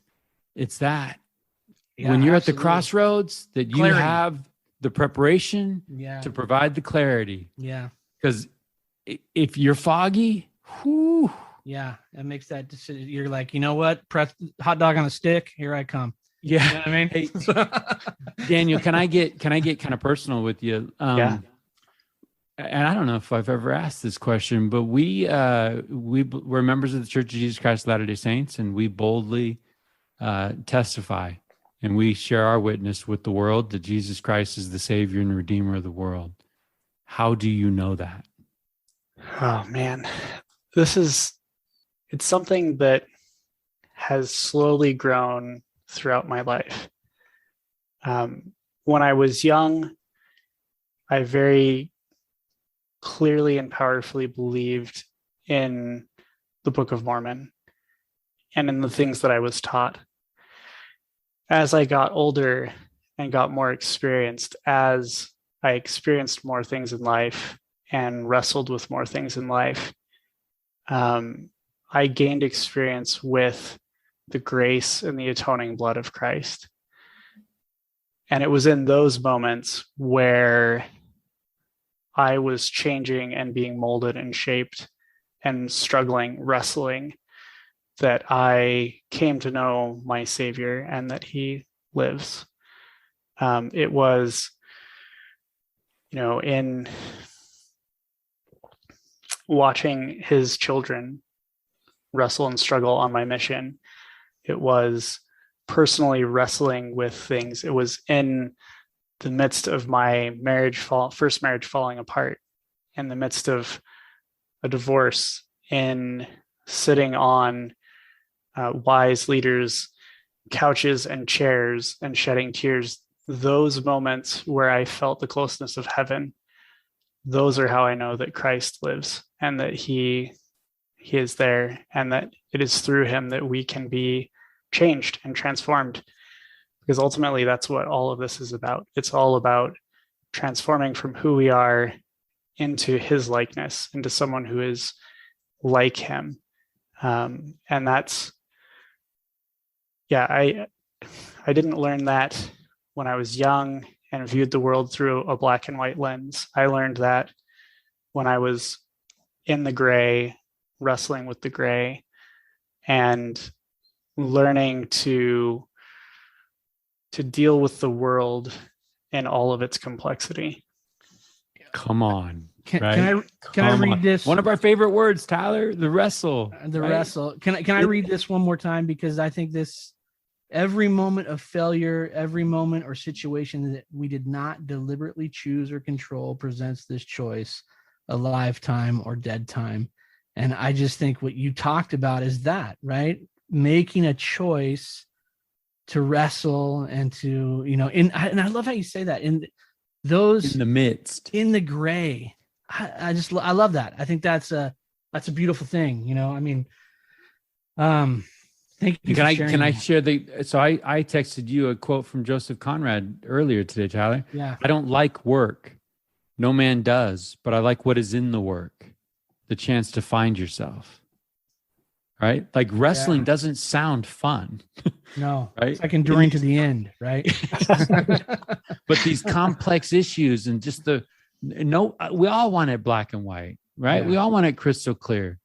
[SPEAKER 1] it's that when you're at the crossroads that you have the preparation to provide the clarity.
[SPEAKER 2] Yeah.
[SPEAKER 1] Because if you're foggy, whew.
[SPEAKER 2] Yeah, it makes that decision. You're like, you know what? Press hot dog on a stick. Here I come.
[SPEAKER 1] Yeah,
[SPEAKER 2] you know what I mean.
[SPEAKER 1] Hey, Daniel, can I get kind of personal with you? And I don't know if I've ever asked this question, but we're members of the Church of Jesus Christ of Latter-day Saints, and we boldly testify and we share our witness with the world that Jesus Christ is the Savior and Redeemer of the world. How do you know that?
[SPEAKER 3] Oh man, it's something that has slowly grown throughout my life. When I was young, I very clearly and powerfully believed in the Book of Mormon and in the things that I was taught. As I got older and got more experienced, as I experienced more things in life and wrestled with more things in life, I gained experience with the grace and the atoning blood of Christ. And it was in those moments where I was changing and being molded and shaped and struggling, wrestling, that I came to know my Savior and that He lives. It was, in watching His children wrestle and struggle on my mission. It was personally wrestling with things. It was in the midst of my first marriage falling apart, in the midst of a divorce, in sitting on wise leaders' couches and chairs and shedding tears. Those moments where I felt the closeness of heaven, those are how I know that Christ lives and that He is there, and that it is through Him that we can be changed and transformed. Because ultimately, that's what all of this is about. It's all about transforming from who we are into His likeness, into someone who is like Him. And that's, I didn't learn that when I was young and viewed the world through a black and white lens. I learned that when I was in the gray, wrestling with the gray, and learning to deal with the world in all of its complexity.
[SPEAKER 1] Come on.
[SPEAKER 2] Can I read this?
[SPEAKER 1] One of our favorite words, Tyler, the wrestle.
[SPEAKER 2] Wrestle. Can I read this one more time? Because I think every moment of failure, every moment or situation that we did not deliberately choose or control presents this choice, a lifetime or dead time. And I just think what you talked about is that, right? Making a choice to wrestle and to, and I love how you say that, in the midst, in the gray. I love that. I think that's a beautiful thing. Thank you.
[SPEAKER 1] Can I share so I texted you a quote from Joseph Conrad earlier today, Tyler.
[SPEAKER 2] Yeah.
[SPEAKER 1] I don't like work. No man does, but I like what is in the work. The chance to find yourself, right? Like wrestling doesn't sound fun.
[SPEAKER 2] No,
[SPEAKER 1] right?
[SPEAKER 2] It's like enduring to the end, right?
[SPEAKER 1] But these complex issues and just the No, we all want it black and white, right?
[SPEAKER 2] Yeah.
[SPEAKER 1] We all want it crystal clear,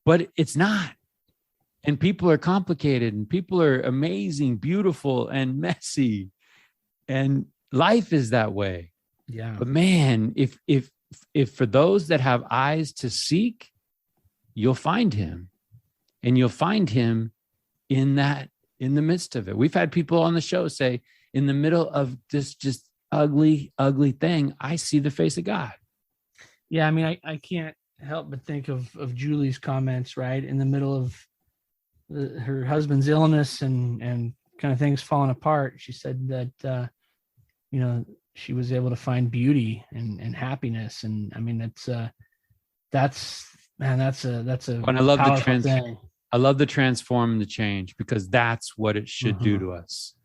[SPEAKER 1] but it's not. And people are complicated, and people are amazing, beautiful, and messy. And life is that way.
[SPEAKER 2] Yeah.
[SPEAKER 1] But man, if for those that have eyes to seek, you'll find him. And you'll find him in the midst of it. We've had people on the show say, in the middle of this just ugly, ugly thing, I see the face of God.
[SPEAKER 2] Yeah. I mean, I can't help but think of Julie's comments, right? In the middle of her husband's illness and kind of things falling apart. She said that, she was able to find beauty and happiness. And I mean, that's a
[SPEAKER 1] And I love
[SPEAKER 2] powerful thing.
[SPEAKER 1] I love the transform and the change, because that's what it should do to us,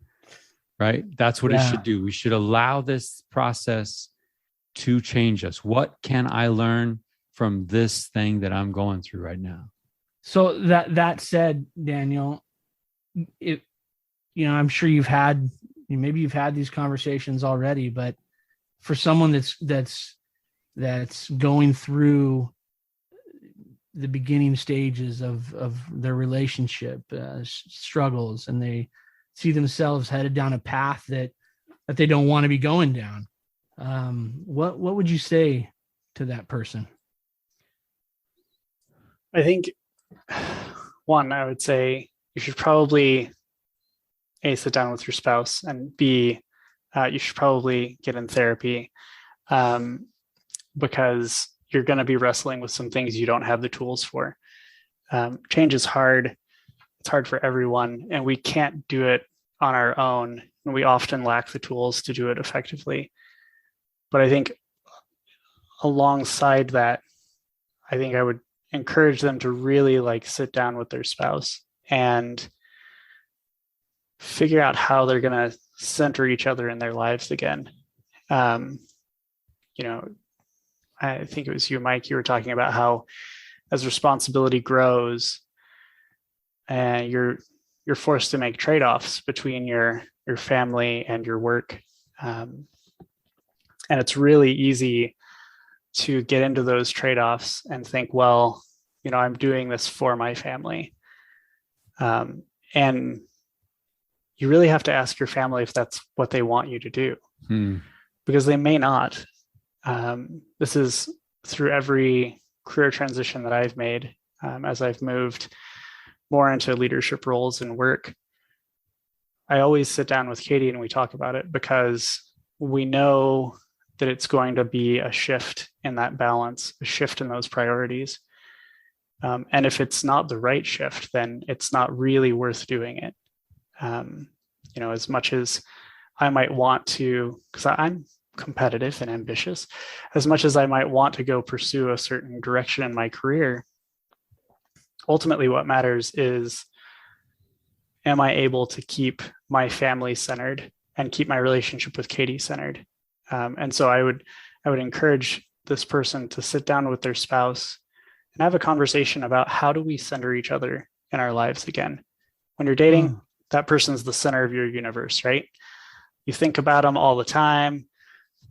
[SPEAKER 1] right? That's what it should do. We should allow this process to change us. What can I learn from this thing that I'm going through right now?
[SPEAKER 2] So that said, Daniel, I'm sure you've had these conversations already, but for someone that's going through the beginning stages of their relationship struggles, and they see themselves headed down a path that they don't want to be going down, what would you say to that person?
[SPEAKER 3] I think, one, I would say you should probably A, sit down with your spouse, and B, you should probably get in therapy, because you're going to be wrestling with some things you don't have the tools for. Change is hard. It's hard for everyone, and we can't do it on our own. And we often lack the tools to do it effectively. But I think alongside that, I think I would encourage them to really sit down with their spouse and figure out how they're going to center each other in their lives again. I think it was you, Mike, you were talking about how as responsibility grows, and you're forced to make trade-offs between your family and your work. And it's really easy to get into those trade-offs and think, well, I'm doing this for my family. And you really have to ask your family if that's what they want you to do, because they may not. This is through every career transition that I've made, as I've moved more into leadership roles and work. I always sit down with Katie and we talk about it, because we know that it's going to be a shift in that balance, a shift in those priorities. And if it's not the right shift, then it's not really worth doing it. As much as I might want to, because I'm competitive and ambitious, as much as I might want to go pursue a certain direction in my career, ultimately what matters is, am I able to keep my family centered and keep my relationship with Katie centered? And so I would encourage this person to sit down with their spouse and have a conversation about, how do we center each other in our lives again? When you're dating, that person's the center of your universe, right? You think about them all the time.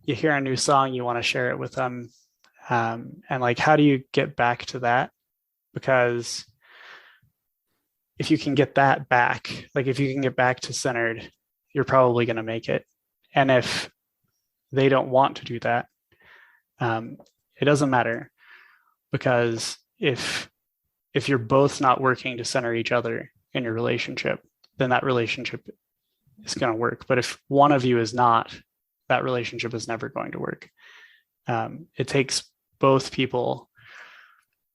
[SPEAKER 3] You hear a new song, you want to share it with them. And how do you get back to that? Because if you can get that back, if you can get back to centered, you're probably going to make it. And if they don't want to do that, it doesn't matter, because if you're both not working to center each other in your relationship, then that relationship is going to work. But if one of you is not, that relationship is never going to work. It takes both people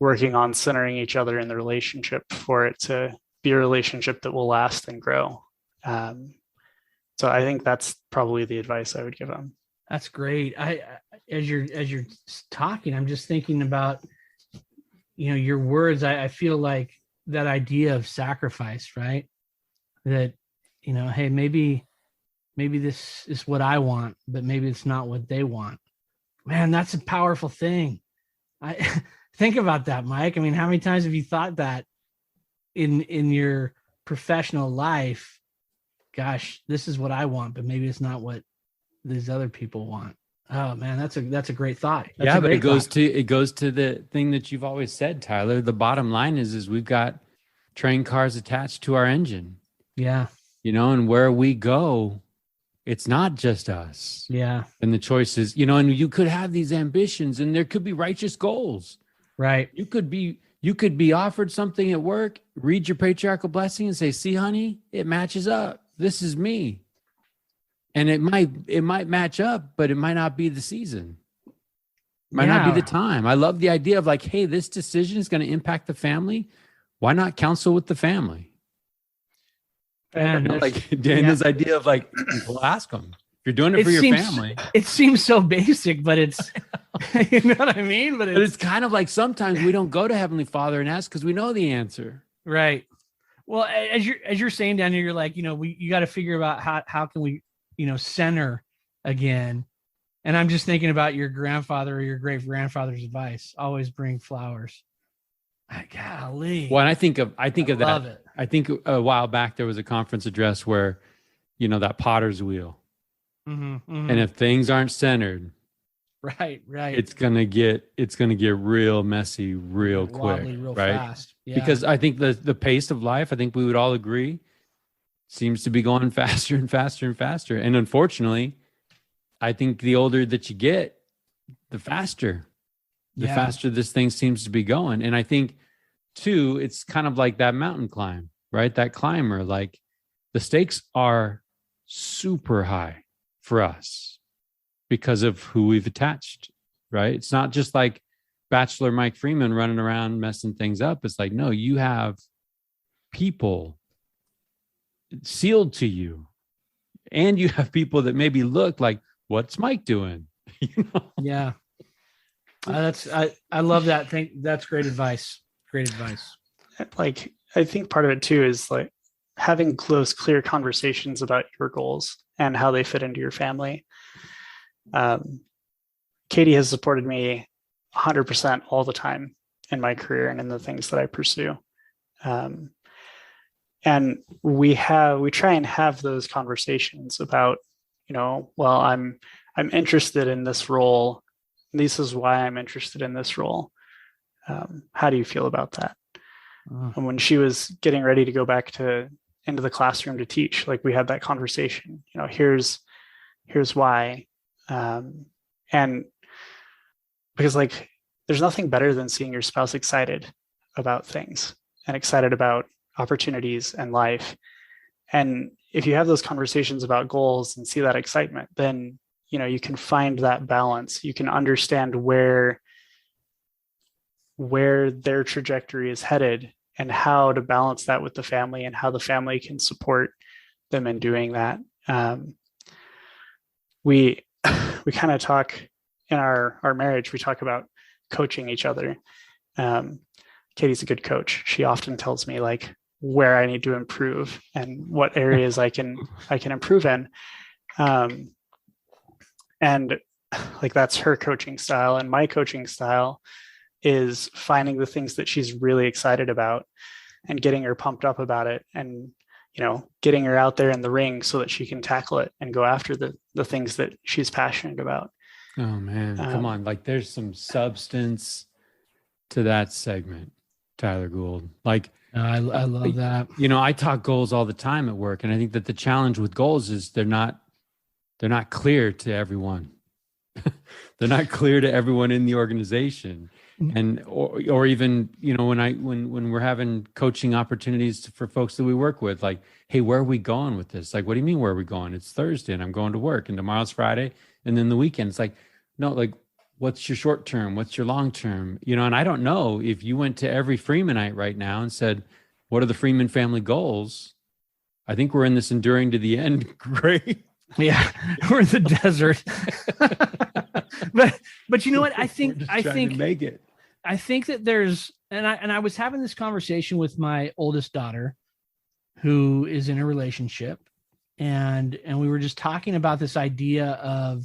[SPEAKER 3] working on centering each other in the relationship for it to be a relationship that will last and grow. So I think that's probably the advice I would give them.
[SPEAKER 2] That's great. As you're talking, I'm just thinking about, your words. I feel like that idea of sacrifice, right? That, hey, maybe this is what I want, but maybe it's not what they want. Man, that's a powerful thing. I think about that, Mike. I mean, how many times have you thought that in your professional life? Gosh, this is what I want, but maybe it's not what these other people want. Oh man, that's a great thought. That's
[SPEAKER 1] Yeah,
[SPEAKER 2] a
[SPEAKER 1] but
[SPEAKER 2] great thought.
[SPEAKER 1] it goes to the thing that you've always said, Tyler. The bottom line is we've got train cars attached to our engine,
[SPEAKER 2] Yeah.
[SPEAKER 1] and where we go, it's not just us.
[SPEAKER 2] Yeah.
[SPEAKER 1] And the choice is, and you could have these ambitions and there could be righteous goals.
[SPEAKER 2] Right.
[SPEAKER 1] You could be offered something at work, read your patriarchal blessing and say, see, honey, it matches up. This is me. And it might match up, but it might not be the season. Might not be the time. I love the idea of like, hey, this decision is going to impact the family. Why not counsel with the family?
[SPEAKER 2] And
[SPEAKER 1] like Daniel's idea of like, well, ask them. If you're doing it for your family.
[SPEAKER 2] It seems so basic, but it's, you know what I mean? But
[SPEAKER 1] it's kind of like sometimes we don't go to Heavenly Father and ask because we know the answer.
[SPEAKER 2] Right. Well, as you're saying, Daniel, you're like, you got to figure out how can we, center again. And I'm just thinking about your grandfather or your great grandfather's advice. Always bring flowers. Golly.
[SPEAKER 1] Well, and I think of
[SPEAKER 2] love
[SPEAKER 1] that.
[SPEAKER 2] It.
[SPEAKER 1] I think a while back there was a conference address where, that potter's wheel.
[SPEAKER 2] Mm-hmm, mm-hmm.
[SPEAKER 1] And if things aren't centered,
[SPEAKER 2] right,
[SPEAKER 1] it's gonna get real messy, real quick,
[SPEAKER 2] real
[SPEAKER 1] right?
[SPEAKER 2] fast. Yeah.
[SPEAKER 1] Because I think the pace of life, I think we would all agree, seems to be going faster and faster and faster. And unfortunately, I think the older that you get, the faster this thing seems to be going. And I think too, it's kind of like that mountain climb, right? That climber, like the stakes are super high for us because of who we've attached, right? It's not just like Bachelor Mike Freeman running around messing things up. It's like, no, you have people sealed to you, and you have people that maybe look like, what's Mike doing?
[SPEAKER 2] Yeah. I love that thing. That's great advice. Great advice.
[SPEAKER 3] Like, I think part of it too is like having close, clear conversations about your goals and how they fit into your family. Katie has supported me 100% all the time in my career and in the things that I pursue. And we try and have those conversations about, well, I'm interested in this role. This is why I'm interested in this role. How do you feel about that? And when she was getting ready to go back into the classroom to teach, like we had that conversation, here's why. And because like, there's nothing better than seeing your spouse excited about things and excited about opportunities and life. And if you have those conversations about goals and see that excitement, then, you can find that balance. You can understand where their trajectory is headed and how to balance that with the family and how the family can support them in doing that. We kind of talk in our marriage, we talk about coaching each other. Katie's a good coach. She often tells me like where I need to improve and what areas I can improve in. And like, that's her coaching style. And my coaching style is finding the things that she's really excited about and getting her pumped up about it, and, getting her out there in the ring so that she can tackle it and go after the things that she's passionate about.
[SPEAKER 1] Oh man, come on. Like, there's some substance to that segment, Tyler Gould. Like,
[SPEAKER 2] I love that.
[SPEAKER 1] I talk goals all the time at work. And I think that the challenge with goals is they're not clear to everyone. They're not clear to everyone in the organization. And, or even, when we're having coaching opportunities for folks that we work with, like, hey, where are we going with this? Like, what do you mean, where are we going? It's Thursday and I'm going to work, and tomorrow's Friday. And then the weekend, it's like, no, like, what's your short term? What's your long term? And I don't know if you went to every Freemanite right now and said, what are the Freeman family goals? I think we're in this enduring to the end. Great.
[SPEAKER 2] Yeah. We're in the desert. but you know what? I think
[SPEAKER 1] to make it.
[SPEAKER 2] I think that there's, and I was having this conversation with my oldest daughter, who is in a relationship, and we were just talking about this idea of,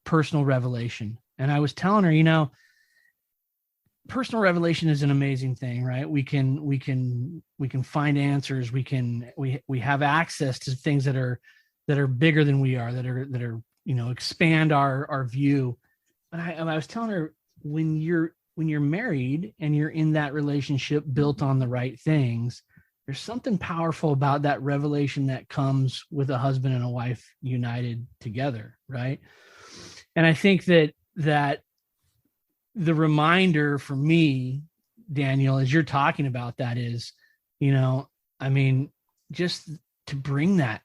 [SPEAKER 2] personal revelation. And I was telling her, personal revelation is an amazing thing, right? We can find answers. We have access to things that are bigger than we are, that are expand our view. And I was telling her, when you're married and you're in that relationship built on the right things, there's something powerful about that revelation that comes with a husband and a wife united together, right? And I think that the reminder for me, Daniel, as you're talking about that is, just to bring that,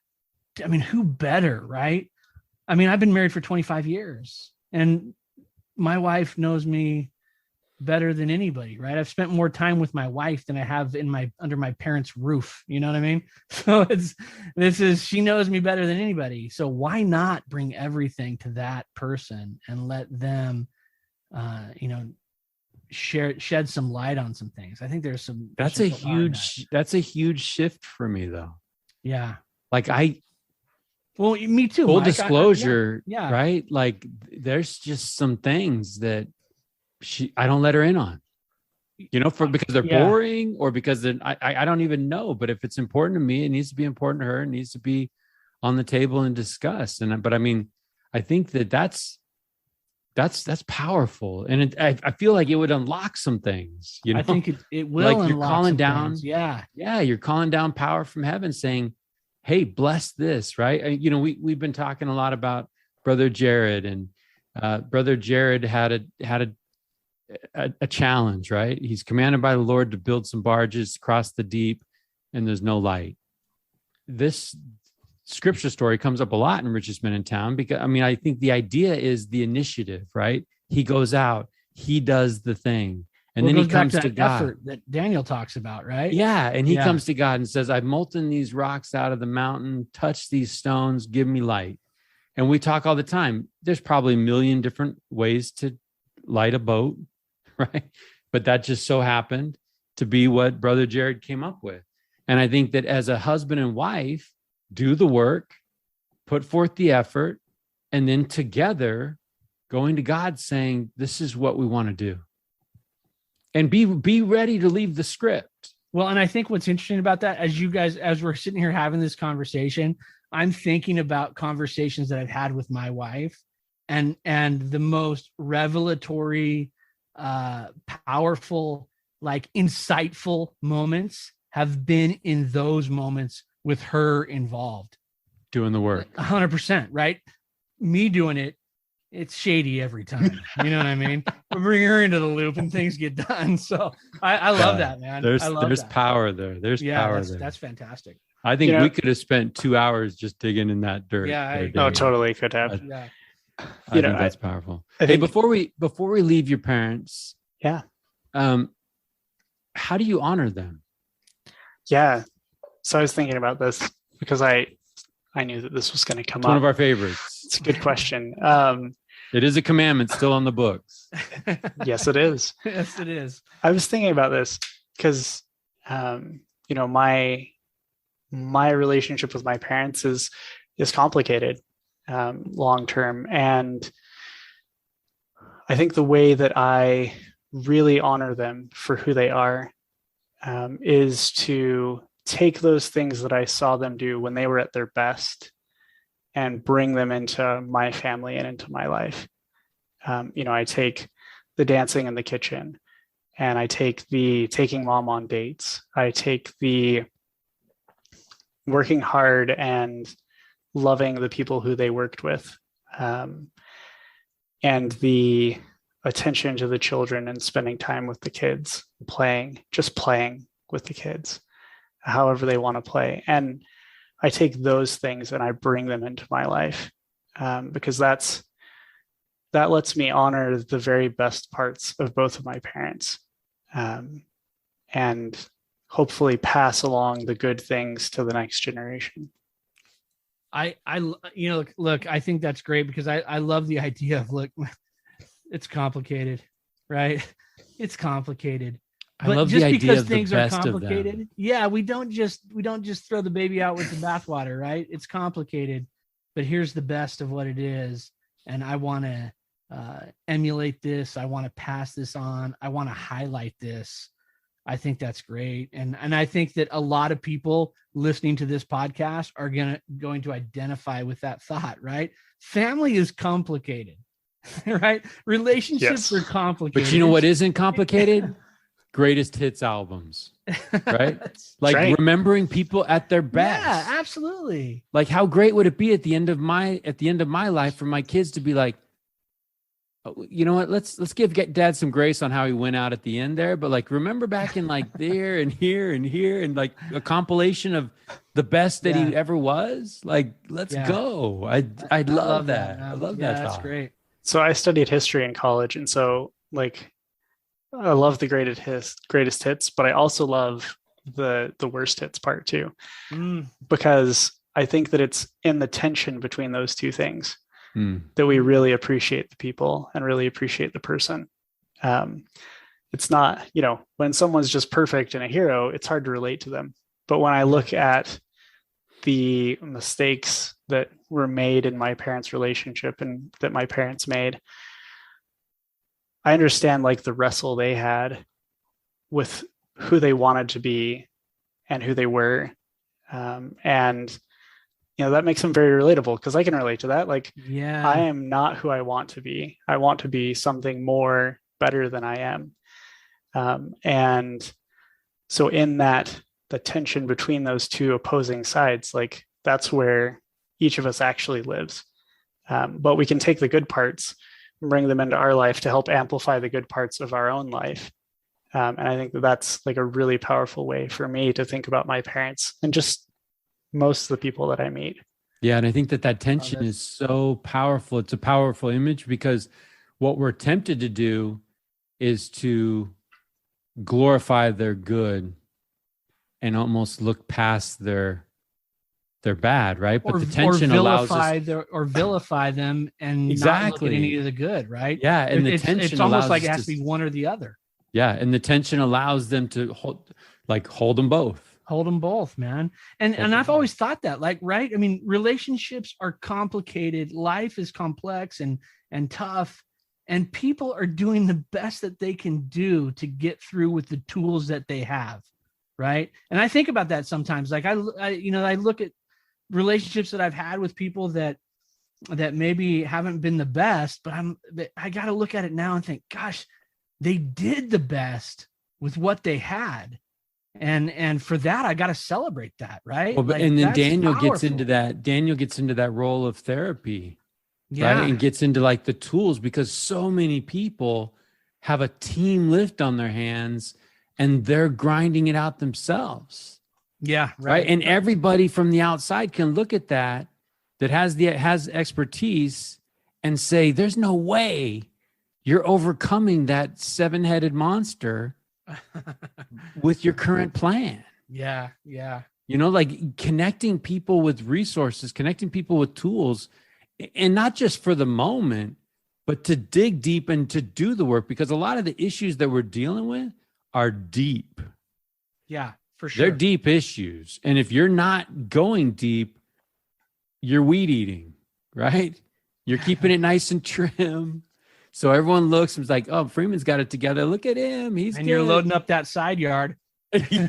[SPEAKER 2] who better, right? I've been married for 25 years and my wife knows me better than anybody, right? I've spent more time with my wife than I have under my parents' roof. You know what I mean? So she knows me better than anybody. So why not bring everything to that person and let them, shed some light on some things. I think there's
[SPEAKER 1] that's a huge shift for me though.
[SPEAKER 2] Yeah.
[SPEAKER 1] Like
[SPEAKER 2] well, me too.
[SPEAKER 1] Full disclosure,
[SPEAKER 2] yeah.
[SPEAKER 1] Right? Like there's just some things that I don't let her in on, because they're boring or because I don't even know. But if it's important to me, it needs to be important to her. It needs to be on the table and discussed. But I think that's powerful. And I feel like it would unlock some things,
[SPEAKER 2] I think it will.
[SPEAKER 1] Like you're calling down.
[SPEAKER 2] Things. Yeah.
[SPEAKER 1] Yeah. You're calling down power from heaven saying, hey, bless this, right? We've been talking a lot about Brother Jared, and Brother Jared had a challenge, right? He's commanded by the Lord to build some barges across the deep, and there's no light. This scripture story comes up a lot in Richest Men in Town because, I think the idea is the initiative, right? He goes out, he does the thing. And then he comes to God.
[SPEAKER 2] Effort that Daniel talks about, right?
[SPEAKER 1] Yeah. And he comes to God and says, I've molten these rocks out of the mountain, touch these stones, give me light. And we talk all the time. There's probably a million different ways to light a boat, right? But that just so happened to be what Brother Jared came up with. And I think that as a husband and wife, do the work, put forth the effort, and then together going to God saying, this is what we want to do. And be ready to leave the script.
[SPEAKER 2] Well, and I think what's interesting about that, as we're sitting here having this conversation, I'm thinking about conversations that I've had with my wife, and the most revelatory, powerful, like insightful moments have been in those moments with her involved.
[SPEAKER 1] Doing the work.
[SPEAKER 2] 100%, right? Me doing it, it's shady every time. You know what I mean? We bring her into the loop and things get done. So I love that, man.
[SPEAKER 1] There's
[SPEAKER 2] that.
[SPEAKER 1] power there. There's power there.
[SPEAKER 2] That's fantastic.
[SPEAKER 1] I think we could have spent 2 hours just digging in that dirt.
[SPEAKER 2] Yeah.
[SPEAKER 3] Totally could have.
[SPEAKER 1] I think that's powerful. Hey, before we leave your parents, how do you honor them?
[SPEAKER 3] Yeah. So I was thinking about this because I knew that this was going to come up.
[SPEAKER 1] One of our favorites.
[SPEAKER 3] It's a good question.
[SPEAKER 1] It is a commandment still on the books.
[SPEAKER 3] Yes, it is.
[SPEAKER 2] Yes, it is.
[SPEAKER 3] I was thinking about this because, my relationship with my parents is complicated, long term, and I think the way that I really honor them for who they are is to take those things that I saw them do when they were at their best and bring them into my family and into my life. I take the dancing in the kitchen, and I take the taking mom on dates. I take the working hard and loving the people who they worked with, and the attention to the children and spending time with the kids, playing with the kids, however they want to play. And I take those things and I bring them into my life, because that lets me honor the very best parts of both of my parents, and hopefully pass along the good things to the next generation.
[SPEAKER 2] Look, I think that's great because I love the idea of, look, it's complicated, right? It's complicated.
[SPEAKER 1] I love the idea
[SPEAKER 2] because
[SPEAKER 1] of the
[SPEAKER 2] things
[SPEAKER 1] best
[SPEAKER 2] are complicated.
[SPEAKER 1] Of them.
[SPEAKER 2] Yeah, we don't just throw the baby out with the bathwater, right? It's complicated, but here's the best of what it is, and I want to emulate this. I want to pass this on. I want to highlight this, I think that's great. And I think that a lot of people listening to this podcast are going to identify with that thought, right? Family is complicated, right? Relationships are complicated.
[SPEAKER 1] But you know what isn't complicated? Greatest hits albums, right? Like remembering people at their best.
[SPEAKER 2] Yeah, absolutely.
[SPEAKER 1] Like how great would it be at the end of my life for my kids to be like, oh, you know what? Let's give Dad some grace on how he went out at the end there. But like, remember back in like there and here and here and like a compilation of the best that he ever was. Like, let's go. I love that. I love that.
[SPEAKER 2] That's great.
[SPEAKER 3] So I studied history in college, and so like I love the greatest hits, but I also love the worst hits part too, because I think that it's in the tension between those two things that we really appreciate the people and really appreciate the person. It's not, when someone's just perfect and a hero, it's hard to relate to them. But when I look at the mistakes that were made in my parents' relationship and that my parents made, I understand like the wrestle they had with who they wanted to be and who they were. And, that makes them very relatable because I can relate to that. Like, I am not who I want to be. I want to be something more better than I am. And so in that, the tension between those two opposing sides, like that's where each of us actually lives. But we can take the good parts and bring them into our life to help amplify the good parts of our own life. And I think that's like a really powerful way for me to think about my parents and just most of the people that I meet.
[SPEAKER 1] Yeah. And I think that tension is so powerful. It's a powerful image because what we're tempted to do is to glorify their good and almost look past their bad, right? But the tension allows us
[SPEAKER 2] or vilify them and not look at any of the good, right?
[SPEAKER 1] Yeah. And the tension
[SPEAKER 2] it's almost like it has to be one or the other.
[SPEAKER 1] Yeah. And the tension allows them to hold them both.
[SPEAKER 2] Hold them both, man. And I've always thought that, like, right? I mean, relationships are complicated. Life is complex and tough. And people are doing the best that they can do to get through with the tools that they have, right? And I think about that sometimes. Like I look at relationships that I've had with people that maybe haven't been the best, but I got to look at it now and think, gosh, they did the best with what they had. And for that, I got to celebrate that, right?
[SPEAKER 1] Well, and then Daniel gets into that role of therapy, right? And gets into like the tools because so many people have a team lift on their hands and they're grinding it out themselves.
[SPEAKER 2] Yeah.
[SPEAKER 1] Right. And everybody from the outside can look at that has expertise and say, there's no way you're overcoming that 7-headed monster with your current plan.
[SPEAKER 2] Yeah.
[SPEAKER 1] Like connecting people with resources, connecting people with tools, and not just for the moment, but to dig deep and to do the work, because a lot of the issues that we're dealing with are deep.
[SPEAKER 2] Yeah, for sure.
[SPEAKER 1] They're deep issues. And if you're not going deep, you're weed eating, right? You're keeping it nice and trim. So everyone looks and is like, oh, Freeman's got it together. Look at him. He's
[SPEAKER 2] and good. You're loading up that side yard. Right?
[SPEAKER 1] In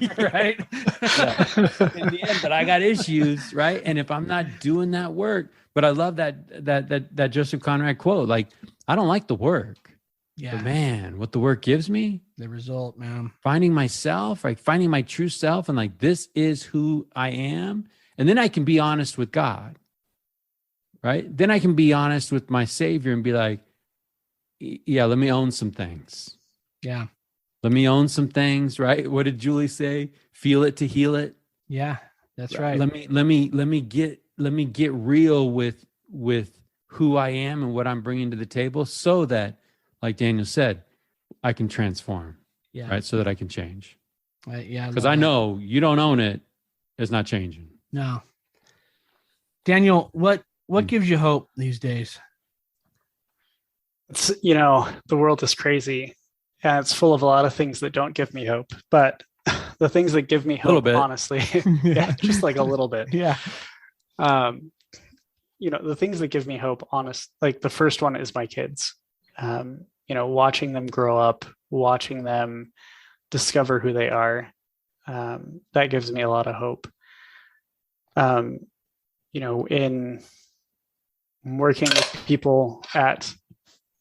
[SPEAKER 1] the end, but I got issues, right? And if I'm not doing that work, but I love that Joseph Conrad quote, like, I don't like the work.
[SPEAKER 2] Yeah.
[SPEAKER 1] But man, what the work gives me,
[SPEAKER 2] the result, man.
[SPEAKER 1] Finding myself, like finding my true self, and like, this is who I am. And then I can be honest with God, right? Then I can be honest with my Savior and be like, yeah, let me own some things.
[SPEAKER 2] Yeah.
[SPEAKER 1] Let me own some things, right? What did Julie say? Feel it to heal it.
[SPEAKER 2] Yeah, that's right.
[SPEAKER 1] Let me get real with who I am and what I'm bringing to the table, so that, like Daniel said, I can transform.
[SPEAKER 2] Yeah.
[SPEAKER 1] Right. So that I can change.
[SPEAKER 2] Yeah.
[SPEAKER 1] Because I know you don't own it. It's not changing.
[SPEAKER 2] No. Daniel, what gives you hope these days?
[SPEAKER 3] It's, the world is crazy and it's full of a lot of things that don't give me hope, but the things that give me hope, honestly, just like a little bit.
[SPEAKER 2] Yeah.
[SPEAKER 3] The things that give me hope, like the first one is my kids, watching them grow up, watching them discover who they are, that gives me a lot of hope. In working with people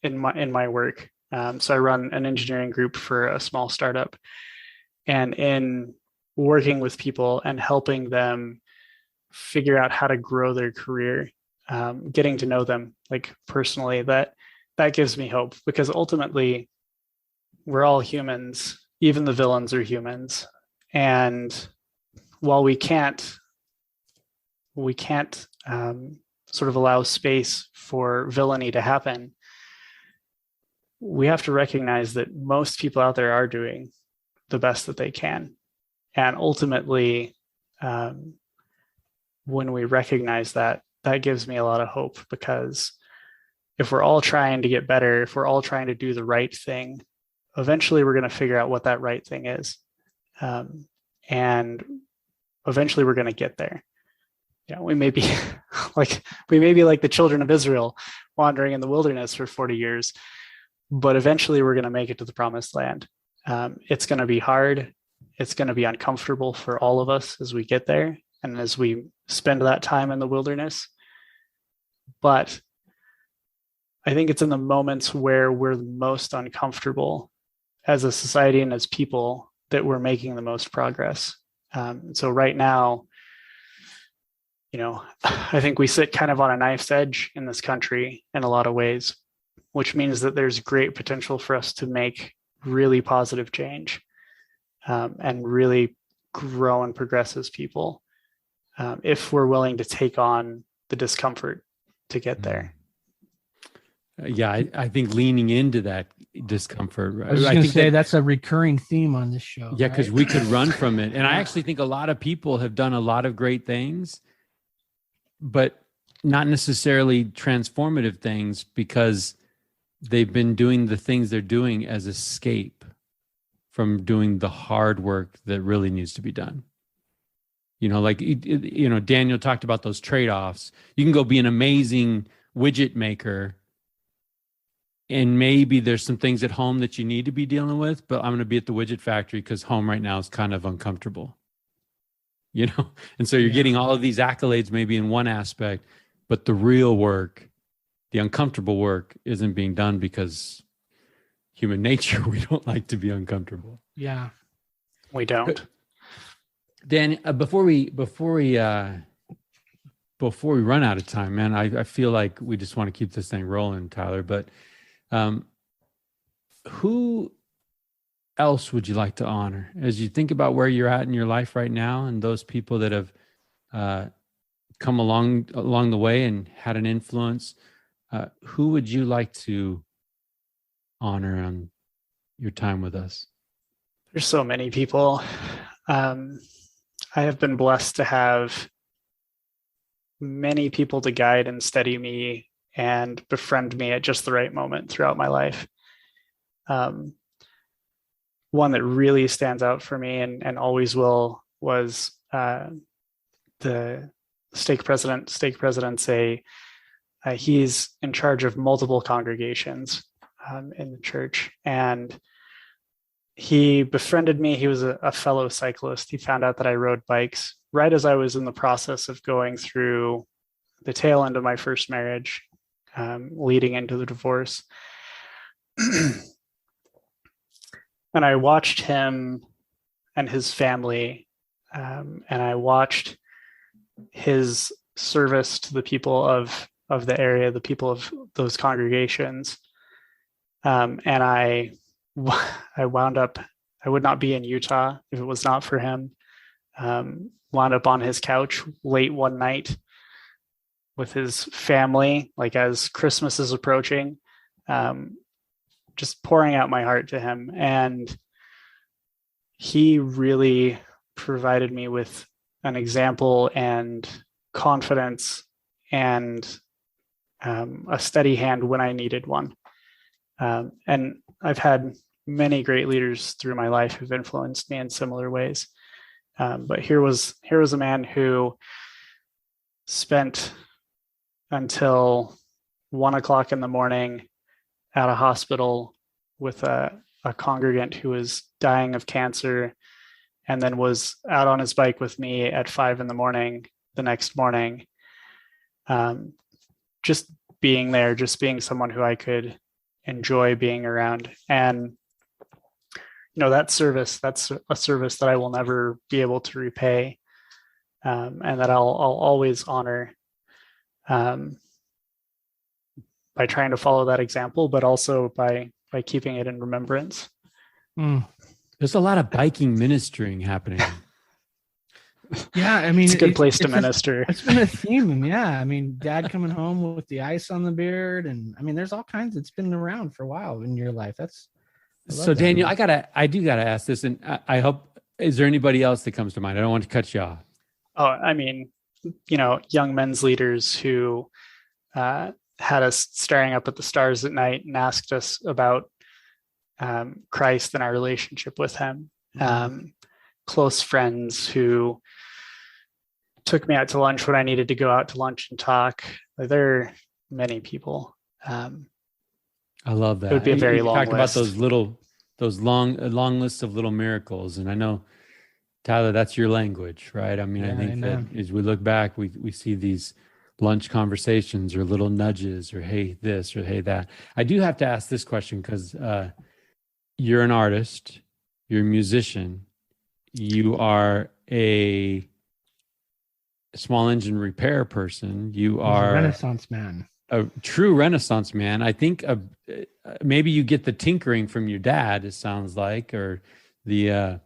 [SPEAKER 3] in my work, so I run an engineering group for a small startup, and in working with people and helping them figure out how to grow their career, getting to know them like personally, that gives me hope, because ultimately we're all humans. Even the villains are humans. And while we can't sort of allow space for villainy to happen, we have to recognize that most people out there are doing the best that they can. And ultimately, when we recognize that, that gives me a lot of hope, because if we're all trying to get better, if we're all trying to do the right thing, eventually we're going to figure out what that right thing is. And eventually we're going to get there. Yeah, we may be like the children of Israel wandering in the wilderness for 40 years, but eventually we're going to make it to the promised land. It's going to be hard. It's going to be uncomfortable for all of us as we get there and as we spend that time in the wilderness. But I think it's in the moments where we're the most uncomfortable as a society and as people that we're making the most progress. So right now, I think we sit kind of on a knife's edge in this country in a lot of ways, which means that there's great potential for us to make really positive change, and really grow and progress as people, if we're willing to take on the discomfort to get there.
[SPEAKER 1] Yeah, I think leaning into that discomfort.
[SPEAKER 2] I was going to say that's a recurring theme on this show.
[SPEAKER 1] Yeah, because we could run from it. And I actually think a lot of people have done a lot of great things, but not necessarily transformative things, because they've been doing the things they're doing as escape from doing the hard work that really needs to be done. Daniel talked about those trade-offs. You can go be an amazing widget maker, and maybe there's some things at home that you need to be dealing with, but I'm going to be at the widget factory because home right now is kind of uncomfortable, And so you're getting all of these accolades maybe in one aspect, but the real work, the uncomfortable work, isn't being done because human nature, we don't like to be uncomfortable.
[SPEAKER 2] Yeah,
[SPEAKER 3] we don't.
[SPEAKER 1] Dan, before we run out of time, man, I feel like we just want to keep this thing rolling, Tyler, but who else would you like to honor as you think about where you're at in your life right now, and those people that have come along the way and had an influence? Who would you like to honor on your time with us?
[SPEAKER 3] There's so many people. I have been blessed to have many people to guide and steady me and befriend me at just the right moment throughout my life. One that really stands out for me and always will was the stake president. Stake president's he's in charge of multiple congregations in the church, and he befriended me. He was a fellow cyclist. He found out that I rode bikes right as I was in the process of going through the tail end of my first marriage, leading into the divorce. And I watched him and his family, and I watched his service to the people of the area, the people of those congregations. And I wound up, I would not be in Utah if it was not for him. Wound up on his couch late one night with his family, like as Christmas is approaching, just pouring out my heart to him. And he really provided me with an example and confidence and a steady hand when I needed one. And I've had many great leaders through my life who've influenced me in similar ways. But here was a man who spent until 1 o'clock in the morning at a hospital with a a congregant who was dying of cancer and then was out on his bike with me at 5 a.m. the next morning. Just being there, just being someone who I could enjoy being around. And, that service, that's a service that I will never be able to repay, and that I'll always honor, by trying to follow that example, but also by keeping it in remembrance.
[SPEAKER 1] There's a lot of biking ministering happening.
[SPEAKER 2] Yeah, I mean,
[SPEAKER 3] it's a good place to minister.
[SPEAKER 2] It's been a theme. Yeah, I mean, dad coming home with the ice on the beard, and I mean, there's all kinds. It's been around for a while in your life. So that.
[SPEAKER 1] Daniel, I do gotta ask this, and I hope, is there anybody else that comes to mind? I don't want to cut you off.
[SPEAKER 3] Oh, I mean, young men's leaders who had us staring up at the stars at night and asked us about Christ and our relationship with him. Close friends who took me out to lunch when I needed to go out to lunch and talk. There are many people.
[SPEAKER 1] I love that.
[SPEAKER 3] It would be a very long list.
[SPEAKER 1] Talk about those long lists of little miracles. And I know, Tyler, that's your language, right? I mean, yeah, I think that as we look back, we see these lunch conversations or little nudges or, hey, this or hey, that. I do have to ask this question because you're an artist, you're a musician, you are a small engine repair person. You are
[SPEAKER 2] a Renaissance man,
[SPEAKER 1] a true Renaissance man. I think maybe you get the tinkering from your dad, it sounds like, or the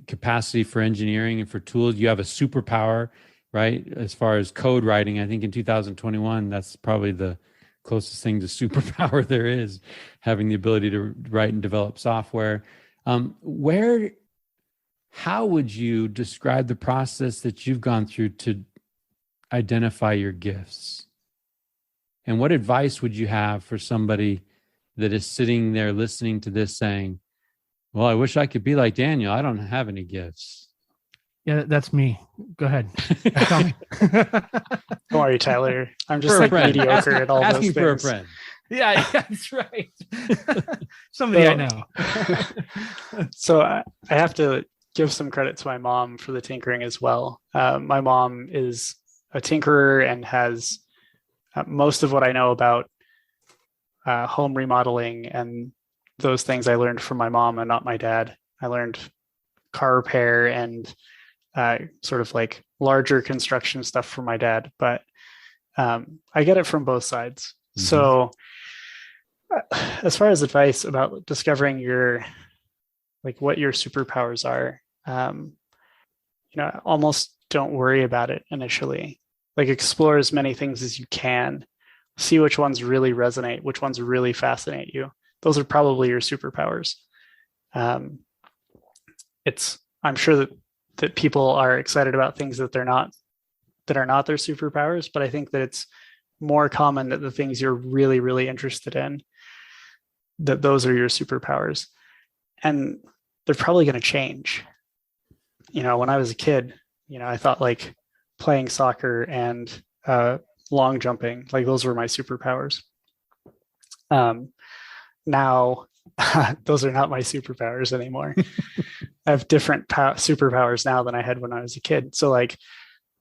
[SPEAKER 1] capacity for engineering and for tools. You have a superpower, right? As far as code writing, I think in 2021, that's probably the closest thing to superpower there is, having the ability to write and develop software. How would you describe the process that you've gone through to identify your gifts? And what advice would you have for somebody that is sitting there listening to this saying, well, I wish I could be like Daniel. I don't have any gifts.
[SPEAKER 2] Yeah, that's me. Go ahead. Tell me.
[SPEAKER 3] Don't worry, Tyler. I'm just like mediocre at all those things.
[SPEAKER 1] Asking for a friend.
[SPEAKER 2] Yeah, that's right. Somebody I know.
[SPEAKER 3] So I have to give some credit to my mom for the tinkering as well. My mom is a tinkerer and has most of what I know about home remodeling and those things I learned from my mom and not my dad. I learned car repair and sort of like larger construction stuff from my dad, but I get it from both sides. Mm-hmm. So as far as advice about discovering what your superpowers are, almost don't worry about it initially. Like, explore as many things as you can, see which ones really resonate, which ones really fascinate you. Those are probably your superpowers. I'm sure that people are excited about things that are not their superpowers, but I think that it's more common that the things you're really, really interested in, that those are your superpowers. And they're probably going to change. When I was a kid, I thought like playing soccer and long jumping, like those were my superpowers. Now, those are not my superpowers anymore. I have different superpowers now than I had when I was a kid. So like,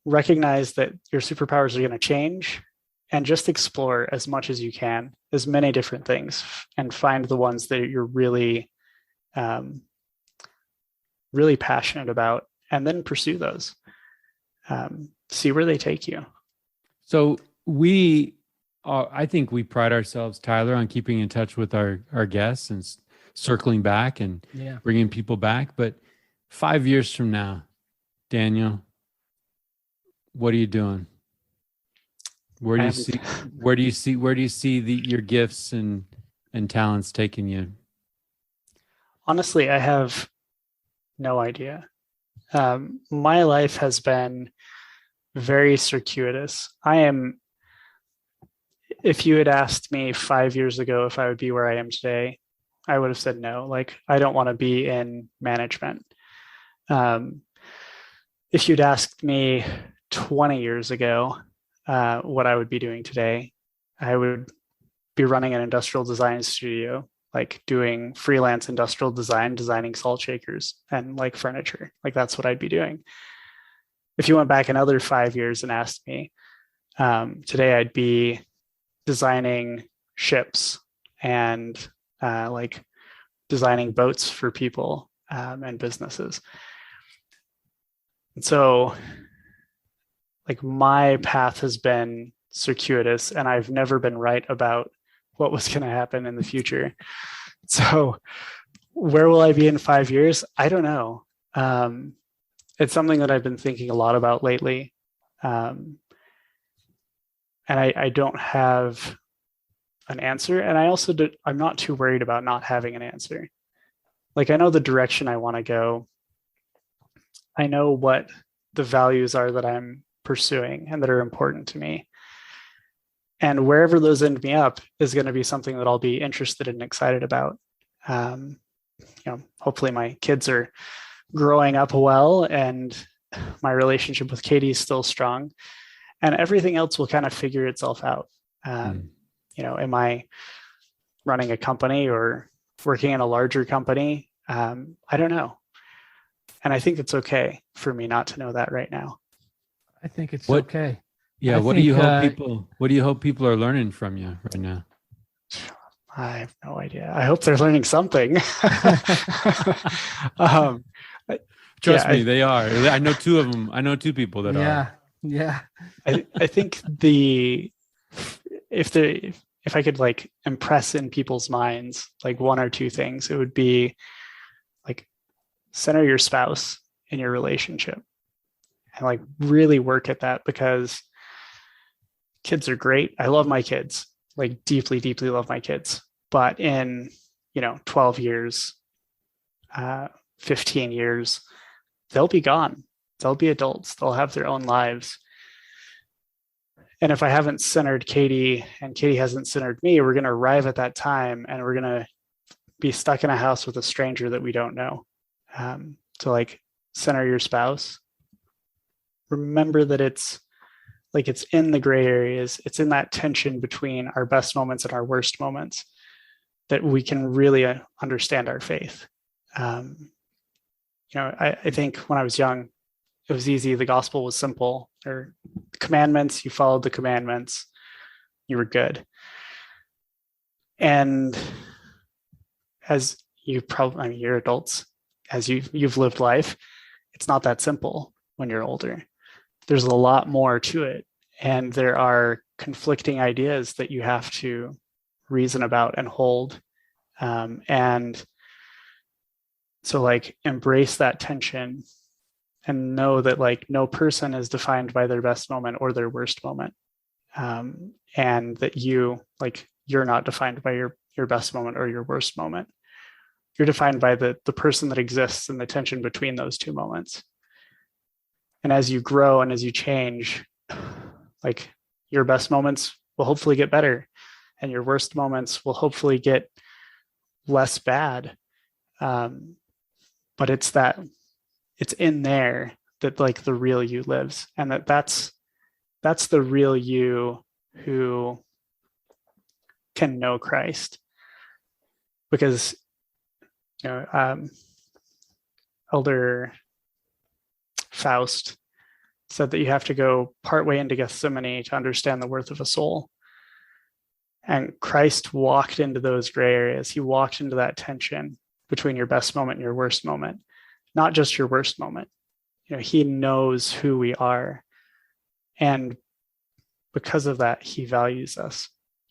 [SPEAKER 3] recognize that your superpowers are going to change and just explore as much as you can, as many different things, and find the ones that you're really, really passionate about, and then pursue those. See where they take you.
[SPEAKER 1] So I think we pride ourselves, Tyler, on keeping in touch with our guests and circling back and bringing people back. But 5 years from now, Daniel, what are you doing? Where do you see your gifts and talents taking you?
[SPEAKER 3] Honestly, I have no idea. My life has been very circuitous. If you had asked me 5 years ago if I would be where I am today, I would have said no. Like, I don't want to be in management. If you'd asked me 20 years ago what I would be doing today, I would be running an industrial design studio like doing freelance industrial design, designing salt shakers and like furniture. Like that's what I'd be doing. If you went back another 5 years and asked me, today I'd be designing ships and like designing boats for people and businesses. And so like my path has been circuitous, and I've never been right about what was going to happen in the future. So where will I be in 5 years? I don't know. It's something that I've been thinking a lot about lately. And I don't have an answer. And I also I'm not too worried about not having an answer. Like I know the direction I want to go. I know what the values are that I'm pursuing and that are important to me. And wherever those end me up is going to be something that I'll be interested and excited about. Hopefully my kids are growing up well and my relationship with Katie is still strong, and everything else will kind of figure itself out. Am I running a company or working in a larger company? I don't know. And I think it's okay for me not to know that right now.
[SPEAKER 2] I think it's okay.
[SPEAKER 1] Yeah. What do you hope people are learning from you right now?
[SPEAKER 3] I have no idea. I hope they're learning something.
[SPEAKER 1] Trust me, they are. I know two of them. I know two people that are.
[SPEAKER 2] Yeah.
[SPEAKER 3] I think if I could like impress in people's minds like one or two things, it would be like center your spouse in your relationship and like really work at that, because kids are great. I love my kids, like deeply, deeply love my kids. But in, 12 years, 15 years, they'll be gone. They'll be adults. They'll have their own lives. And if I haven't centered Katie and Katie hasn't centered me, we're going to arrive at that time and we're going to be stuck in a house with a stranger that we don't know. So like center your spouse. Remember that it's in the gray areas. It's in that tension between our best moments and our worst moments that we can really understand our faith. I think when I was young, it was easy. The gospel was simple. Or commandments, you followed the commandments, you were good. And as you probably, you're adults, as you've lived life, it's not that simple when you're older. There's a lot more to it. And there are conflicting ideas that you have to reason about and hold. And so like embrace that tension and know that like no person is defined by their best moment or their worst moment. And that you're not defined by your best moment or your worst moment. You're defined by the person that exists and the tension between those two moments. And as you grow and as you change, like your best moments will hopefully get better and your worst moments will hopefully get less bad. But it's in there that like the real you lives, and that's the real you who can know Christ. Because Elder Faust said that you have to go partway into Gethsemane to understand the worth of a soul. And Christ walked into those gray areas. He walked into that tension between your best moment and your worst moment, not just your worst moment. He knows who we are. And because of that, he values us,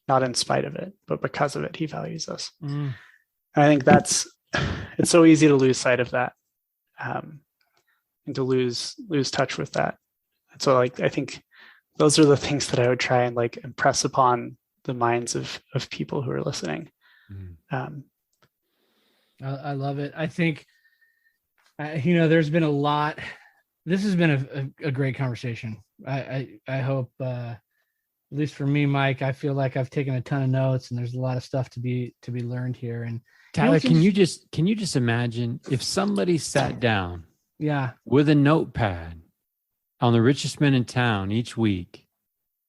[SPEAKER 3] not in spite of it, but because of it, he values us. And I think it's so easy to lose sight of that, and to lose touch with that. And so like, I think those are the things that I would try and like impress upon the minds of people who are listening.
[SPEAKER 2] I love it. I think, there's been a lot. This has been a great conversation. I hope, at least for me, Mike, I feel like I've taken a ton of notes and there's a lot of stuff to be learned here. And
[SPEAKER 1] Tyler, can you just imagine if somebody sat down with a notepad on the richest men in town each week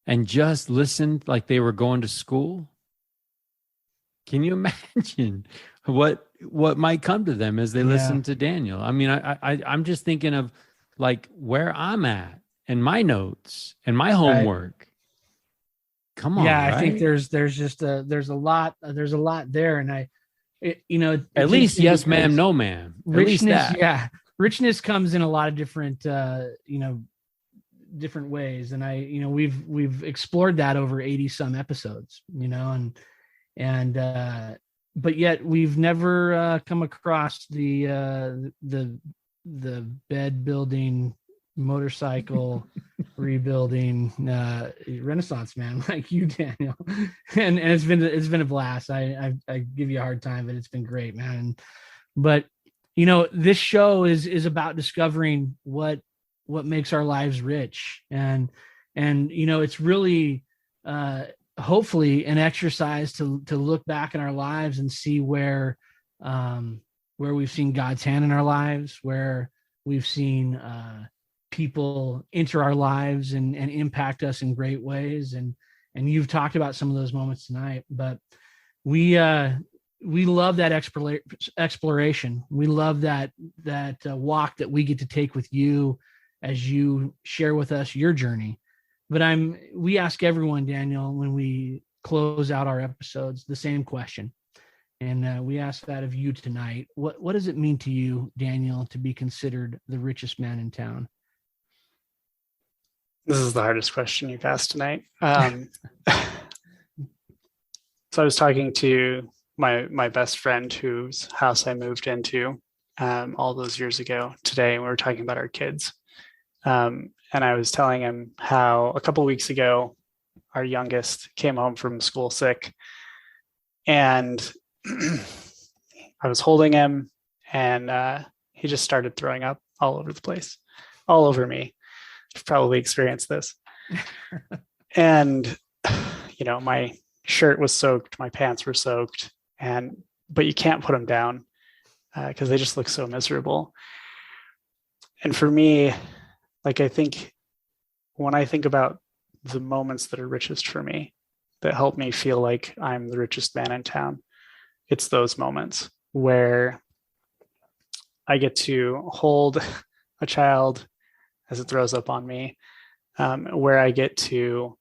[SPEAKER 1] and just listened like they were going to school? Can you imagine what might come to them as they listen to Daniel? I mean, I'm just thinking of like where I'm at and my notes and my homework. Come on.
[SPEAKER 2] Yeah,
[SPEAKER 1] right?
[SPEAKER 2] I think there's just there's a lot there, and
[SPEAKER 1] at least yes, ma'am, no, ma'am.
[SPEAKER 2] Richness, richness comes in a lot of different different ways, and we've explored that over 80 some episodes, and but yet we've never come across the bed building, motorcycle rebuilding Renaissance man like you, Daniel, and it's been a blast. I give you a hard time, but it's been great, man. But this show is about discovering what makes our lives rich, and it's really hopefully an exercise to look back in our lives and see where we've seen God's hand in our lives, where we've seen people enter our lives and impact us in great ways. And you've talked about some of those moments tonight, but we love that exploration. We love that walk that we get to take with you as you share with us your journey. But we ask everyone, Daniel, when we close out our episodes, the same question. And we ask that of you tonight. What does it mean to you, Daniel, to be considered the richest man in town?
[SPEAKER 3] This is the hardest question you've asked tonight. So I was talking to my best friend whose house I moved into all those years ago today, and we were talking about our kids. And I was telling him how a couple of weeks ago, our youngest came home from school sick, and I was holding him, and he just started throwing up all over the place, all over me. You've probably experienced this. And, my shirt was soaked, my pants were soaked, but you can't put them down because they just look so miserable. And for me, I think when I think about the moments that are richest for me, that help me feel like I'm the richest man in town, it's those moments where I get to hold a child as it throws up on me, where I get to,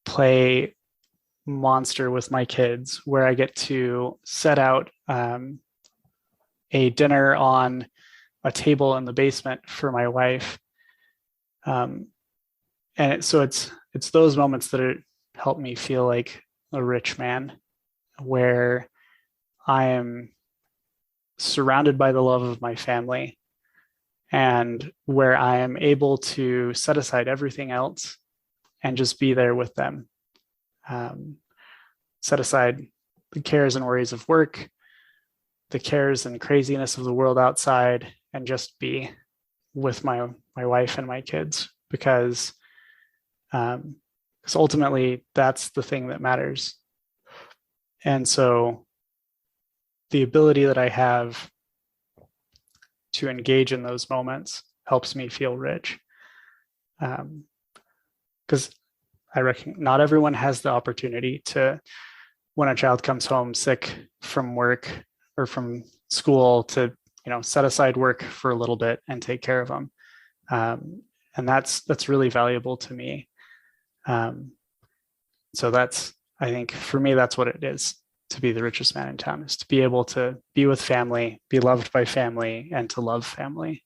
[SPEAKER 3] play monster with my kids, where I get to set out a dinner on a table in the basement for my wife. And it's those moments that help me feel like a rich man, where I am surrounded by the love of my family, and where I am able to set aside everything else and just be there with them. Set aside the cares and worries of work, the cares and craziness of the world outside, and just be with my wife and my kids, because ultimately that's the thing that matters. And so the ability that I have to engage in those moments helps me feel rich. Because I reckon not everyone has the opportunity to, when a child comes home sick from work or from school, to set aside work for a little bit and take care of them. And that's really valuable to me. So I think for me, that's what it is to be the richest man in town, is to be able to be with family, be loved by family, and to love family.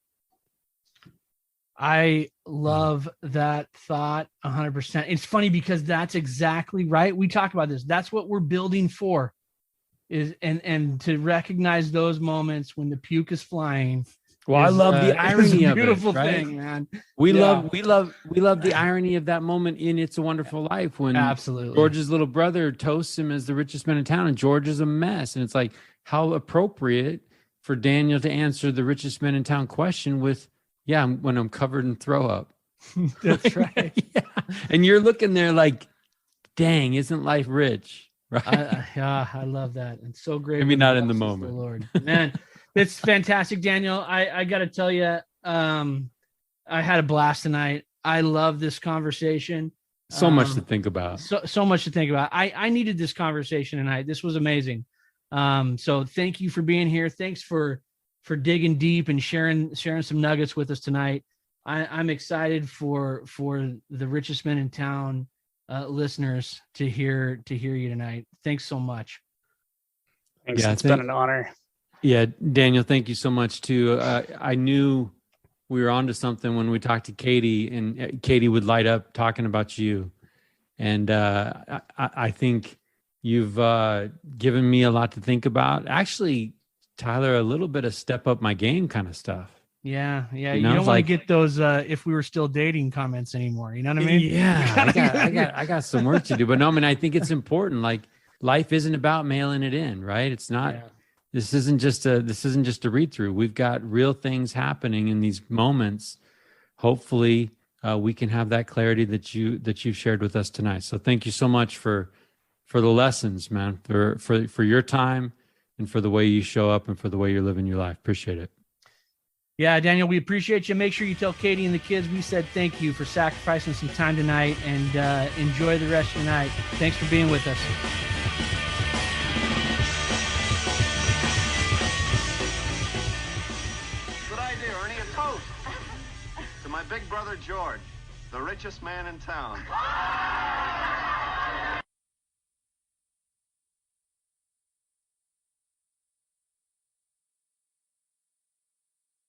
[SPEAKER 2] I love that thought 100%. It's funny because that's exactly right. We talk about this. That's what we're building for, and to recognize those moments when the puke is flying.
[SPEAKER 1] Well, I love the irony of it.
[SPEAKER 2] Beautiful
[SPEAKER 1] right?
[SPEAKER 2] thing, man.
[SPEAKER 1] We love the irony of that moment in It's a Wonderful Life, when
[SPEAKER 2] absolutely
[SPEAKER 1] George's little brother toasts him as the richest man in town, and George is a mess. And it's like, how appropriate for Daniel to answer the richest man in town question with, when I'm covered in throw up.
[SPEAKER 2] That's right.
[SPEAKER 1] Yeah. And you're looking there like, dang, isn't life rich? Right.
[SPEAKER 2] I love that. It's so great.
[SPEAKER 1] Maybe not in the moment.
[SPEAKER 2] Lord, man, it's fantastic, Daniel. I got to tell you, I had a blast tonight. I love this conversation.
[SPEAKER 1] So much to think about.
[SPEAKER 2] So much to think about. I needed this conversation tonight. This was amazing. So thank you for being here. Thanks for digging deep and sharing some nuggets with us tonight. I'm excited for the Richest Men in Town listeners to hear you tonight. Thanks so much.
[SPEAKER 3] Thanks. It's been an honor.
[SPEAKER 1] Yeah, Daniel, thank you so much too. I knew we were onto something when we talked to Katie, and Katie would light up talking about you. And I think you've given me a lot to think about. Actually, Tyler, a little bit of step up my game kind of stuff.
[SPEAKER 2] Yeah. You don't want to get those if we were still dating comments anymore. You know what I mean?
[SPEAKER 1] Yeah, I got some work to do. But no, I mean, I think it's important. Like, life isn't about mailing it in, right? It's not. Yeah. This isn't just a read through. We've got real things happening in these moments. Hopefully, we can have that clarity that you've shared with us tonight. So thank you so much for the lessons, man, for your time and for the way you show up and for the way you're living your life. Appreciate it.
[SPEAKER 2] Yeah, Daniel, we appreciate you. Make sure you tell Katie and the kids we said thank you for sacrificing some time tonight, and enjoy the rest of your night. Thanks for being with us.
[SPEAKER 4] To my big brother George, the richest man in town.